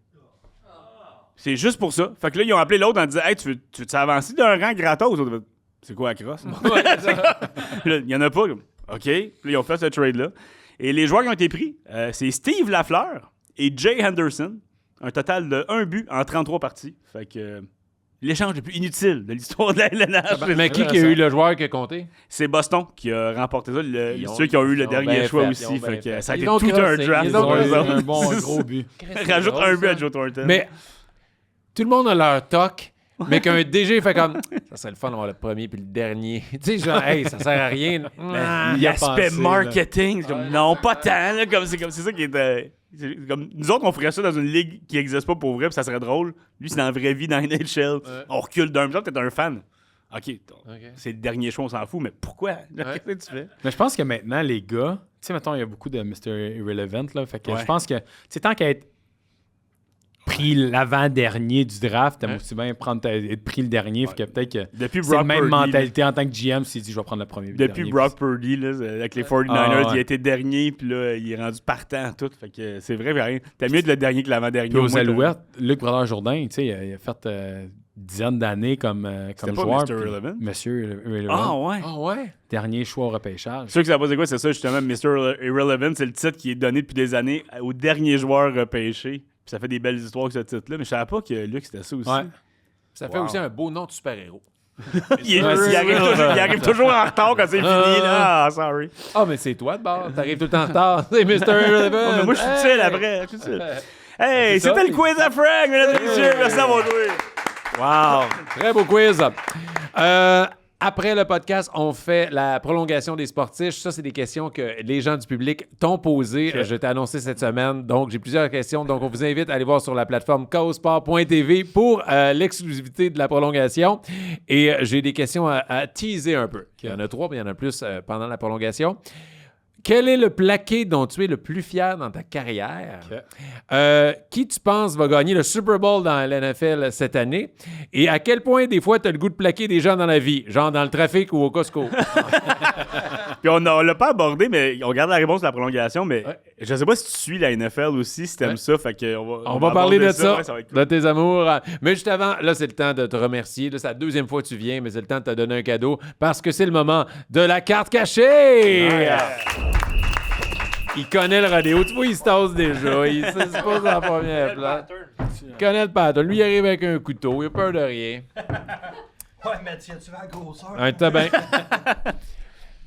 C'est juste pour ça. Fait que là, ils ont appelé l'autre en disant, hey, tu veux avancer d'un rang gratos? C'est quoi la crosse? Il n'y en a pas. OK. Puis là, ils ont fait ce trade-là. Et les joueurs qui ont été pris, c'est Steve Lafleur et Jay Henderson. Un total de 1 but en 33 parties. Fait que l'échange le plus inutile de l'histoire de la LNH. Mais qui a eu le joueur qui a compté? C'est Boston qui a remporté ça. Ceux qui ont eu le dernier choix aussi. Fait que ça a été tout un draft. Un bon gros but. Rajoute un but à Joe Thornton. Mais tout le monde a leur toc, mais qu'un DG fait comme ça serait le fun d'avoir le premier puis le dernier. Tu sais, genre, hey, ça sert à rien. L'aspect pensé, marketing, c'est comme, non, pas tant. Là, c'est ça qui est. Comme, nous autres, on ferait ça dans une ligue qui n'existe pas pour vrai, puis ça serait drôle. Lui, c'est dans la vraie vie, dans NHL. On recule d'un genre, t'es un fan. OK, c'est le dernier choix, on s'en fout, mais pourquoi? Qu'est-ce que tu fais? Mais je pense que maintenant, les gars, tu sais, mettons, il y a beaucoup de Mr. Irrelevant, là. Fait que Ouais. je pense que, tu sais, tant qu'à être pris l'avant-dernier du draft, t'aimes aussi bien être pris le dernier. Fait que peut-être que Depuis c'est la Brock même Purdy, mentalité en tant que GM, s'il dit je vais prendre le premier. le Depuis dernier. Brock Purdy, là, avec les 49ers, Ah, ouais. il a été dernier, puis là, il est rendu partant, tout. Fait que c'est vrai, rien. T'as mieux de le dernier que l'avant-dernier. Puis aux au moins, Alouettes, Luc Brodeur-Jourdain, tu sais, il a fait dizaines d'années comme C'était pas joueur. Mr. puis Irrelevant? Monsieur Irrelevant. ouais. Ah ouais? Dernier choix au repêchage. Ceux qui savent pas c'est quoi, c'est ça, justement. Mr. Irrelevant, c'est le titre qui est donné depuis des années au dernier joueur repêché. Puis ça fait des belles histoires avec ce titre-là. Mais je savais pas que Luc, c'était ça aussi. Ouais. Ça fait aussi un beau nom de super-héros. il arrive toujours en retard quand c'est fini. Là. Ah, sorry. Ah, mais c'est toi de bord. T'arrives tout le temps en retard. C'est Mr. Irrelevant. Mais moi, je suis utile après. Je suis utile. Hey, C'est ça. c'était le quiz à Frank, mesdames et messieurs. Merci d'avoir joué. Wow. Très beau quiz. Après le podcast, on fait la prolongation des sportifs. Ça, c'est des questions que les gens du public t'ont posées. Je t'ai annoncé cette semaine. Donc, j'ai plusieurs questions. Donc, on vous invite à aller voir sur la plateforme causport.tv pour l'exclusivité de la prolongation. Et j'ai des questions à teaser un peu. Il y en a 3, mais il y en a plus pendant la prolongation. Quel est le plaqué dont tu es le plus fier dans ta carrière? Qui tu penses va gagner le Super Bowl dans l'NFL cette année? Et à quel point, des fois, tu as le goût de plaquer des gens dans la vie, genre dans le trafic ou au Costco? Puis on l'a pas abordé, mais on regarde la réponse de la prolongation. Mais je sais pas si tu suis la NFL aussi, si t'aimes ça. Fait que On va parler de aborder ça, Ouais, va être cool. de tes amours. Mais juste avant, là, c'est le temps de te remercier. Là, c'est la deuxième fois que tu viens, mais c'est le temps de te donner un cadeau parce que c'est le moment de la carte cachée! Il connaît le rodéo. Tu vois, il se tasse déjà. C'est pas sa première place. Il connaît le pattern. Lui, il arrive avec un couteau. Il a peur de rien. Ouais, mais tu vas à la grosseur. Un tabac.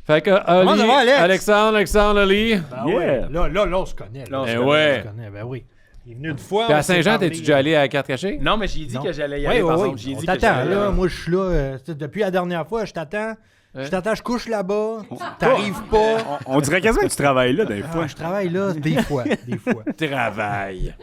Fait que, Comment ça va, Alex? Alexandre, Ali. Ben Yeah. ouais. Là, on se connaît. Là, on se Eh connaît, ouais. On se connaît, ben oui. Il est venu une fois. Puis on à s'est Saint-Jean, parlé, t'es-tu déjà allé à la carte cachée? Non, mais j'ai dit Non. que j'allais y Oui, aller, par oui, exemple. J'ai on dit que t'attend, j'allais y là. aller. Moi, je suis là. Depuis la dernière fois, je t'attends. Ouais. Je t'attends, je couche là-bas. T'arrives pas. On dirait quasiment que tu travailles là, des fois. Ah, je travaille là, des fois. Travail.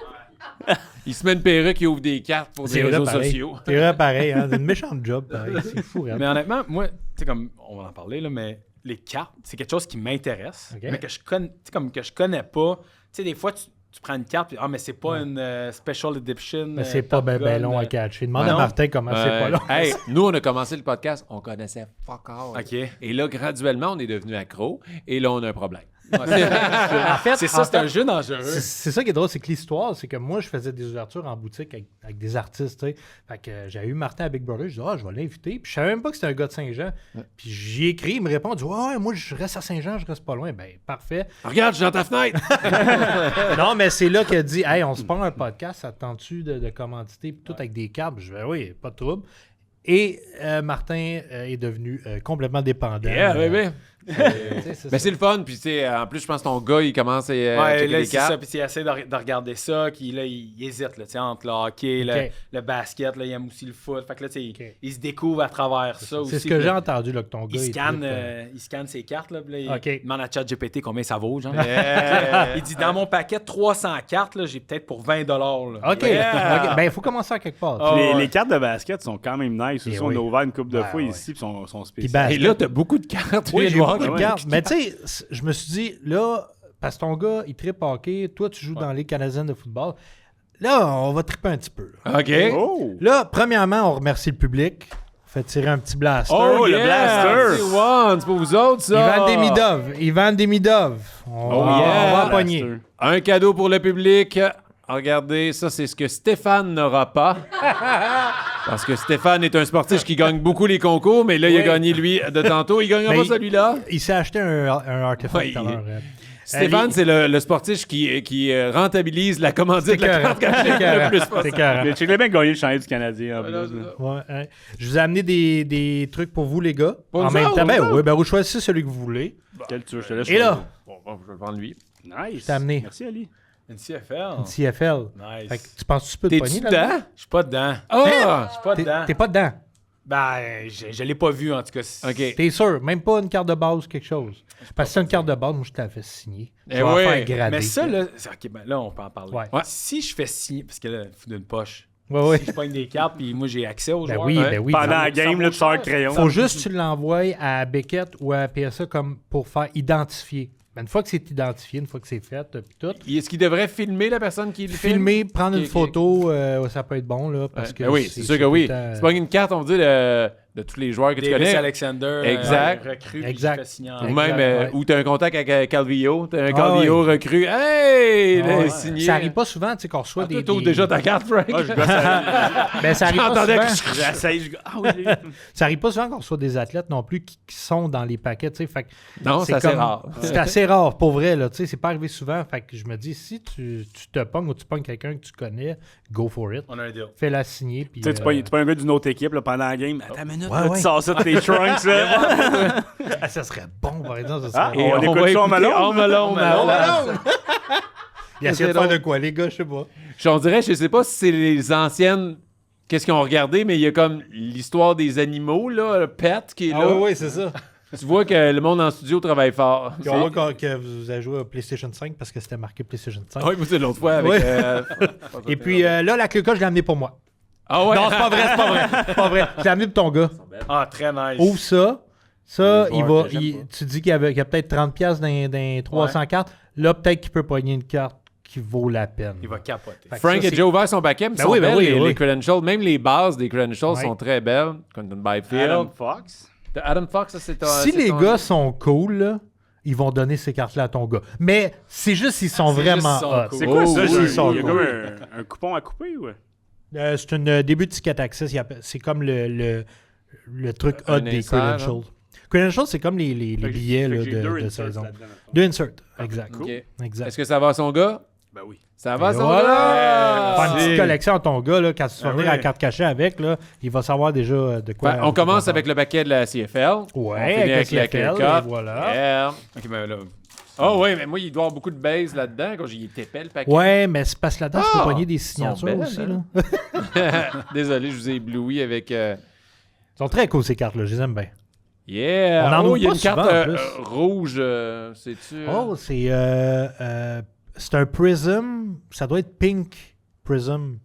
Il se met une perruque, il ouvre des cartes pour des réseaux sociaux. C'est vrai, pareil. Hein. C'est une méchante job, pareil. C'est fou, hein. Mais honnêtement, moi, tu sais, comme on va en parler, là, mais les cartes, c'est quelque chose qui m'intéresse, Ok. mais que je connais, comme que je connais pas. Tu sais, des fois, tu prends une carte, puis mais c'est pas une Special Edition. Mais c'est pas Top ben Gun, long à catcher. Demande non. à Martin comment c'est pas long. Hey, nous, on a commencé le podcast, on connaissait fuck all. OK. Et là, graduellement, on est devenu accro. Et là, on a un problème. En fait, C'est ça, c'est un jeu dangereux. C'est ça qui est drôle, c'est que l'histoire, c'est que moi, je faisais des ouvertures en boutique avec des artistes, tu sais. Fait que j'avais eu Martin à Big Brother, je dis, je vais l'inviter. Puis je savais même pas que c'était un gars de Saint-Jean. Puis j'y ai écrit, il me répond, il dit, ouais, moi, je reste à Saint-Jean, je reste pas loin. Ben, parfait. Regarde, je suis dans ta fenêtre. Non, mais c'est là qu'il a dit, hey, on se prend un podcast, ça te tente-tu de commanditer, puis tout avec des câbles? Je vais, oui, pas de trouble. Et Martin est devenu complètement dépendant. Yeah, bébé. C'est Mais c'est le fun. Puis, tu sais, en plus, je pense que ton gars, il commence à Ouais, checker là, les c'est ça. cartes. Puis il essaie de regarder ça. Puis là, il hésite là, tu sais, entre le hockey, Ok. le basket. Là, il aime aussi le foot. Fait que là, tu sais, Ok. il se découvre à travers ça aussi. C'est ce que j'ai entendu, là, que ton gars... Il scanne, trippe, il scanne ses cartes. Là, puis là, Ok. il demande à ChatGPT combien ça vaut. Genre. Yeah. Il dit dans mon paquet 300 cartes, là, j'ai peut-être pour 20$. Là. OK. Yeah. OK. Ben, il faut commencer à quelque part. Ah, Les, ouais. les cartes de basket sont quand même nice. Eh Aussi, oui. on a ouvert une couple de Ouais, fois ouais. ici, puis sont Puis spéciales. Et là, t'as beaucoup de cartes. Oui, Tu j'ai viens de voir. beaucoup de ouais. cartes. Mais tu sais, je me suis dit, là, parce que ton gars, il trippe hockey, toi, tu joues dans les Canadiennes de football. Là, on va tripper un petit peu. Là. OK. Oh! Là, premièrement, on remercie le public. On fait tirer un petit blaster. Oh, le blaster! C'est one, c'est pour vous autres, ça. Ils vendent des Midov. On va en pogner. Blaster. Un cadeau pour le public. Regardez, ça, c'est ce que Stéphane n'aura pas. Parce que Stéphane est un sportif qui gagne beaucoup les concours, mais là, il a gagné, lui, de tantôt. Il gagnera Ben, pas celui-là. Il s'est acheté un artefact Ouais, tout à l'heure. Stéphane, c'est le sportif qui rentabilise la commandite de la carte cachée le plus C'est possible. carré. Mais tu l'as bien gagné le chandail du Canadien en plus. là. Ouais, hein. Je vous ai amené des trucs pour vous, les gars. Pour en nous même autres, temps, ben nous oui, ben vous choisissez celui que vous voulez. Quel tu veux, je te laisse Et là, choisir. Bon, je vais le prendre lui. Nice. t'ai amené. Merci, Ali. Une CFL. Une CFL. Nice. Fait que tu penses que tu peux te pogner T'es-tu là-dedans? dedans? Je suis pas dedans. Ah! Je suis pas dedans. T'es pas dedans. Ben, je l'ai pas vu, en tout cas. OK. T'es sûr? Même pas une carte de base ou quelque chose? Parce que c'est une carte de base, moi, je t'avais fait signer. Je Eh vais en oui. faire grader. Mais ça, là, OK, ben là, on peut en parler. Ouais. Ouais. Si je fais signer, parce que là, il faut d'une poche. Ouais. Si je pogne des cartes, puis moi, j'ai accès aux Ben joueurs. oui, Ouais. ben oui. Pendant ben la oui. game, là, tu sors un crayon. Faut juste que tu l'envoies à Beckett ou à PSA comme pour faire identifier. Ben, une fois que c'est identifié, une fois que c'est fait, puis tout, Est-ce qu'il devrait filmer la personne qui le filme? filmer, prendre une Ok, ok. photo, ça peut être bon, là, parce Ouais. que... Ben oui, c'est sûr que tout oui. le temps- C'est pas une carte, on dit, de tous les joueurs que tu Davis connais. Alexander, Exact. recrue, puis Exact. je fais signer en Ou Exact. même, ouais. où tu as un contact avec Calvillo. Tu as un Ah, Calvillo recru. Hey! Ah, là, ouais. signé. Ça arrive pas souvent, tu sais, qu'on reçoit Ah, des... toi, t'ouvres des- déjà ta carte, Frank. Ah, je gosse à- Ben, ça arrive pas J'entendais souvent. J'essaye, ah oui. Ça arrive pas souvent qu'on reçoit des athlètes non plus qui sont dans les paquets, tu sais, fait que Non, c'est assez comme- rare. C'est assez rare, pour vrai, là, tu sais, c'est pas arrivé souvent, fait que je me dis, si tu te pognes ou tu pognes quelqu'un que tu connais, go for it. On a un deal. Fais-la signer, puis... Tu sais, tu pognes un gars d'une autre équipe là, pendant la game. Attends une minute, Ouais, là, ouais. tu sors ça de tes trunks. Là. Ah, ça serait bon, par exemple, ça Ah, serait et bon. on écoute va ça en écouter Malone? Home Alone, Home là. Alone! Il essaie de C'est faire de drôle. quoi, les gars, je sais pas. On dirait, je sais pas si c'est les anciennes. Qu'est-ce qu'ils ont regardé, mais il y a comme l'histoire des animaux, là, le pet qui est là. Ah oui, c'est ça. Tu vois que le monde en studio travaille fort. Puis on voit que vous avez joué à PlayStation 5 parce que c'était marqué PlayStation 5. Oui, c'est l'autre fois avec. Ouais. Et Et puis là, la Clé-Cas, je l'ai amené pour moi. Ah ouais? Non, c'est pas vrai, c'est pas vrai. C'est pas vrai. Je l'ai amené pour ton gars. Ah, très nice. Ouvre ça. Ça, Un il joueur va. que j'aime Tu dis qu'il y a peut-être 30$ dans 300 cartes. Là, peut-être qu'il peut pogner une carte qui vaut la peine. Il va capoter. Fait que Frank ça, a c'est- déjà ouvert son paquet, mais Ben sont oui, ben belles, oui, les oui. credentials. Même les bases des credentials Ouais. sont très belles. Comme Byfield. Adam Fox. Adam Fox, ça c'est ton. Si c'est les ton- gars sont cool, là, ils vont donner ces cartes-là à ton gars. Mais c'est juste s'ils sont C'est vraiment juste s'ils sont hot. cool. C'est quoi Oh, ça? oui, Il y a ils sont comme cool. un coupon à couper ou? C'est un début de ticket access. C'est comme le truc hot Un des insert, credentials. Credentials, c'est comme les billets là, de saison. Deux inserts, exact. Ok. Exact. Est-ce que ça va à son gars? Ben oui. Ça va à Et son voilà! gars? Faire une petite collection à ton gars, là, quand tu vas venir à la ouais. carte cachée avec, là, il va savoir déjà de quoi. On commence avec le paquet de la CFL. On Ouais, finit avec la CFL, Clé-Cut. et voilà. Yeah. Ok, ben là. Oh oui, mais moi, il doit y avoir beaucoup de base là-dedans quand j'y étais épais le paquet. Ouais, mais c'est parce que là-dedans, tu Ah! peux pogner des Ils sont signatures belles, aussi. hein? Là. Désolé, je vous ai ébloui avec. Ils sont très cool, ces cartes-là. Je les aime bien. Yeah! On en Oh, ouvre il y a pas une carte souvent, en plus. rouge. C'est-tu? Oh, c'est un Prism. Ça doit être Pink Prism.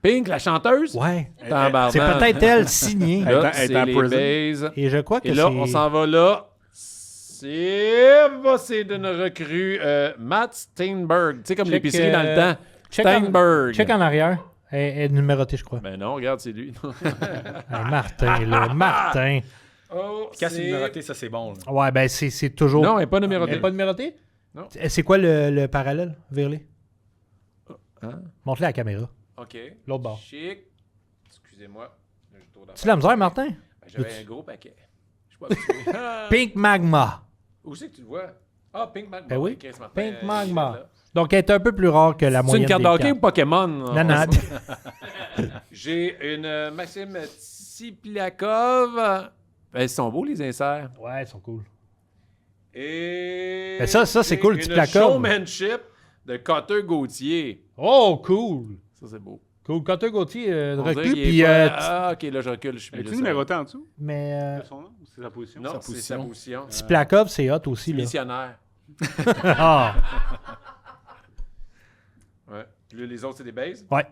Pink, la chanteuse? Ouais. Tabarnak. C'est peut-être elle signée. Là, Elle c'est est en les prison. bases. Et je crois que Et là, c'est... on s'en va là. C'est d'une recrue Matt Steinberg. Tu sais, comme Check, l'épicerie dans le temps. check Steinberg. Check en arrière. Elle est numérotée, je crois. Ben non, regarde, c'est lui. Martin, là. Martin. Oh, Quand c'est numéroté, ça c'est bon. Là. Ouais, ben c'est toujours... Non, elle n'est pas Elle numérotée. n'est pas numérotée? Non. C'est quoi le parallèle, Virley? Hein? Montre-le à la caméra. OK. L'autre bord. Chic. Excusez-moi. J'ai trop d'affaires. Tu la misère, Martin? Ben, j'avais un gros paquet. Je sais pas si tu Pink Magma. Où c'est que tu le vois? Ah, Pink Magma. Ben oui. Chris Martin, Pink il est Magma. là. Donc, elle est un peu plus rare que la C'est moyenne une carte des d'hockey ou cartes. Pokémon? Non, non. J'ai une Maxime Tsipliakov. Elles sont beaux, les inserts. Ouais, ils sont cool. Et Mais ça, c'est j'ai cool, une Tsipliakov. showmanship de Cotter Gauthier. Oh, cool. Ça, c'est beau. Cool. Cotter Gauthier On dirait recul, qu'il est puis... pas- Ah, OK, là, je recule. Je suis Es-tu plus numéroté en dessous? mais de son nom? C'est sa position? Non, Sa c'est position. sa position. Tsipliakov, c'est hot aussi, là. Missionnaire. Ah, Ouais. Puis là, les autres, c'est des bases. ouais.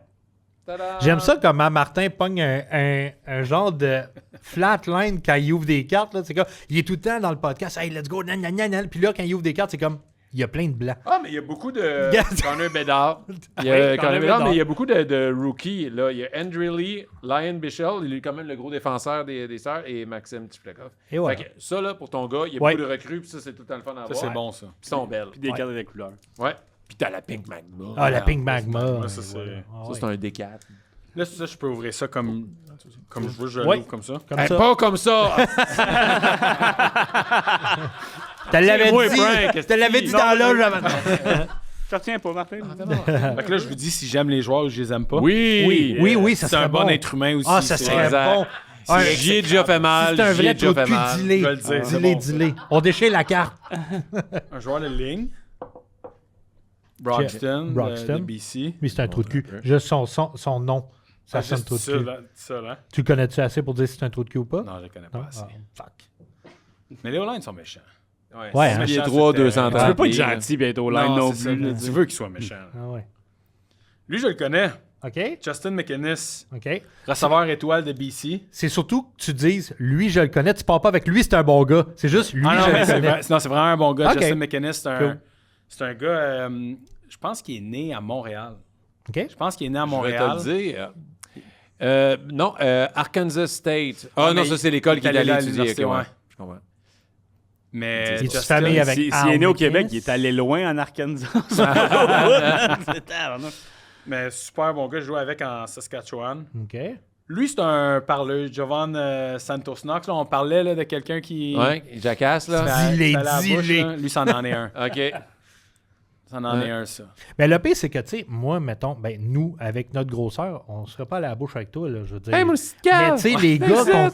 Tada! J'aime ça comment Martin pogne un genre de flatline quand il ouvre des cartes. Là. C'est comme, il est tout le temps dans le podcast. Hey, let's go. Nan, nan, nan, nan. Puis là, quand il ouvre des cartes, c'est comme, il y a plein de blancs. Ah, mais il y a beaucoup de. Regarde. Connor Bedard. Il y Oui, a Connor Connor Bedard, Bedard. mais il y a beaucoup de rookies. Là. Il y a Andrew Lee, Lion Bichel, il est quand même le gros défenseur des Sœurs, et Maxime Tsipliakov. Et voilà. Fait que ça, là, pour ton gars, il y a Ouais. beaucoup de recrues, puis ça, c'est tout le temps le fun à voir. Ça c'est bon ça. Puis ils sont belles. Puis des Ouais. cartes de couleurs. Ouais. Puis t'as la Pink Magma. Ah, la Pink Magma. Magma, ça, Et c'est- voilà. Ah, Ça, ouais. c'est un D4. Là, ça, je peux ouvrir ça comme je veux, je Ouais. l'ouvre comme ça. Comme Hey, ça. pas comme ça! Tu l'avais moi, dit. Frank, Tu l'avais dit dans l'âge avant. Je te retiens pas, Martin. Fait que là, je vous dis si j'aime les joueurs ou je les aime pas. Oui! Oui, ça C'est serait un bon bon. être humain aussi. Ah, ça c'est- serait Exact. bon. J'y ai déjà fait mal. C'est un j'y ai vrai déjà trou de fait cul, mal. dis-les. Je vais le dire, c'est Dis-les, bon, dis-les. On déchire la carte. Un joueur de ligne. Broxton, Broxton. de BC. Lui, c'est un trou de cul. Juste son nom, ça sonne trou de cul. Ça, là. Tu le connais-tu assez pour dire si c'est un trou de cul ou pas? Non, je le connais pas Non? assez. Ah, fuck. Mais les O-line sont méchants. Ouais, hein? Pieds Méchant, 3, c'était- 230. Tu veux pas être livres. gentil bientôt line Non, non c'est plus. ça. là, Tu veux qu'il soit méchant. Ah ouais. Lui, je le connais. OK? Justin McInnes, OK. receveur étoile de BC. C'est surtout que tu dises, lui, je le connais. Tu pars pas avec lui, c'est un bon gars. C'est juste, lui, Ah non, je mais le c'est connais. non, c'est vraiment un bon gars. Ok. Justin McInnes, c'est Cool. un gars, je pense qu'il est né à Montréal. OK? Je pense qu'il est né à Je vais Montréal. te le dire. Non, Arkansas State. Ah Ouais, non, mais ça, c'est l'école il qui est est allé allé à étudier. l'université, ok, ouais. ouais. Je comprends. Mais Il est Justin, famille avec S'il Al est né au McInnes. Québec, il est allé loin en Arkansas. mais super bon gars, je jouais avec en Saskatchewan. OK. Lui, c'est un parleur, Jovan Santos Knox. Là, on parlait là, de quelqu'un qui. Ouais, Jackass, là. Dis-les, fait la bouche, dis-les. là. Lui, c'en en est un. OK. Ça en est un, ça. Mais le pire, c'est que, tu sais, moi, mettons, ben, nous, avec notre grosseur, on serait pas à la bouche avec toi, là, je veux dire. Hey, mon petit Mais, cave! tu sais, les gars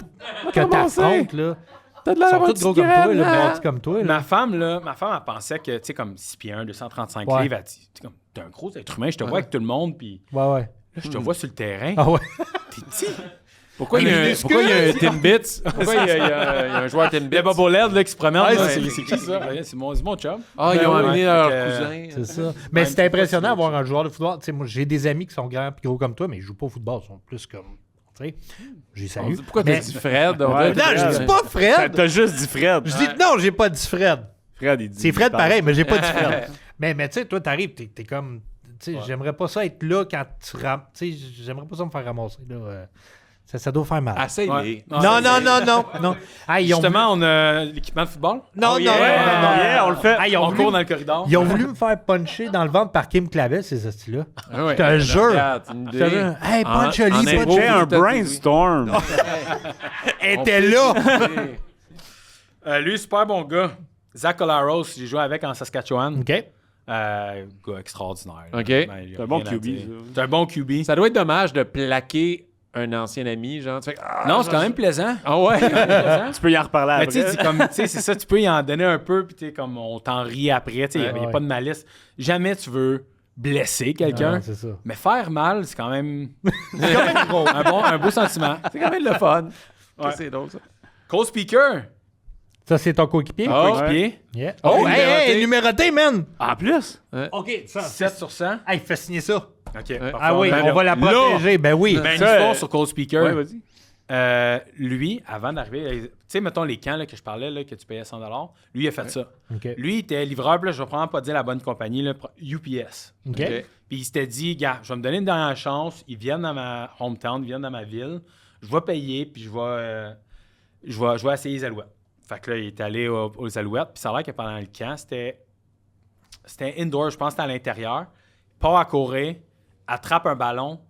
que t'affrontes, là, T'as de ils l'air sont d'un tous petit gros comme toi, graine, là, hein? bâtis comme toi, là. Ma femme, elle pensait que, tu sais, comme 6 pieds 1, 235 Ouais. livres, elle dit, tu sais, comme, t'es un gros être humain, je te vois avec tout le monde, puis Ouais. là, je te vois sur le terrain. Ah ouais. T'es petit. Pourquoi il y a un Timbits? Pourquoi il y a un joueur Timbits? Le Bobo LED là, qui se promène, Ouais, là, c'est- c'est qui ça? Ouais, c'est mon chum. Ah, ils Ben ont ouais, amené ouais. leur Fait que, cousin. C'est ça. Mais Même c'est pas impressionnant si d'avoir un joueur de football. Tu sais, moi, j'ai des amis qui sont grands et gros comme toi, mais ils jouent pas au football. Ils sont plus comme. Tu sais, j'ai salué. Pourquoi t'as dit Fred? On Ouais, dirait- Non, je dis pas Fred. T'as juste dit Fred. Je dis non, j'ai pas dit Fred. Fred, il dit. C'est Fred il parle. pareil, mais j'ai pas dit Fred. mais tu sais, toi, t'arrives, t'es comme. Tu sais, j'aimerais pas ça être là quand tu ramasses. Tu sais, j'aimerais pas ça me faire ramasser. Là. Ça doit faire mal. Essaye-les. Ouais. Non. Hey, ils ont Justement, on a l'équipement de football. Non, Yeah, yeah, on le fait. Hey, ils ont On voulu- court dans le corridor. Ils ont voulu me faire puncher dans le ventre par Kim Clavel, ces hosties-là. Ah ouais. Je te jure. Regarde, c'est une Je te idée. jure. Hey, En- punch en Oli, impro, punch J'ai un tout à fait, brainstorm. Elle était là. Lui, super bon gars. Zach Colaros, j'ai joué avec en Saskatchewan. OK. Gars extraordinaire. là. OK. Ben, y a C'est un bon rien à QB, dire. ça. C'est un bon QB. Ça doit être dommage de plaquer un ancien ami, genre. Tu fais, ah, Non, c'est quand même plaisant. Ah ouais? Tu peux y en reparler Mais tu sais, après. c'est comme, tu sais, c'est ça, tu peux y en donner un peu, puis tu sais, comme on t'en rit après, tu sais, il n'y a Ouais. pas de malice. Jamais tu veux blesser Ah, quelqu'un, c'est ça. mais faire mal, c'est quand même C'est quand même gros. un beau sentiment. C'est quand même le fun. Ouais. C'est drôle, ça. Cole Speaker, Ça, c'est ton coéquipier? Ah, coéquipier, Yeah. Oh, Oh, hey, numéroté, man! En plus, OK, ça. 7 sur 100. Hey, fais signer ça. OK. Ah oui, Ben, on va la protéger. Ben oui. Ben, une Ça, histoire sur Cole Speaker. ouais, vas-y. Lui, avant d'arriver, tu sais, mettons les camps là, que je parlais, là, que tu payais 100 lui, il a fait ça. OK. Lui, il était livreur, puis là, je vais probablement pas dire la bonne compagnie, là, UPS. OK. OK. Puis il s'était dit, gars, je vais me donner une dernière chance. Ils viennent dans ma hometown, ils viennent dans ma ville. Je vais payer, puis je vais essayer les Alouettes. Fait que là, il est allé aux Alouettes. Puis ça a l'air que pendant le camp, c'était indoor, je pense que c'était à l'intérieur. Part à courir, attrape un ballon,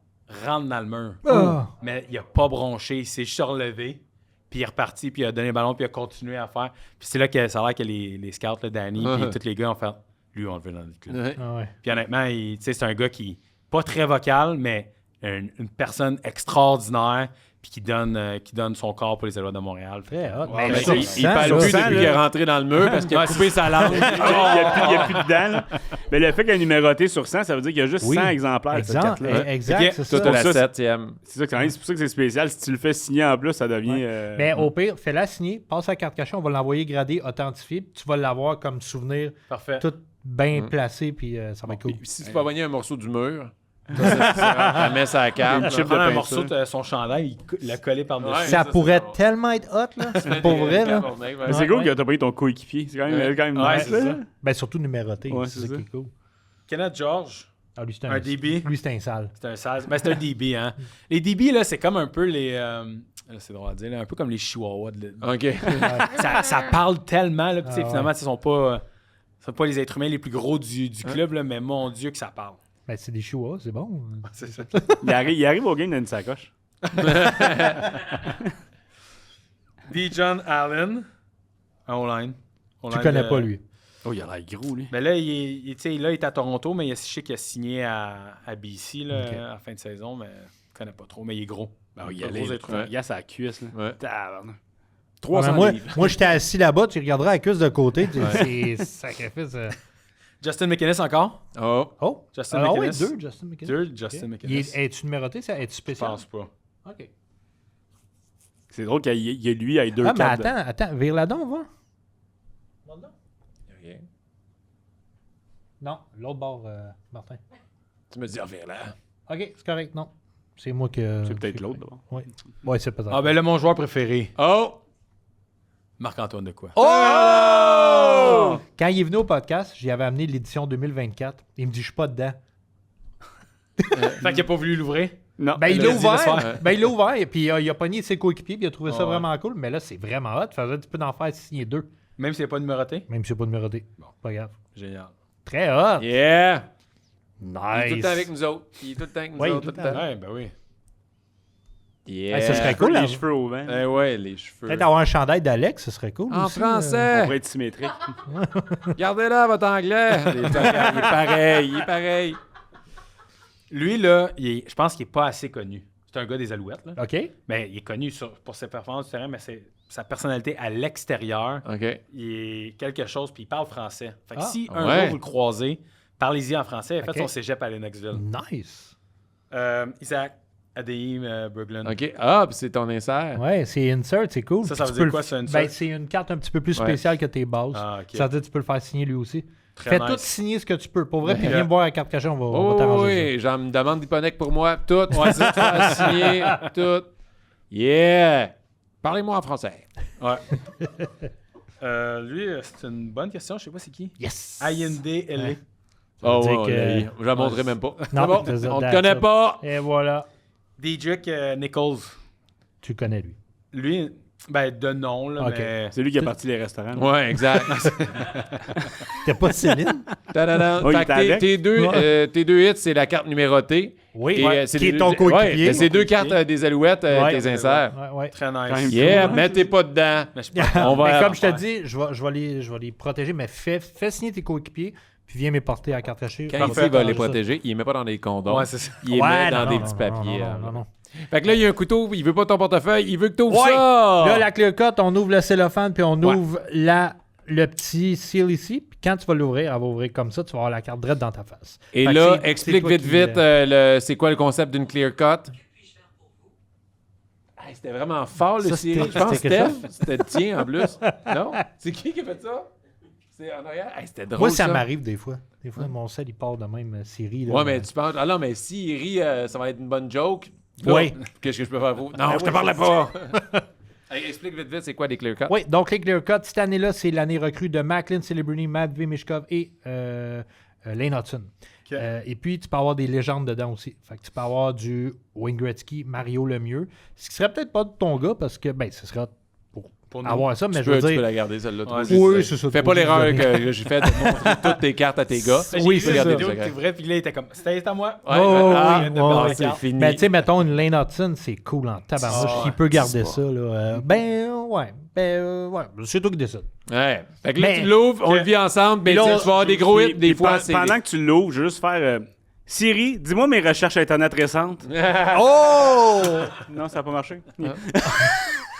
rentre dans le mur. Ah. Mais il a pas bronché, il s'est juste relevé. Puis il est reparti, puis il a donné le ballon, puis il a continué à faire. Puis c'est là que ça a l'air que les scouts, là, Danny, puis tous les gars ont fait, lui, on le veut dans le club. Ouais. Ah ouais. Puis honnêtement, tu sais, c'est un gars qui pas très vocal, mais une personne extraordinaire, puis qui donne son corps pour les Alouettes de Montréal. Très hot. mais Mais ça, ça, il parle ça, plus Depuis ça, qu'il là. est rentré dans le mur parce qu'il a coupé sa langue. Il n'y a plus dedans. là. Mais le fait qu'il y a numéroté sur 100, ça veut dire qu'il y a juste Oui. 100 exemplaires de cette Exact, carte-là. exact, Ok. c'est Toi, ça. t'as la Ça, c'est- 7e. C'est ça que c'est pour ça que c'est spécial. Si tu le fais signer en plus, ça devient. Mais au pire, fais-la signer, passe la carte cachée, on va l'envoyer gradé, authentifié, puis tu vas l'avoir comme souvenir Parfait. tout bien placé, puis ça va être cool. Puis si tu peux pogner un morceau du mur, tu mets ça à la carte. Une chip là. de Prendre un peinture. morceau de son chandail, il l'a collé par-dessus. Ouais. Ça ça, pourrait c'est bon. tellement être hot, là. Pour vrai, là. Ouais. Mais c'est cool que t'as pris ton coéquipier. C'est quand même Ouais, nice. c'est là. ça. Ben, surtout numéroté, Ouais, c'est c'est ça ça. qui est cool. Kenneth George, Ah, lui, c'est un DB. Lui, c'est un sale. C'est un 16. Ben, c'est un DB, hein. Les DB, là, c'est comme un peu les... là, c'est drôle à dire, là, un peu comme les chihuahuas. OK. Ça parle tellement, là, puis tu sais, Ah, finalement, ouais. ils sont pas les êtres humains les plus gros du club, là, mais mon Dieu que ça parle. Ben, c'est des choux, c'est bon. C'est ça. Il arrive au game dans une sacoche. John Allen, un O-line. Tu connais pas, lui. Oh, il a l'air gros, lui. Mais là, tu sais, là, il est à Toronto, mais je sais qu'il a signé à BC là, Ok. à la fin de saison, mais je connais pas trop, mais il est gros. Ben, il Un gros être humain. y a sa cuisse. Là. Ouais. Tabarnak. 300 moi, livres. moi j'étais assis là-bas, tu regarderas la cuisse de côté, c'est sacrifice. Justin McInnes encore? Oh. Oh! Justin Ah oui, McInnes. 2 Justin McInnes. 2 Justin McInnes. Es-tu numéroté, ça? Es-tu Je spécial? pense pas. OK. C'est drôle qu'il y ait lui, il y ait deux Ah, mais cadres. attends, vire là-dedans, on va. Rien. Non, l'autre bord, Martin. Tu me dis, reviens là. OK, c'est correct, non. C'est moi qui... C'est peut-être l'autre, d'abord. Oui, ouais, c'est peut-être. Ah, ben là, mon joueur préféré, Oh! Marc-Antoine de quoi? Oh! Quand il est venu au podcast, j'y avais amené l'édition 2024. Il me dit, je suis pas dedans. Fait qu'il a pas voulu l'ouvrir. Non. Ben, il il l'a l'a dit, laisse ouvert. faire. Ben, il l'a ouvert. Et puis, il a pogné ses coéquipiers. Puis, il a trouvé ça ouais. vraiment cool. Mais là, c'est vraiment hot. Faisait tu peux en faire signer 2. Même s'il n'est pas numéroté. Même si c'est pas numéroté. Bon, pas grave. Génial. Très hot. Yeah! Nice. Il est tout le temps avec nous autres. Il est tout le temps avec nous Ouais, autres. il est Tout le temps. Ouais, ben oui. Yeah! Hey, ça serait cool, Les là. cheveux au vent. Eh ouais, les cheveux. Peut-être avoir un chandail d'Alex, ce serait cool. En aussi, français! Pour être symétrique. Gardez-là votre anglais! Il est pareil, il est pareil. Lui, là, je pense qu'il n'est pas assez connu. C'est un gars des Alouettes, là. OK. Mais il est connu pour ses performances du terrain, mais sa personnalité à l'extérieur, OK. il est quelque chose, puis il parle français. Fait que Ah. si un Ouais. jour vous le croisez, parlez-y en français. Il a fait Ok. son cégep à Lennoxville. Nice. Isaac Adeim Brooklyn. OK. Ah, puis c'est ton insert. Ouais, c'est insert, c'est cool. Ça Puis veut tu dire peux quoi, le- ça, insert? Ben, c'est une carte un petit peu plus Ouais. spéciale que tes bases. Ah, ok. Ça veut dire que tu peux le faire signer lui aussi. Très Fais nice. tout signer ce que tu peux. Pour vrai, puis Ouais. viens me voir à la carte cachée, on va Oh t'arranger oui, j'en me demande d'hypothèque pour moi. Tout. Ouais, c'est faire signer. Tout. Yeah! Parlez-moi en français. Ouais. Lui, c'est une bonne question. Je sais pas c'est qui. ça. Yes! Ayende Ele. Oh, dire ouais, que- je la montrerai même pas. Non, C'est bon, c'est ça, on te that's connaît it. pas. Et voilà. Diedrich Nichols. Tu connais lui. Lui, ben, de nom, là, Ok. mais... C'est lui qui a parti les restaurants. Ouais, exact. T'es pas Céline? Ta-da-da. Oh, il Fait était que avec? tes deux hits, c'est la carte numérotée. Oui, Et, ouais, c'est qui est des- ton coéquipier. Ouais, c'est deux cartes des Alouettes, Ouais. tes inserts. Ouais, ouais. Très Quand nice. même. Yeah, mais t'es pas dedans. Mais je suis pas- On va- Mais comme je te dis, je vais les protéger, mais fais signer tes coéquipiers, puis viens me porter à la carte cachée. Quand On il va dit qu'il va les t'arranger ça. protéger, il les met pas dans des condoms. Ouais, c'est ça. Il les Ouais, met dans non, des non, petits non, papiers. non. Fait que là, il y a un couteau, il veut pas ton portefeuille, il veut que t'ouvres Ouais. ça. Là, la clear cut, on ouvre le cellophane, puis on ouvre le petit seal ici. Puis quand tu vas l'ouvrir, elle va ouvrir comme ça, tu vas avoir la carte droite dans ta face. Et Fait que là, c'est explique toi vite, qui, vite, c'est quoi le concept d'une clear cut. Hey, c'était vraiment fort, le Ça, Siri. c'était- Je pense que c'était quelque Steph, c'était le tien en plus. Non? C'est qui a fait ça? C'est en arrière? Hey, c'était drôle, Moi, ça m'arrive des fois. Des fois, mon sel, il part de même série. Ouais, mais tu penses... Ah non, mais s'il rit, ça va être une bonne joke. Là, Ouais. Qu'est-ce que je peux faire pour vous? Non, je te parlais pas. Hey, explique vite, vite, c'est quoi des clear cuts? Oui, donc les clear cuts, cette année-là, c'est l'année recrue de Macklin, Celebrini, Matvey Mishkov et Lane Hudson. Ok. Et puis, tu peux avoir des légendes dedans aussi. Fait que tu peux avoir du Wayne Gretzky, Mario Lemieux. Ce qui serait peut-être pas de ton gars parce que, ben, ce sera Pour nous. avoir ça, mais Tu je veux peux dire. la garder, celle-là. toi Ouais, aussi. Oui, c'est ça. Fais pas l'erreur que j'ai faite de montrer toutes tes cartes à tes gars. J'ai Oui, vu c'est une ça. vidéo que t'ouvrais, puis là, il était comme, c'était à moi. Ouais, Oh, ah, oui, de ouais, barre ouais. les cartes. c'est fini. Mais tu sais, mettons une Lane Hudson, c'est cool en tabarnouche. Ah, Il peut garder c'est ça, là. Ouais. C'est toi qui décides. Ouais. Fait que là, Mais- tu l'ouvres, on le vit ensemble, mais Là, tu vas avoir des gros hits, des Puis fois, c'est... pendant que tu l'ouvres, je vais juste faire Siri, dis-moi mes recherches Internet récentes. Oh! Non, ça n'a pas marché.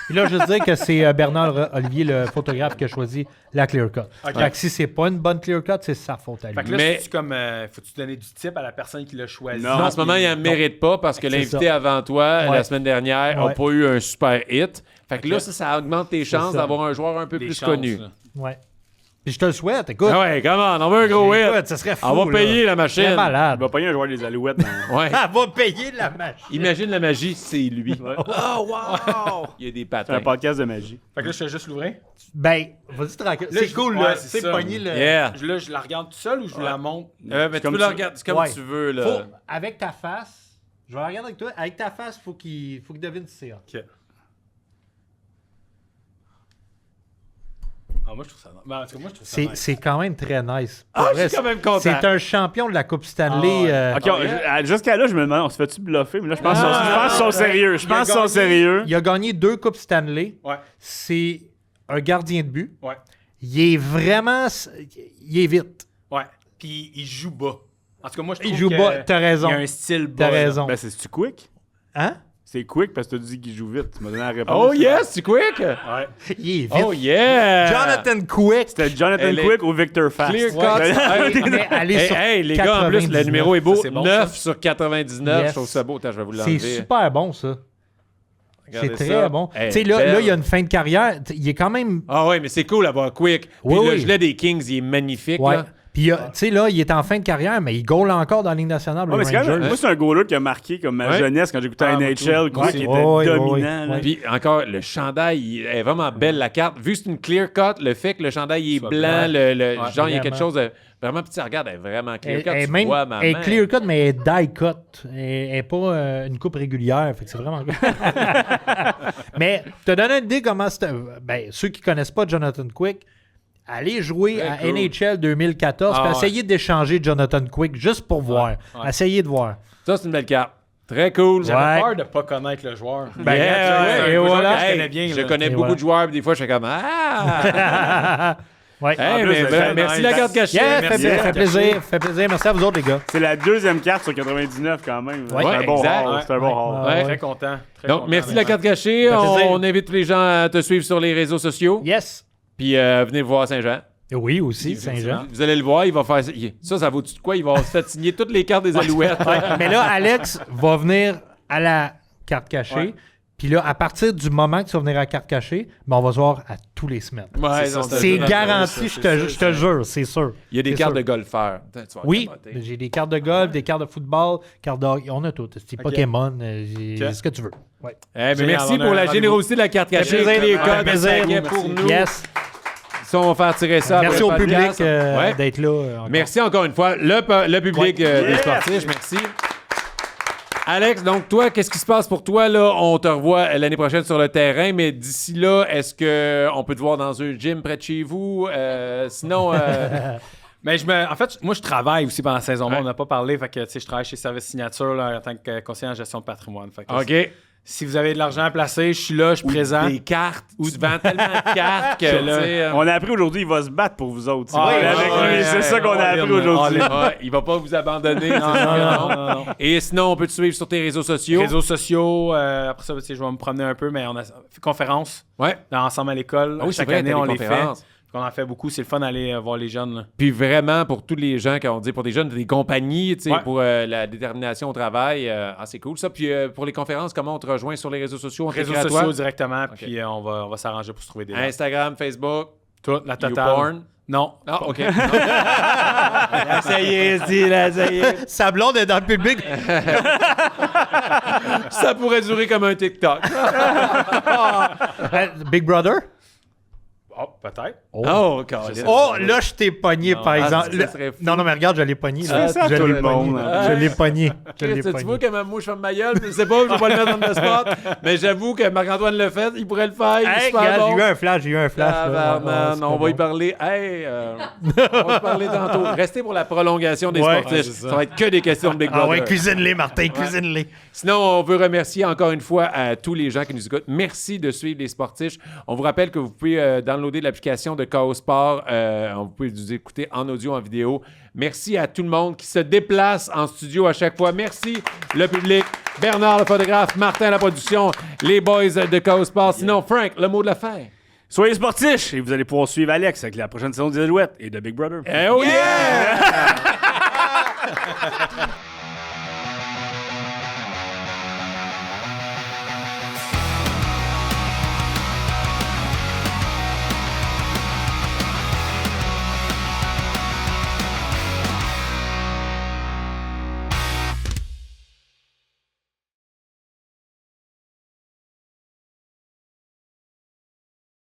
Puis là, je veux dire que c'est Bernard Olivier, le photographe, qui a choisi la clear cut. Ok. Fait que si c'est pas une bonne clear cut, c'est sa faute à lui. Fait que là, Mais- c'est comme, faut-tu donner du type à la personne qui l'a choisi? Non. En ce moment, il ne mérite pas parce que C'est l'invité ça. avant toi, Ouais. la semaine dernière, n'a Ouais. pas eu un super hit. Fait que Ok. là, ça augmente tes chances ça. d'avoir un joueur un peu Des plus chances, connu. là. Ouais. Puis je te le souhaite, écoute. Ah ouais, comment? On veut un gros hit. Écoute, ça serait fou. On va là. payer la machine. C'est malade. Il va payer un joueur des Alouettes. Ouais. Elle va payer la machine. Imagine la magie, c'est lui. Ouais. Oh, wow! Il y a des C'est patins. un podcast de magie. Fait que là, je fais juste l'ouvrir. Ben, vas-y tranquille. Là, C'est je- cool, ouais, là. c'est C'est ça. pogné le... Yeah. Là, je la regarde tout seul ou je la montre? Mais tu comme peux la tu- regarder comme Ouais. tu veux, là. Faut, avec ta face, je vais la regarder avec toi. Avec ta face, faut qu'il devine si c'est hot. Ok. Ah, moi, je trouve ça nice. Ben, en tout cas, moi, je trouve ça C'est nice. c'est quand même très nice. Ah, Pour je vrai, suis quand même content. C'est un champion de la Coupe Stanley. Ah ouais. Ok, jusqu'à là, je me demande, on se fait-tu bluffer? Mais là, je pense qu'ils sont sérieux. Je Il a pense qu'ils sont gagné- sérieux. Il a gagné 2 Coupes Stanley. Ouais, C'est un gardien de but. ouais, Il est vraiment... Il est vite. ouais. Puis il joue bas. En tout cas, moi, je trouve Il joue que bas. T'as raison. il y a un style bas. T'as là. raison. Ben, c'est-tu quick? Hein? C'est Quick parce que tu as dit qu'il joue vite. Tu m'as donné la réponse. Oh yes, c'est quick! Ouais. Il est vite. Oh yeah! Jonathan Quick. C'était Jonathan Elle est Quick ou Victor Fast. Clear Ouais. cut. Mais allez sur Hey, les gars, en plus, le 99. numéro est beau. Ça, c'est bon, 9 ça. sur 99. Yes. Je trouve ça beau. Attends, je vais vous C'est l'enlever. super bon, ça. Regardez C'est ça. très bon. Hey, Tu sais, là, belle. il y a une fin de carrière. Il est quand même. Ah ouais, mais c'est cool d'avoir Quick. Puis Oui, le oui. gilet des Kings, il est magnifique. Ouais. Là. Puis, tu sais, là, il est en fin de carrière, mais il goal encore dans la Ligue nationale. Ouais, mais les c'est quand même- Rangers. moi, c'est un goaler qui a marqué comme ma Ouais. jeunesse quand j'écoutais Ah, moi, NHL. tout. Quoi, Ouais. qui était Ouais, dominant. ouais, là. ouais. Puis encore, le chandail, il est vraiment belle la carte. Vu que c'est une clear cut, le fait que le chandail il est Soit blanc, blanc. genre il y a quelque Vraiment. chose de vraiment petit. Regarde, elle est vraiment clear cut. Elle est Tu même vois ma elle est main. clear cut, mais elle est die cut. Elle n'est pas une coupe régulière. Fait que c'est vraiment. Mais te donner une idée comment c'était. Ben, ceux qui connaissent pas Jonathan Quick, allez jouer Très à cool. NHL 2014 Ah puis ouais. essayez d'échanger Jonathan Quick juste pour voir. ouais. Essayez de voir. Ça, c'est une belle carte. Très cool. J'avais Ouais. peur de pas connaître le joueur. Ben, Yeah, regarde, ouais, et un voilà. joueur que je connais bien, Je là. connais Et beaucoup voilà. de joueurs, puis des fois, je fais comme Ah! Ouais. Hey, En mais plus, merci la carte cachée. Yeah, Merci. fait plaisir. Fait plaisir. Merci à vous autres, les gars. C'est la deuxième carte sur 99 quand même. Ouais, c'est un bon exact. haul. C'est un bon haul. Ouais. Très content. Très Donc, content, merci de la honnêtement. carte cachée. Ça fait plaisir. On invite tous les gens à te suivre sur les réseaux sociaux. Yes. Puis venez voir Saint-Jean. Oui, aussi, Saint-Jean. Vous allez le voir, il va faire ça vaut-tu de quoi? Il va se faire signer toutes les cartes des Alouettes. Mais là, Alex va venir à la carte cachée. Ouais. Puis là, à partir du moment que tu vas venir à la carte cachée, ben, on va se voir à tous les semaines. Ouais, ça, non, C'est ça. garanti, je te jure, c'est sûr. Il y a des C'est cartes sûr. de golfeurs. Putain, tu vas Oui, capoter. j'ai des cartes de golf, des cartes de football, cartes de hockey, on a tout. C'est Pokémon, j'ai ce que tu veux. Ouais. Eh ben, Génial, merci on a pour un la rendez-vous. générosité de la carte cachée. plaisir. Les Ouais, codes, plaisir. ça vient pour nous. Yes. Ça, on va faire tirer ça. Merci après au le public podcast. Ouais. d'être là. encore. Merci encore une fois. Le public des Yes. sportifs, merci. Alex, donc toi, qu'est-ce qui se passe pour toi? Là, on te revoit l'année prochaine sur le terrain, mais d'ici là, est-ce qu'on peut te voir dans un gym près de chez vous? Sinon, Mais en fait, moi, je travaille aussi pendant la saison. Ouais. On n'a pas parlé. Fait que, tu sais, je travaille chez Service Signature là, en tant que conseiller en gestion de patrimoine. Fait que, OK. si vous avez de l'argent à placer, je suis là, je suis présent. Des cartes. Tu vends tellement de cartes que, Que là, tu sais, On a appris aujourd'hui, il va se battre pour vous autres. Si Ah, vous allez ouais, avec ouais, lui, ouais, c'est ça qu'on a all appris in, aujourd'hui. all in. ouais, il va pas vous abandonner. c'est Non, sûr que non, non. non, non. Et sinon, on peut te suivre sur tes réseaux sociaux. Réseaux sociaux, après ça, tu sais, je vais me promener un peu, mais on a fait conférences Ouais. ensemble à l'école. Ah oui, c'est Chaque vrai, année, t'as on des les fait. conférences. On en fait beaucoup. C'est le fun d'aller voir les jeunes. Là. Puis vraiment, pour tous les gens, quand on dit pour des jeunes, des compagnies, tu sais, Ouais. pour la détermination au travail, c'est cool ça. Puis pour les conférences, comment on te rejoint sur les réseaux sociaux? On Réseaux t'écrit à toi? sociaux directement, puis on va s'arranger pour se trouver des dates. Instagram, Facebook, Tout, la totale. YouPorn. Non. Ah, OK. Ça y est, dis, là, ça y est. Sa blonde est dans le public. Ça pourrait durer comme un TikTok. Big Brother? Oh, peut-être. Oh, Colin. Oh, là, je t'ai pogné, par exemple. ça serait fou. Non, mais regarde, je l'ai pogné. là. fais ça à Je tout l'ai le pogné. monde, hein. Je l'ai pogné. Je l'ai Chris, tu pogné. vois comment moi je ferme ma gueule? Je sais pas, je vais pas le mettre dans le spot. Mais j'avoue que Marc-Antoine le fait, il pourrait le faire. Il est Hey, super regarde, bon. j'ai eu un flash, là. Tabarnak, Ouais, on va y c'est parler. Hey, on va se parler tantôt. Restez pour la prolongation des Ouais. sportifs. Ouais, c'est ça. Ça va être que des questions de Big Ah ouais, Brother. cuisine-les, Martin, cuisine-les. Sinon, on veut remercier encore une fois à tous les gens qui nous écoutent. Merci de suivre les sportifs. On vous rappelle que vous pouvez downloader l'application de Chaos Sport. Vous pouvez nous écouter en audio, en vidéo. Merci à tout le monde qui se déplace en studio à chaque fois. Merci le public, Bernard le photographe, Martin la production, les boys de Chaos Sport. Sinon, Frank, le mot de la fin. Soyez sportifs et vous allez pouvoir suivre Alex avec la prochaine saison des Alouettes et de Big Brother. Eh oh yeah!